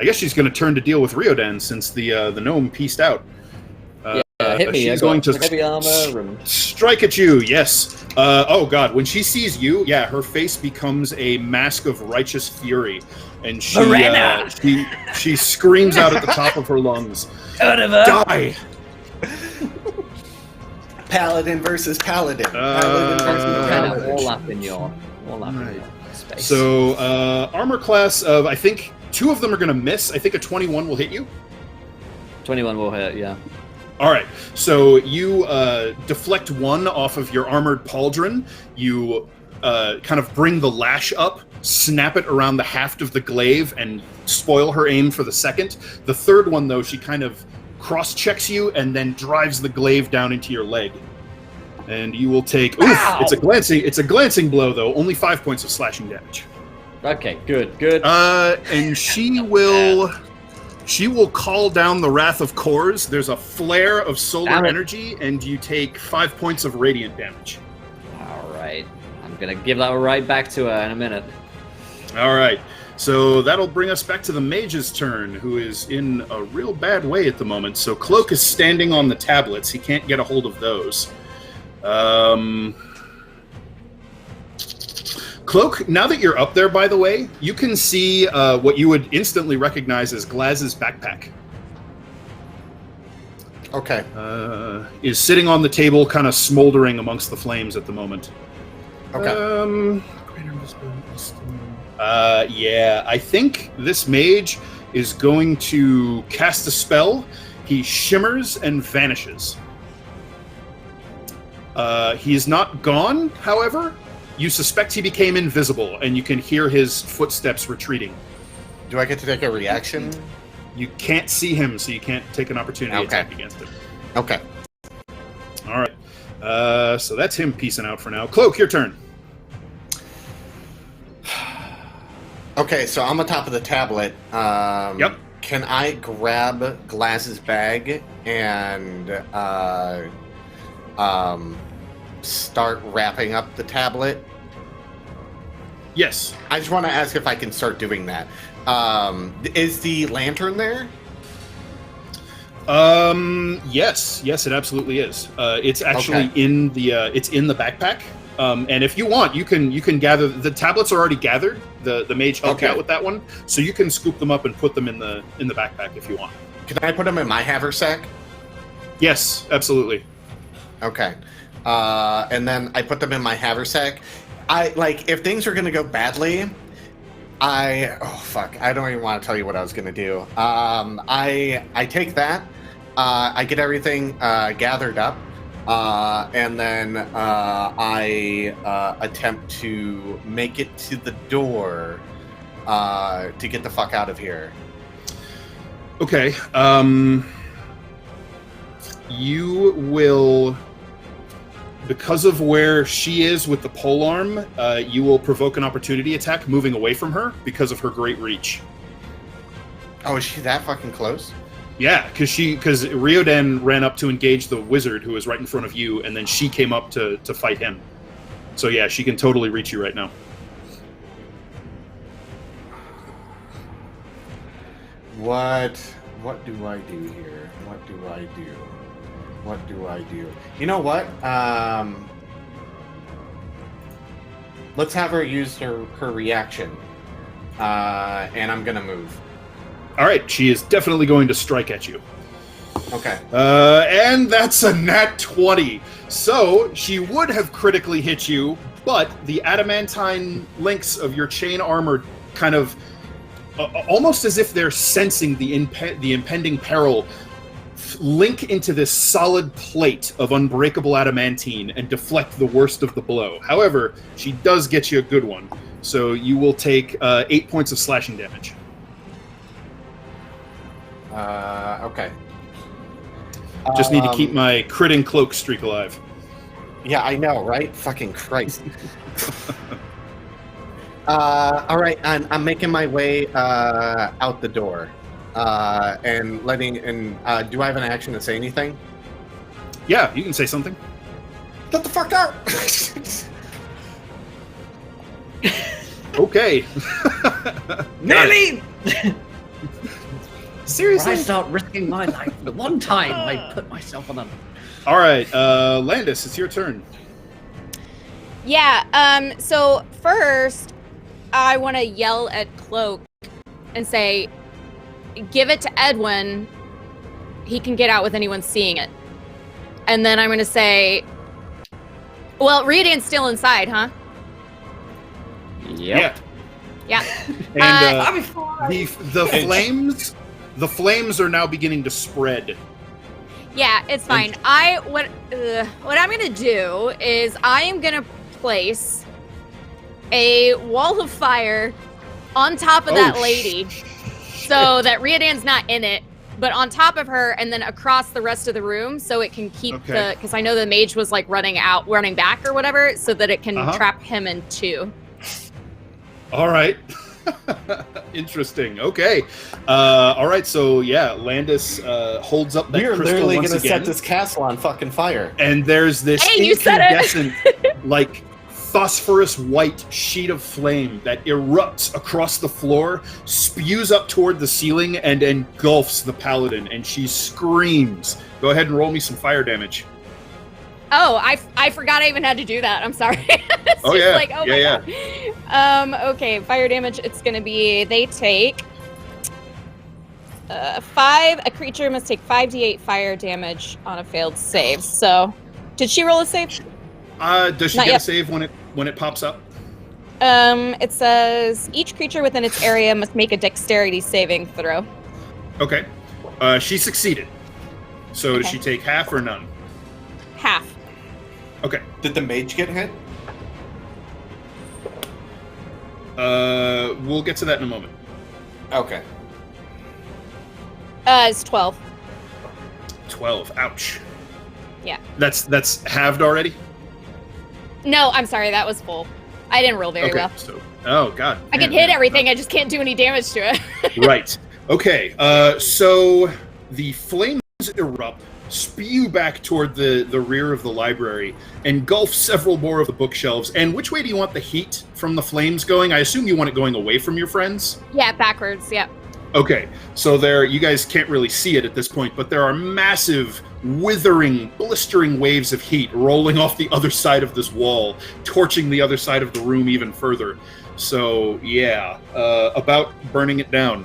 I guess she's going to turn to deal with Riodan since the gnome pieced out. Hit me. She's I going got to heavy armor. And... strike at you. Yes. Oh God! When she sees you, yeah, her face becomes a mask of righteous fury, and she screams out at the top of her lungs, "Die!" Paladin versus Paladin. Paladin versus kind of Paladin. all up in your space. So armor class of, I think 2 of them are going to miss. I think a 21 will hit you. 21 will hit. Yeah. All right, so you deflect 1 off of your armored pauldron. You kind of bring the lash up, snap it around the haft of the glaive, and spoil her aim for the second. The third one, though, she kind of cross-checks you and then drives the glaive down into your leg. And you will take... Oof! Ow! It's a glancing blow, though. Only 5 points of slashing damage. Okay. Good. And she will call down the wrath of Kors. There's a flare of solar energy, and you take 5 points of radiant damage. All right. I'm gonna give that right back to her in a minute. All right. So that'll bring us back to the mage's turn, who is in a real bad way at the moment. So Cloak is standing on the tablets. He can't get a hold of those. Cloak, now that you're up there, by the way, you can see what you would instantly recognize as Glaz's backpack. Okay. Is sitting on the table, kind of smoldering amongst the flames at the moment. Okay. Yeah, I think this mage is going to cast a spell. He shimmers and vanishes. He is not gone, however. You suspect he became invisible, and you can hear his footsteps retreating. Do I get to take a reaction? You can't see him, so you can't take an opportunity attack against him. Okay. All right. So that's him peacing out for now. Cloak, your turn. Okay, so I'm on top of the tablet. Yep. Can I grab Glaz's bag and start wrapping up the tablet? Yes. I just want to ask if I can start doing that. Is the lantern there? Yes, it absolutely is. It's actually in the backpack. And if you want, you can gather the tablets are already gathered. The mage helped you out with that one, so you can scoop them up and put them in the backpack if you want. Can I put them in my haversack? Yes, absolutely. Okay. And then I put them in my haversack. If things are gonna go badly, I don't even want to tell you what I was gonna do. I take that, I get everything gathered up, and then I attempt to make it to the door to get the fuck out of here. Okay. You will. Because of where she is with the polearm, you will provoke an opportunity attack moving away from her because of her great reach. Oh, is she that fucking close? Yeah, because Ryoden ran up to engage the wizard who was right in front of you, and then she came up to fight him. So yeah, she can totally reach you right now. What do I do here? What do I do? You know what? Let's have her use her reaction. And I'm gonna move. All right, she is definitely going to strike at you. Okay. And that's a nat 20. So she would have critically hit you, but the adamantine links of your chain armor kind of, almost as if they're sensing the impending peril, link into this solid plate of unbreakable adamantine and deflect the worst of the blow. However, she does get you a good one, so you will take 8 points of slashing damage. Okay. Just need to keep my critting cloak streak alive. Yeah, I know, right? Fucking Christ. All right, I'm making my way out the door. Do I have an action to say anything? Yeah, you can say something. Get the fuck out! Okay. Nearly! Seriously? I start risking my life. The one time I put myself on a... All right, Landis, it's your turn. Yeah, so first, I want to yell at Cloak and say, give it to Edwin. He can get out with anyone seeing it. And then I'm going to say, well, Radiant's still inside, huh? Yep. Yeah. And the flames are now beginning to spread. Yeah, it's fine. What I'm gonna do is I am gonna place a wall of fire on top of that lady, so that Riodan's not in it, but on top of her, and then across the rest of the room, so it can keep because I know the mage was like running back or whatever, so that it can trap him in two. All right. Interesting. Okay. All right. So yeah, Landis holds up that crystal literally once gonna again, set this castle on fucking fire. and there's this incandescent, like phosphorus white sheet of flame that erupts across the floor, spews up toward the ceiling, and engulfs the paladin. And she screams. Go ahead and roll me some fire damage. Oh, I forgot I even had to do that. I'm sorry. It's Oh, just yeah. like, oh Yeah, my god. Okay, fire damage. It's gonna be they take 5. A creature must take 5d8 fire damage on a failed save. So, did she roll a save? Does she Not get yet. a save when it pops up? It says each creature within its area must make a dexterity saving throw. Okay. She succeeded. So does Okay. she take half or none? Half. Okay. Did the mage get hit? We'll get to that in a moment. Okay. It's 12. 12. Ouch. Yeah. That's halved already? No, I'm sorry, that was full. I didn't roll very Okay. well. So, oh god. I can Man, hit yeah. everything, I just can't do any damage to it. Right. Okay. So the flames erupt, spew back toward the rear of the library, engulf several more of the bookshelves. And which way do you want the heat from the flames going? I assume you want it going away from your friends? Yeah, backwards, yeah. Okay, so you guys can't really see it at this point, but there are massive, withering, blistering waves of heat rolling off the other side of this wall, torching the other side of the room even further. So, yeah, about burning it down.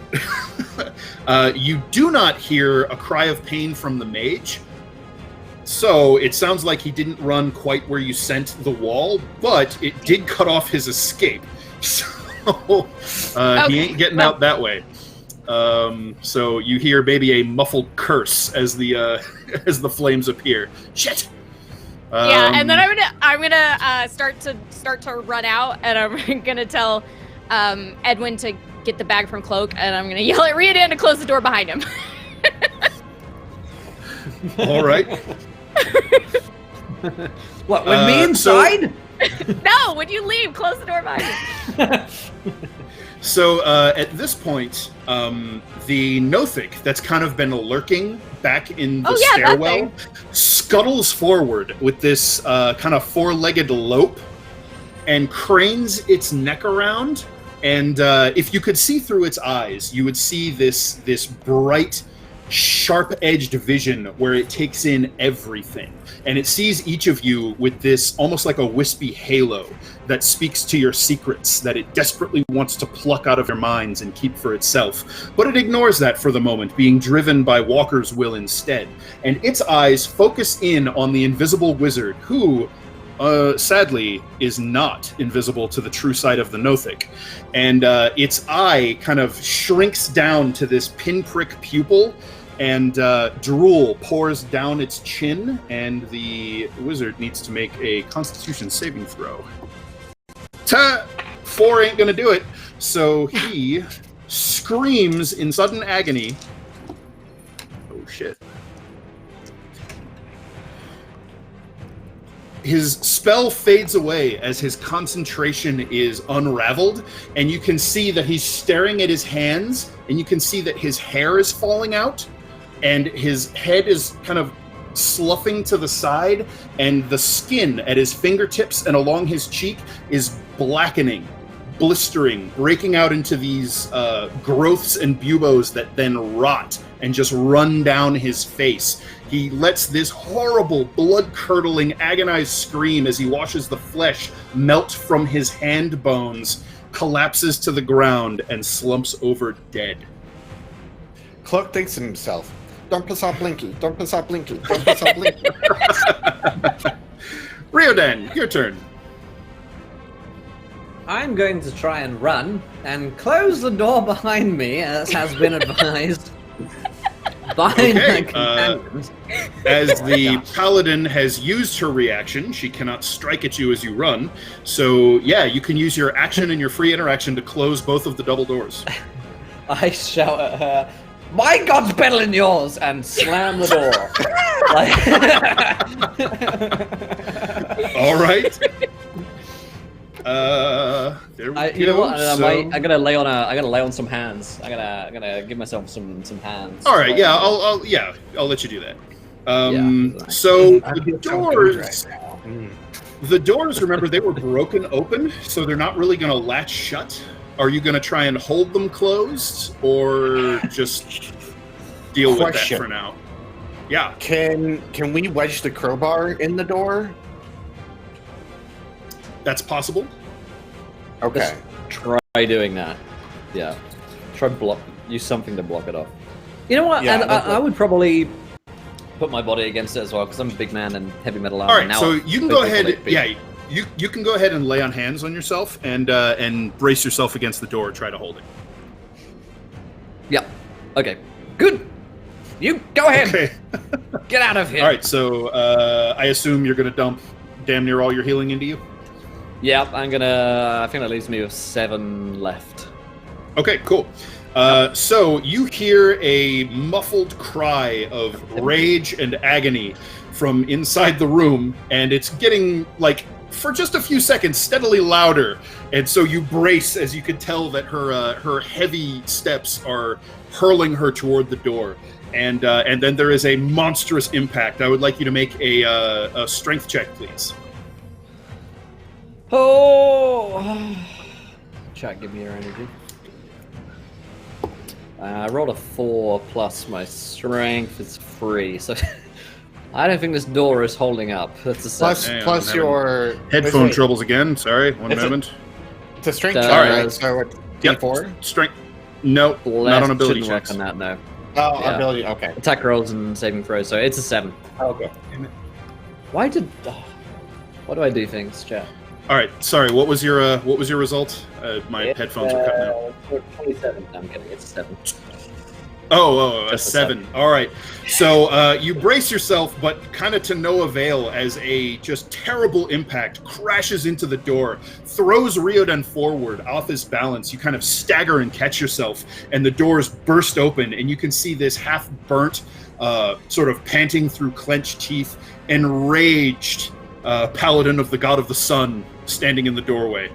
You do not hear a cry of pain from the mage, so it sounds like he didn't run quite where you sent the wall, but it did cut off his escape. So, he ain't getting out that way. So you hear maybe a muffled curse as the as the flames appear. Shit. Yeah, and then I'm gonna start to run out, and I'm gonna tell Edwin to get the bag from Cloak, and I'm gonna yell at Riordan to close the door behind him. All right. What, with me inside? No, when you leave, close the door behind him. So at this point, the Nothic that's kind of been lurking back in the that stairwell thing. scuttles forward with this kind of four-legged lope and cranes its neck around. And if you could see through its eyes, you would see this bright, sharp-edged vision where it takes in everything. And it sees each of you with this almost like a wispy halo that speaks to your secrets that it desperately wants to pluck out of your minds and keep for itself. But it ignores that for the moment, being driven by Walker's will instead. And its eyes focus in on the invisible wizard who, sadly, is not invisible to the true sight of the Nothic. And its eye kind of shrinks down to this pinprick pupil, and drool pours down its chin, and the wizard needs to make a Constitution saving throw. 4 ain't gonna do it, so he screams in sudden agony. Oh shit. His spell fades away as his concentration is unraveled, and you can see that he's staring at his hands, and you can see that his hair is falling out, and his head is kind of sloughing to the side, and the skin at his fingertips and along his cheek is blackening, blistering, breaking out into these growths and buboes that then rot and just run down his face. He lets this horrible, blood-curdling, agonized scream as he watches the flesh melt from his hand bones, collapses to the ground, and slumps over dead. Cloak thinks to himself, don't piss off Blinky, don't piss off Blinky, don't piss off Blinky. Riordan, your turn. I'm going to try and run and close the door behind me, as has been advised by my companions. As the paladin has used her reaction, she cannot strike at you as you run. So, yeah, you can use your action and your free interaction to close both of the double doors. I shout at her, "My God's better than yours!" and slam the door. All right. There we go. You know what? So- I'm gonna lay on some hands. I'm gonna give myself some hands. All right. Yeah. I'll let you do that. Yeah. So I the feel so good doors. right now. Mm. The doors, remember, they were broken open, so they're not really going to latch shut. Are you going to try and hold them closed, or just deal with that Question. for now? Yeah. Can we wedge the crowbar in the door? That's possible. Okay. Try doing that. Yeah. Try use something to block it off. You know what? Yeah, and I would probably put my body against it as well because I'm a big man and heavy metal armor. All right, now so you can go ahead. feet. Yeah, you can go ahead and lay on hands on yourself and brace yourself against the door. Try to hold it. Yeah. Okay. Good. You go ahead. Okay. Get out of here. All right. So I assume you're going to dump damn near all your healing into you. Yep. I think that leaves me with 7 left. Okay. Cool. So you hear a muffled cry of rage and agony from inside the room, and it's getting, like, for just a few seconds, steadily louder. And so you brace as you can tell that her heavy steps are hurling her toward the door. And then there is a monstrous impact. I would like you to make a strength check, please. Oh! Chat, give me your energy. I rolled a 4 plus my strength is 3, so I don't think this door is holding up. That's a 7. Plus your Headphone troubles again. Sorry, one moment. It's a strength All check, right. right? So it's Yep. D4? Strength. No, not on ability Shouldn't work checks. on that, no. Oh, Yeah. ability. Okay. Attack rolls and saving throws, so it's a 7. Okay. Why do I do things, chat? All right. Sorry. What was your result? My headphones are cutting out. 27. No, I'm kidding. It's a 7. Oh, a Just a 7. All right. So you brace yourself, but kind of to no avail as a just terrible impact crashes into the door, throws Ryoden forward off his balance. You kind of stagger and catch yourself, and the doors burst open, and you can see this half-burnt, sort of panting through clenched teeth, enraged paladin of the god of the sun standing in the doorway.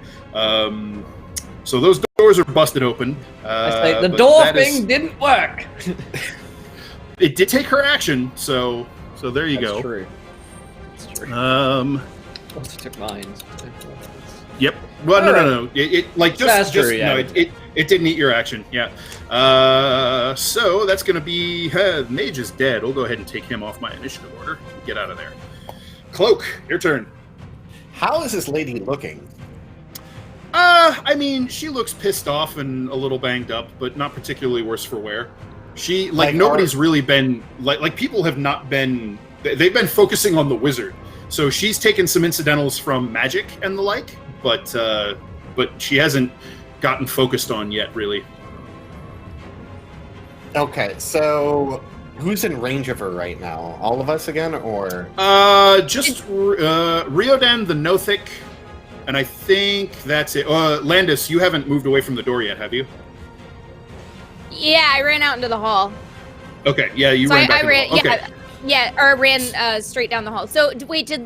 So those doors are busted open. I say the but door that thing is- didn't work. It did take her action, so there you That's go. true. That's true. Also took mine. Yep. Well, All no. It like That's just true, yeah. no. It didn't eat your action. Yeah. So that's gonna be Mage is dead. We'll go ahead and take him off my initiative order. Get out of there. Cloak, your turn. How is this lady looking? I mean, she looks pissed off and a little banged up, but not particularly worse for wear. She Like, nobody's really been like people have not been. They've been focusing on the wizard, so she's taken some incidentals from magic and the like, but she hasn't gotten focused on yet, really. Okay, so who's in range of her right now? All of us again, or? Just Ryodan the Nothic, and I think that's it. Landis, you haven't moved away from the door yet, have you? Yeah, I ran out into the hall. Okay, yeah, you So ran back I in ran, the hall. Okay. or ran straight down the hall. So wait, did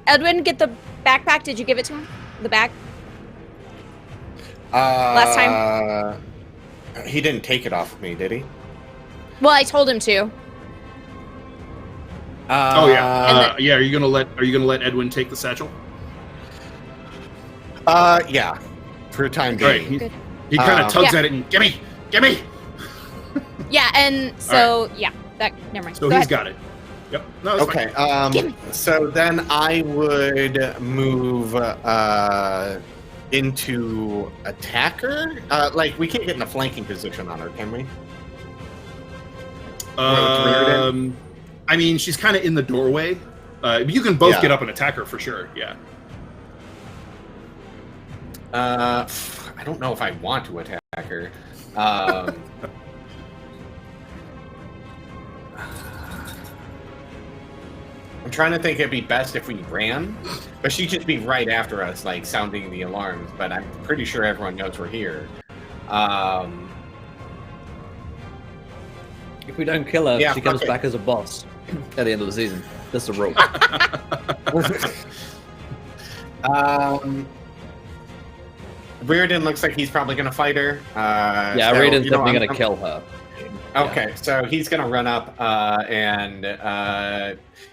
Edwin get the backpack? Did you give it to him? The bag? Last time? He didn't take it off of me, did he? Well, I told him to. Oh yeah, yeah. Are you gonna let Edwin take the satchel? Yeah. For a time All right. being. He kind of tugs Yeah. at it and gimme. Yeah, and so yeah, that never mind. So Go he's ahead. got it. Yep. No, that's Okay. fine. So then I would move into attacker. Like we can't get in a flanking position on her, can we? I mean, she's kind of in the doorway. You can both Yeah. get up and attack her for sure. Yeah. I don't know if I want to attack her. I'm trying to think it'd be best if we ran, but she'd just be right after us, like sounding the alarms. But I'm pretty sure everyone knows we're here. If we don't kill her, Yeah, she comes fuck it. back as a boss at the end of the season. That's the rule. Reardon looks like he's probably gonna fight her. Yeah, so, Raiden's you know, definitely I'm- going to kill her. Okay, so he's gonna run up and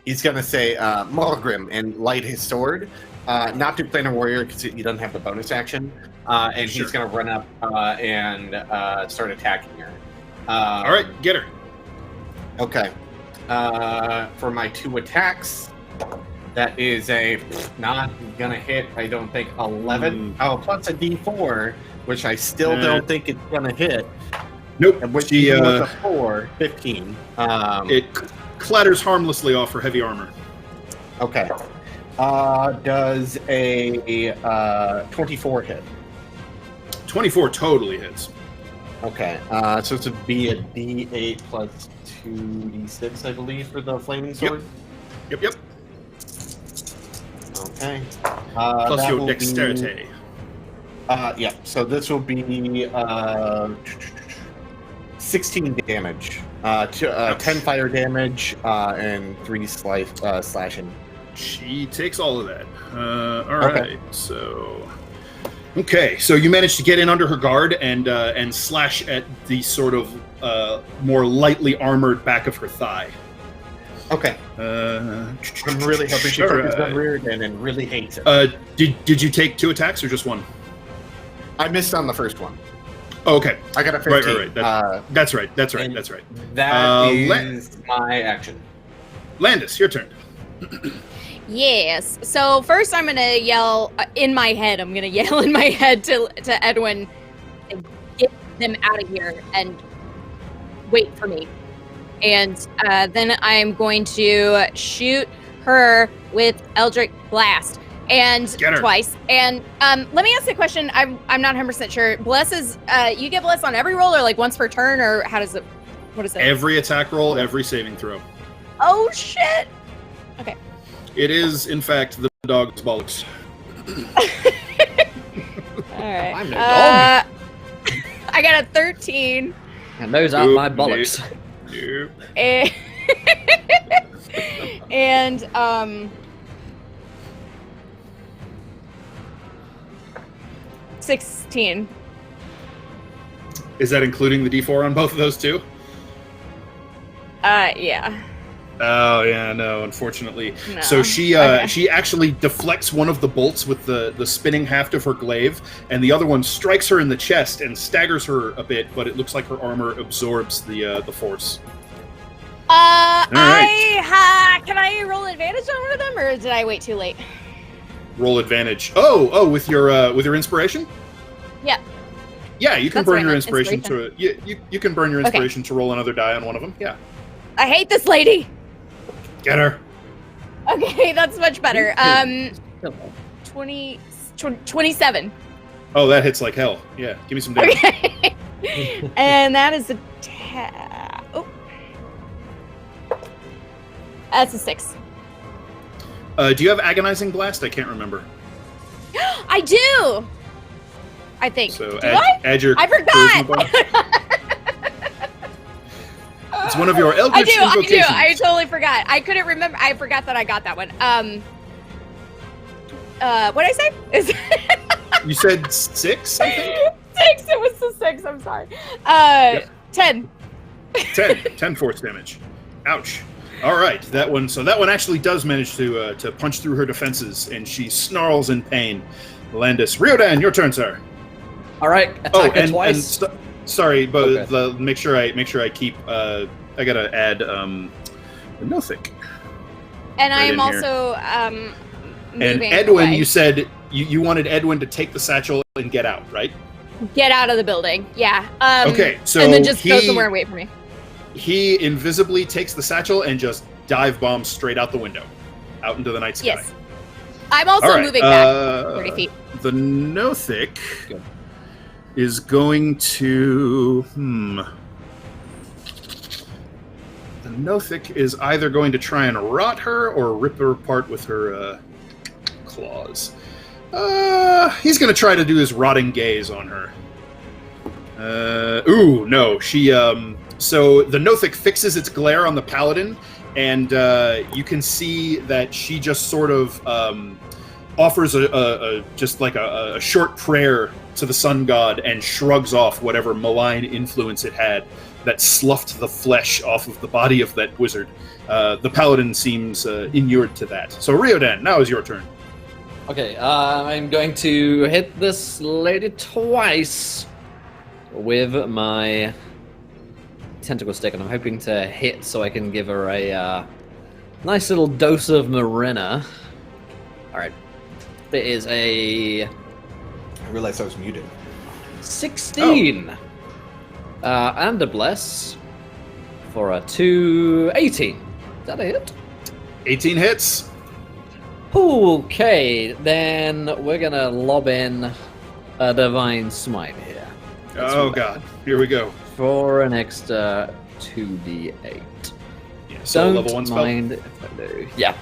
he's gonna say Mulgrim and light his sword. Not to Planar Warrior because he doesn't have the bonus action. And Sure. he's gonna run up and start attacking her. All right, get her. Okay. For my 2 attacks, that is a not gonna hit. I don't think 11. Oh, plus a D4, which I still don't think it's gonna hit. Nope. Which She, even with a 4, 15. it clatters harmlessly off her heavy armor. Okay. Does a 24 hit? 24 totally hits. Okay. So it would be a D8 plus 2d6, I believe, for the flaming sword. Yep. Okay. Plus that your will dexterity. Yeah. So this will be 16 damage. 10 fire damage and 3 slashing. She takes all of that. All Okay. right. Okay, so you managed to get in under her guard and slash at the sort of more lightly armored back of her thigh. Okay. I'm really hoping she took his gun reared and really hates it. Did you take 2 attacks or just 1? I missed on the first one. Oh, okay. I got a 15. Right. That's right. That's right. That is my action. Landis, your turn. Yes. So first, I'm gonna yell in my head. I'm gonna yell in my head to Edwin, get them out of here and wait for me. And then I'm going to shoot her with Eldritch Blast and twice. And let me ask you a question. I'm not 100% sure. Bless is you get bless on every roll or like once per turn, or how does it? What is it? Every attack roll, every saving throw. Oh shit. Okay. It is, in fact, the dog's bollocks. All right. I'm the dog. I got a 13. And those aren't my bollocks. Nope. And 16. Is that including the D4 on both of those too? Yeah. Oh yeah, no, unfortunately. No. So she Okay. she actually deflects one of the bolts with the spinning haft of her glaive, and the other one strikes her in the chest and staggers her a bit, but it looks like her armor absorbs the force. Right. Can I roll advantage on one of them, or did I wait too late? Roll advantage. Oh, with your inspiration? Yeah. Yeah, you can That's burn right, your my inspiration to you can burn your inspiration to roll another die on one of them. Yeah. I hate this lady. Get her. Okay, that's much better. 27. Oh, that hits like hell. Yeah, give me some damage. Okay. And that is a oh. That's a 6. Do you have agonizing blast? I can't remember. I do. I think. So do I? add your I charisma forgot. bar. It's one of your I eldritch do. invocations. I totally forgot. I couldn't remember. I forgot that I got that one. What did I say? Is You said 6, I think? 6. It was the 6. I'm sorry. 10. 10 force damage. Ouch. All right, that one actually does manage to punch through her defenses, and she snarls in pain. Landis, Riodan, your turn, sir. All right, attack her and twice. sorry, but Okay. make sure I keep. I gotta add the Nothic. And Right I am in here. also And moving Edwin, away. you said you wanted Edwin to take the satchel and get out, right? Get out of the building. Yeah. Okay, so and then just go he- somewhere and wait for me. He invisibly takes the satchel and just dive bombs straight out the window, out into the night sky. Yes. I'm also All right, moving back 30 feet. The Nothic Good. is going to. The Nothic is either going to try and rot her or rip her apart with her claws. He's going to try to do his rotting gaze on her. Ooh, no. She. So the Nothic fixes its glare on the paladin, and you can see that she just sort of offers just like a short prayer to the sun god and shrugs off whatever malign influence it had that sloughed the flesh off of the body of that wizard. The paladin seems inured to that. So Riodan, now is your turn. Okay, I'm going to hit this lady twice with my tentacle stick, and I'm hoping to hit so I can give her a nice little dose of Marina. All right, it is a I realized I was muted. 16 and a bless for a 18. Is that a hit? 18 hits. Okay, then we're gonna lob in a divine smite here. Oh god, here we go. For an extra 2d8. Yeah, so Don't level 1 spell. mind if I do. Yeah.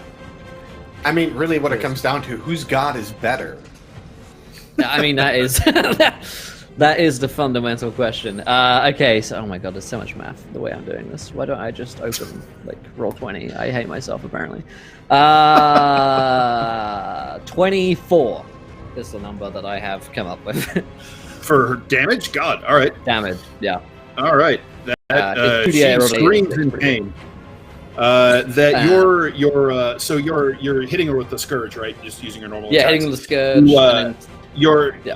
I mean, really, what it comes down to, whose god is better? I mean, that is that is the fundamental question. Okay, so oh my god, there's so much math the way I'm doing this. Why don't I just open like Roll20? I hate myself apparently. 24 is the number that I have come up with. For damage? God, all right. Damage, yeah. All right. That it's she 2d8 screams in pretty pain. That you're hitting her with the scourge, right? Just using your normal Yeah, attacks. hitting the scourge. You, and then,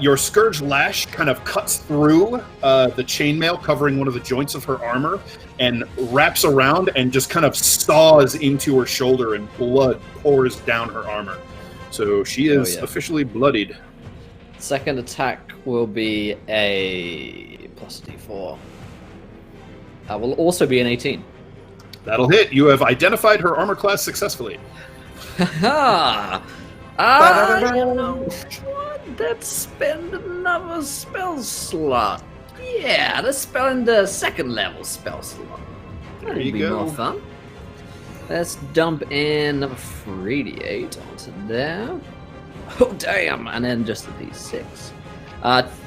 Your scourge lash kind of cuts through the chainmail covering one of the joints of her armor and wraps around and just kind of saws into her shoulder, and blood pours down her armor. So she is officially bloodied. second attack will be a plus d4. Will also be an 18. That'll hit. You have identified her armor class successfully. Haha! You know what? Let's spend another spell slot. Yeah, let's spend the second level spell slot. There That'll you be go. more fun. Let's dump in another 3d8 onto there. Oh, damn! And then just a d6.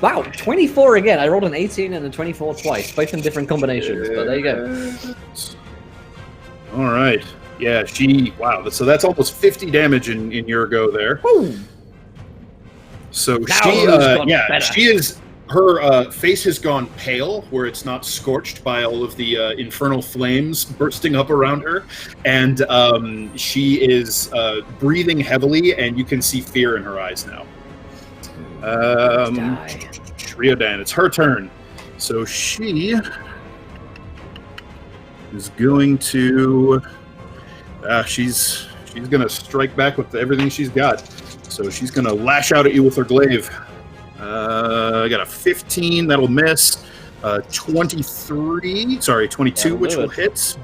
Wow, 24 again. I rolled an 18 and a 24 twice, both in different combinations, but there you go. All right. Yeah, wow. So that's almost 50 damage in your go there. Woo. So Now who's got better? she is. Her face has gone pale, where it's not scorched by all of the infernal flames bursting up around her, and she is breathing heavily, and you can see fear in her eyes now. Riodan, it's her turn. So she is going to. She's gonna strike back with everything she's got. So she's gonna lash out at you with her glaive. I got a 15 that'll miss. 22, That'll which do will it. hit.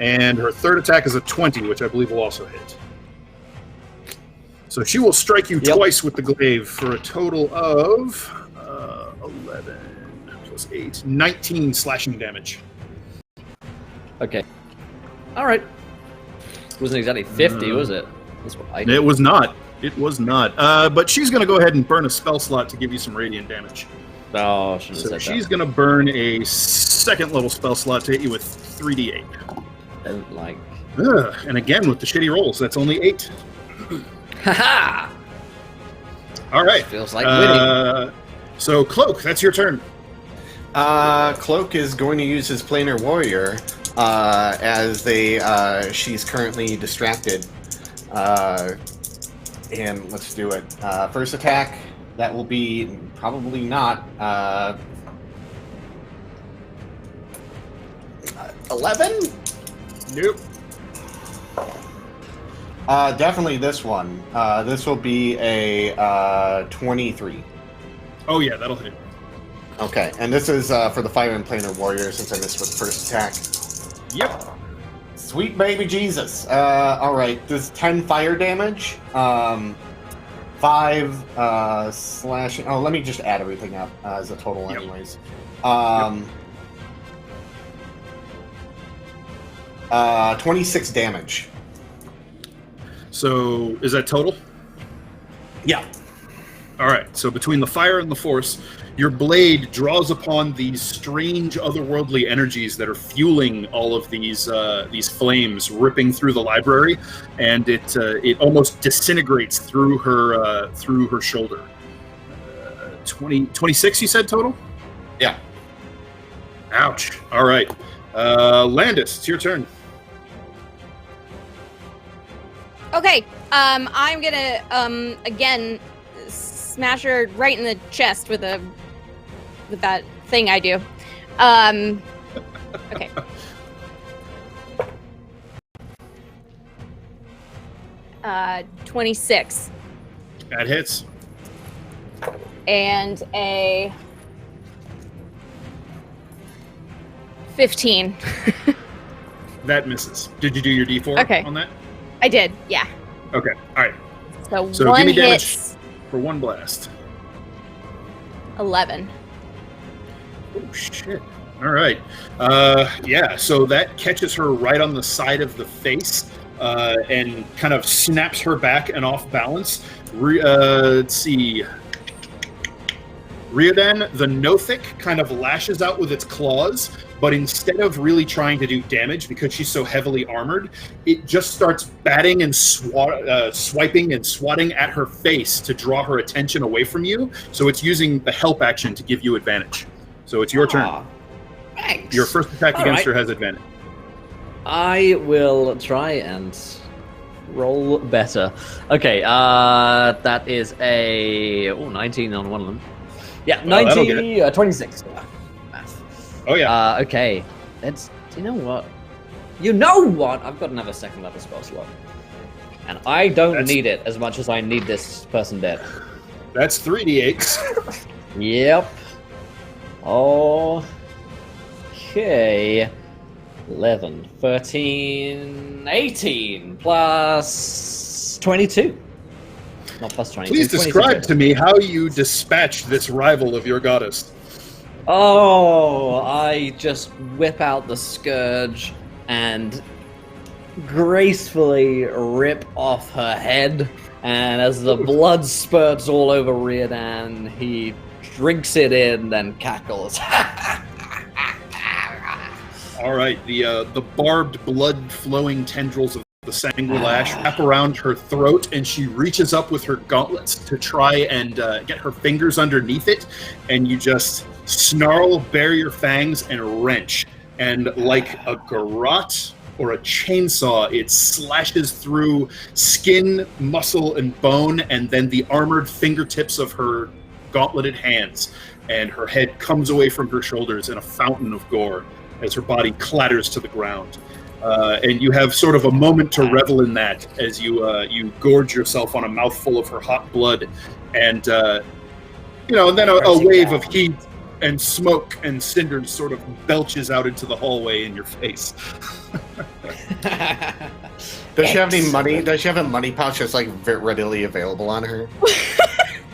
And her third attack is a 20, which I believe will also hit. So she will strike you twice with the glaive for a total of 11 plus 8, 19 slashing damage. Okay. Alright. Wasn't exactly 50, was it? That's what I did. It was not. It was not. But she's going to go ahead and burn a spell slot to give you some radiant damage. Oh, I should have So said she's that. going to burn a second level spell slot to hit you with 3d8. Don't like. And again, with the shitty rolls, that's only 8. Haha! All right. Feels like winning. So, Cloak, that's your turn. Cloak is going to use his planar warrior as she's currently distracted. And let's do it. First attack, that will be probably not 11? Nope. Definitely this one. This will be a 23. Oh, yeah, that'll hit. Okay, and this is for the Fire and Planar Warrior since I missed with the first attack. Yep. Sweet baby Jesus. Alright, this is 10 fire damage. 5 slashing. Oh, let me just add everything up as a total, Yep. anyways. 26 damage. So, is that total? Yeah. All right. So between the fire and the force, your blade draws upon these strange otherworldly energies that are fueling all of these flames ripping through the library, and it almost disintegrates through her shoulder. 26, you said total? Yeah. Ouch. All right. Landis, it's your turn. Okay, I'm gonna again smash her right in the chest with that thing I do. Okay. Uh, 26 That hits. and a 15. That misses. Did you do your D4 Okay. on that? I did, yeah. Okay. All right. So give one me damage. hits, For one blast. 11. Oh shit. All right. Yeah. So that catches her right on the side of the face, and kind of snaps her back and off balance. Let's see. Riodan, the Nothic, kind of lashes out with its claws, but instead of really trying to do damage because she's so heavily armored, it just starts batting and swiping and swatting at her face to draw her attention away from you. So it's using the help action to give you advantage. So it's your turn. Aw, thanks. Your first attack All against right. her has advantage. I will try and roll better. Okay, that is a 19 on one of them. Yeah, Well, that'll 19, 26. Math. Oh yeah. Okay, let's. You know what? You know what? I've got another second level spell slot, and I don't That's- need it as much as I need this person dead. That's 3d8s. Yep. Okay. 11, 13, 18 plus 22. Not plus 22. Please 22. describe to me how you dispatched this rival of your goddess. Oh, I just whip out the scourge and gracefully rip off her head. And as the blood spurts all over Riodan, he drinks it in, then cackles. All right, the barbed, blood-flowing tendrils of the Sanguilash wrap around her throat, and she reaches up with her gauntlets to try and get her fingers underneath it, and you just snarl, bare your fangs, and wrench. And like a garrote or a chainsaw, it slashes through skin, muscle, and bone, and then the armored fingertips of her gauntleted hands, and her head comes away from her shoulders in a fountain of gore as her body clatters to the ground. And you have sort of a moment to revel in that as you gorge yourself on a mouthful of her hot blood, and and then a wave of heat and smoke and cinders sort of belches out into the hallway in your face. Does she have any money? Does she have a money pouch that's like readily available on her?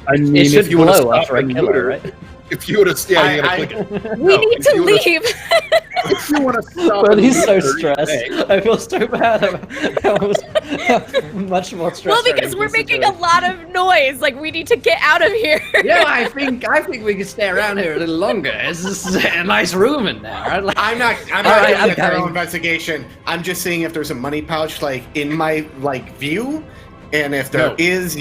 I mean, It should if you want to glow stop after I and kill her, loot right? her, if you would have, yeah, you gotta click it. We No, need if to you would've- leave. If you want to stop, But and he's so loot her, stressed. hey. I feel so bad. I was much more stressed. Well, because we're making a lot of noise. Like, we need to get out of here. Yeah, I think we can stay around here a little longer. It's just a nice room in there. I'm not All right, doing I'm a thorough coming. investigation. I'm just seeing if there's a money pouch like in my view, and if there No. is,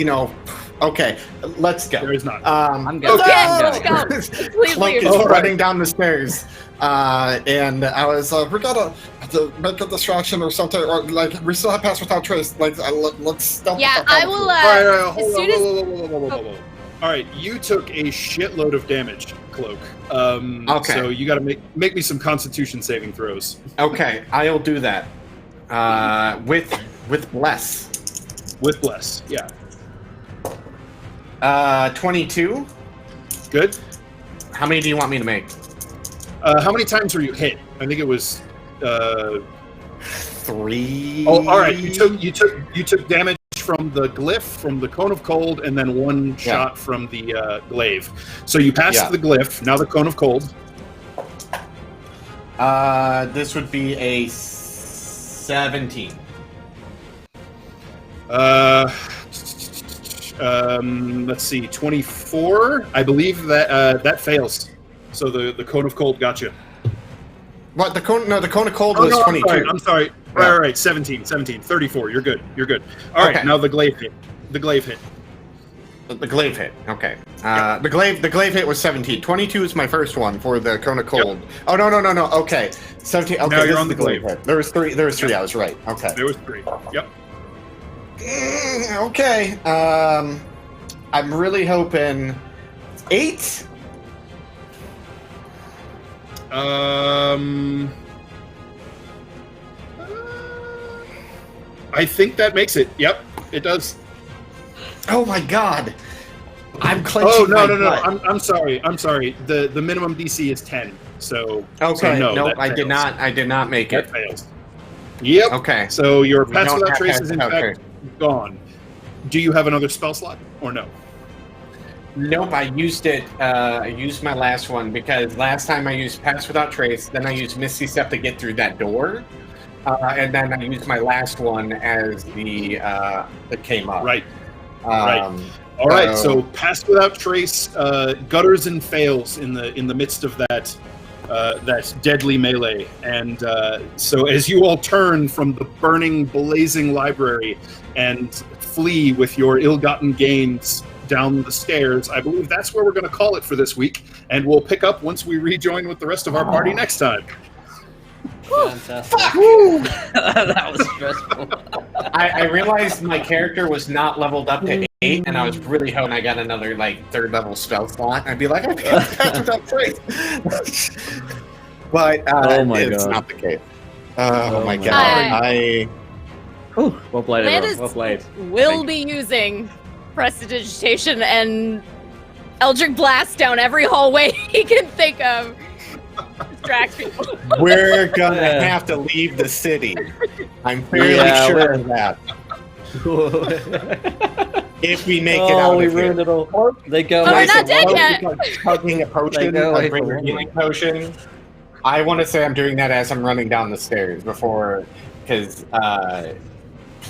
okay, let's go. There is not. I'm going. Okay. I'm Let's going. go. Please Cloak leave. is All right. running down the stairs, and I was we gotta have to make a distraction or something, or like we still have pass without trace. Like let's stealth. Yeah, the fuck out I of will. here. All right, As hold on. soon as Whoa. All right, you took a shitload of damage, Cloak. Okay. So you got to make me some Constitution saving throws. Okay, I'll do that. With bless. With bless, yeah. 22. Good. How many do you want me to make? How many times were you hit? I think it was. 3. Oh, all right. You took damage from the glyph, from the cone of cold, and then one shot from the glaive. So you passed the glyph. Now the cone of cold. This would be a 17. Let's see, 24. I believe that that fails. So the cone of cold got you. What the cone? No, the cone of cold was 22. I'm sorry. Yeah. Right. 17. 34. You're good. All right. Okay. Now the glaive hit. The glaive hit. The glaive hit. Okay. The glaive hit was 17. 22 is my first one for the cone of cold. Oh no. Okay. 17. Okay. Now you're this on is the glaive. hit. There was three. I was right. Okay. There was 3. Yep. Okay. I'm really hoping 8. I think that makes it. Yep, it does. Oh my god! I'm clenching. Oh no, my no, no! butt. I'm sorry. I'm sorry. The minimum DC is 10. So Okay, no, nope, that I did fails. not. I did not make That it. fails. Yep. Okay. So your We pass don't without have trace to- is in okay. fact gone. Do you have another spell slot or no? Nope, I used it. I used my last one because last time I used Pass Without Trace, then I used Misty Step to get through that door, and then I used my last one as the that came up. Right. Right. All right. So pass without trace, gutters and fails in the midst of that deadly melee, and so as you all turn from the burning, blazing library and flee with your ill-gotten gains down the stairs, I believe that's where we're going to call it for this week, and we'll pick up once we rejoin with the rest of our party next time. Fantastic. That was stressful. I realized my character was not leveled up to 8, and I was really hoping I got another like 3rd level spell slot. I'd be like, I can't Pass Without Trace. But Oh my it's God. not the case. Oh my god! God. Whew, well played, Landis everyone. Well played. will be using Prestidigitation and Eldritch Blast down every hallway he can think of. Distract people. We're gonna Yeah. have to leave the city. I'm fairly Yeah, sure we're- of that. If we make it Oh, out we of here. ruined it all. They go Oh, we're away. not dead Well, yet. like chugging a potion, go away a greater from healing potion. I want to say I'm doing that as I'm running down the stairs before, because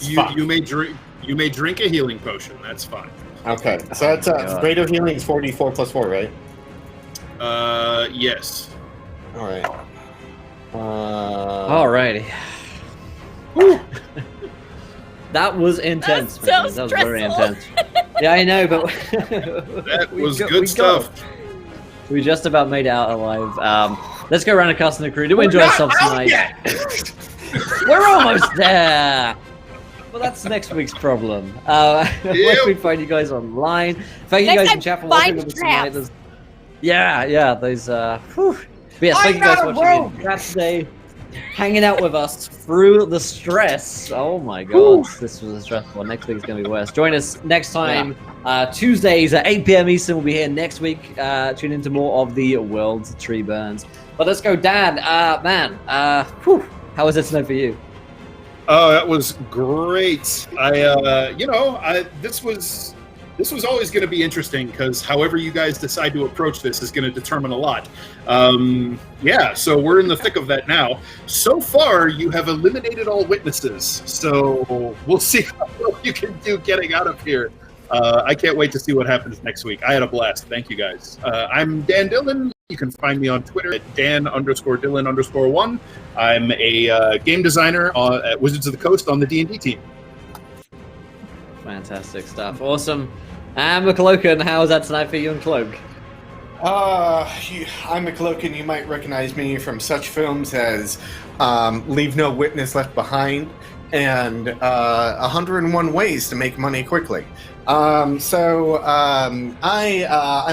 You may drink a healing potion. That's fine. okay. So that's God. greater healing is 4d4 plus 4, right? Yes. All right. Alrighty. That was intense. That's so man. That was very stressful. intense. Yeah, I know, but That we was got- good we stuff. got- We just about made it out alive. Let's go around and cast the crew. Do we enjoy ourselves tonight? We're almost there. Well, that's next week's problem. Where can we find you guys online? Thank you Next guys in time, chat for watching find with us traps. tonight. Yeah, those. Whew. But yes, thank you guys for watching in chat today, hanging out with us through the stress. Oh my god, this was stressful. Next week's gonna be worse. Join us next time, Tuesdays at 8 p.m. Eastern. We'll be here next week. Tune into more of the World Tree Burns. But let's go, Dan. Man, how was it tonight for you? Oh, that was great. This was always going to be interesting because however you guys decide to approach this is going to determine a lot. So we're in the thick of that now. So far, you have eliminated all witnesses, so we'll see how well you can do getting out of here. I can't wait to see what happens next week. I had a blast. Thank you guys. I'm Dan Dillon. You can find me on Twitter at Dan_Dillon_1. I'm a game designer at Wizards of the Coast on the D&D team. Fantastic stuff. Awesome. And McCloken, how was that tonight for you and Cloak? I'm McCloken. You might recognize me from such films as Leave No Witness Left Behind and 101 Ways to Make Money Quickly. I'm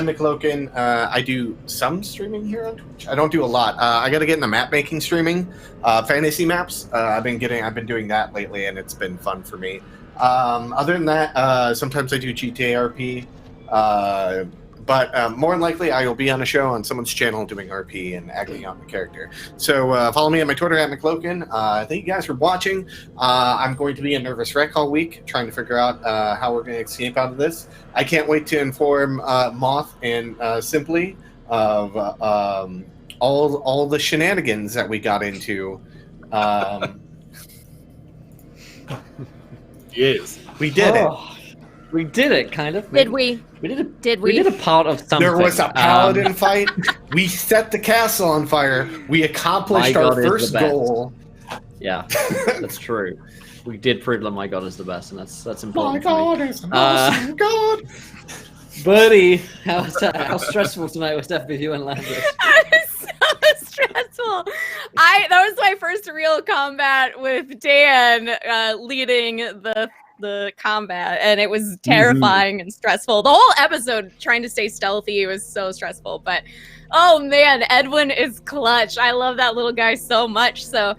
McCloken. I do some streaming here on Twitch. I don't do a lot. I got to get into map making streaming, fantasy maps. I've been doing that lately, and it's been fun for me. Other than that, sometimes I do GTA RP. But more than likely, I will be on a show on someone's channel doing RP and acting out the character. So follow me on my Twitter at McCloken. Thank you guys for watching. I'm going to be a nervous wreck all week, trying to figure out how we're going to escape out of this. I can't wait to inform Moth and Simply of all the shenanigans that we got into. Yes. We did it. We did it, kind of. Did we? We did a Did we we? did a part of something. There was a paladin fight. We set the castle on fire. We accomplished My our God is the first best. goal. Yeah, that's true. We did prove that my god is the best, and that's My important. for me. God is an awesome God. Buddy, how stressful tonight was that for you and Landis? It was so stressful. That was my first real combat with Dan leading the combat, and it was terrifying and stressful. The whole episode trying to stay stealthy was so stressful, but oh man, Edwin is clutch. I love that little guy so much. So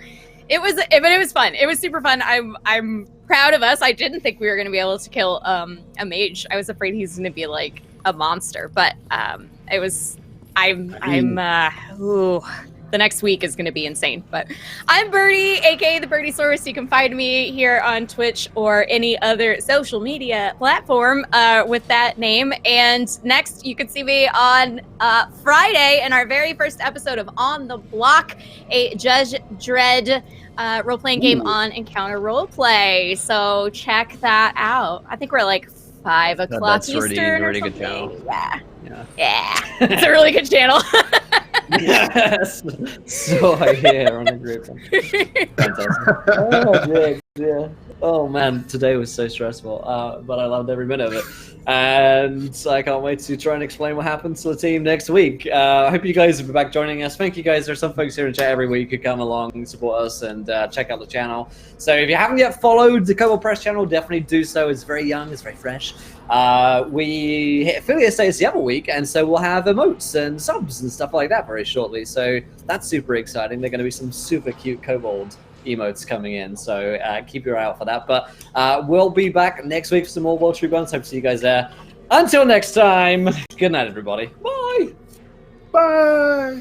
but it was fun. It was super fun. I'm proud of us. I didn't think we were going to be able to kill a mage. I was afraid he's going to be like a monster, but it was. The next week is going to be insane. But I'm Birdie, aka the Birdie Source. You can find me here on Twitch or any other social media platform with that name. And next, you can see me on Friday in our very first episode of On the Block, a Judge Dredd role-playing game on Encounter Roleplay. So check that out. I think we're like 5 o'clock Eastern. Really good channel. Yeah. It's a really good channel. Yes. So I hear on a group. Fantastic. Oh man, today was so stressful, but I loved every minute of it, and I can't wait to try and explain what happens to the team next week. I hope you guys will be back joining us. Thank you guys. There's some folks here in chat every week who come along and support us and check out the channel. So if you haven't yet followed the Kobold Press channel, definitely do so. It's very young, it's very fresh. We hit affiliate status the other week, and so we'll have emotes and subs and stuff like that very shortly. So that's super exciting. They're going to be some super cute Kobold emotes coming in, so keep your eye out for that. But we'll be back next week for some more World Tree Bones. Hope to see you guys there. Until next time, good night, everybody. Bye. Bye.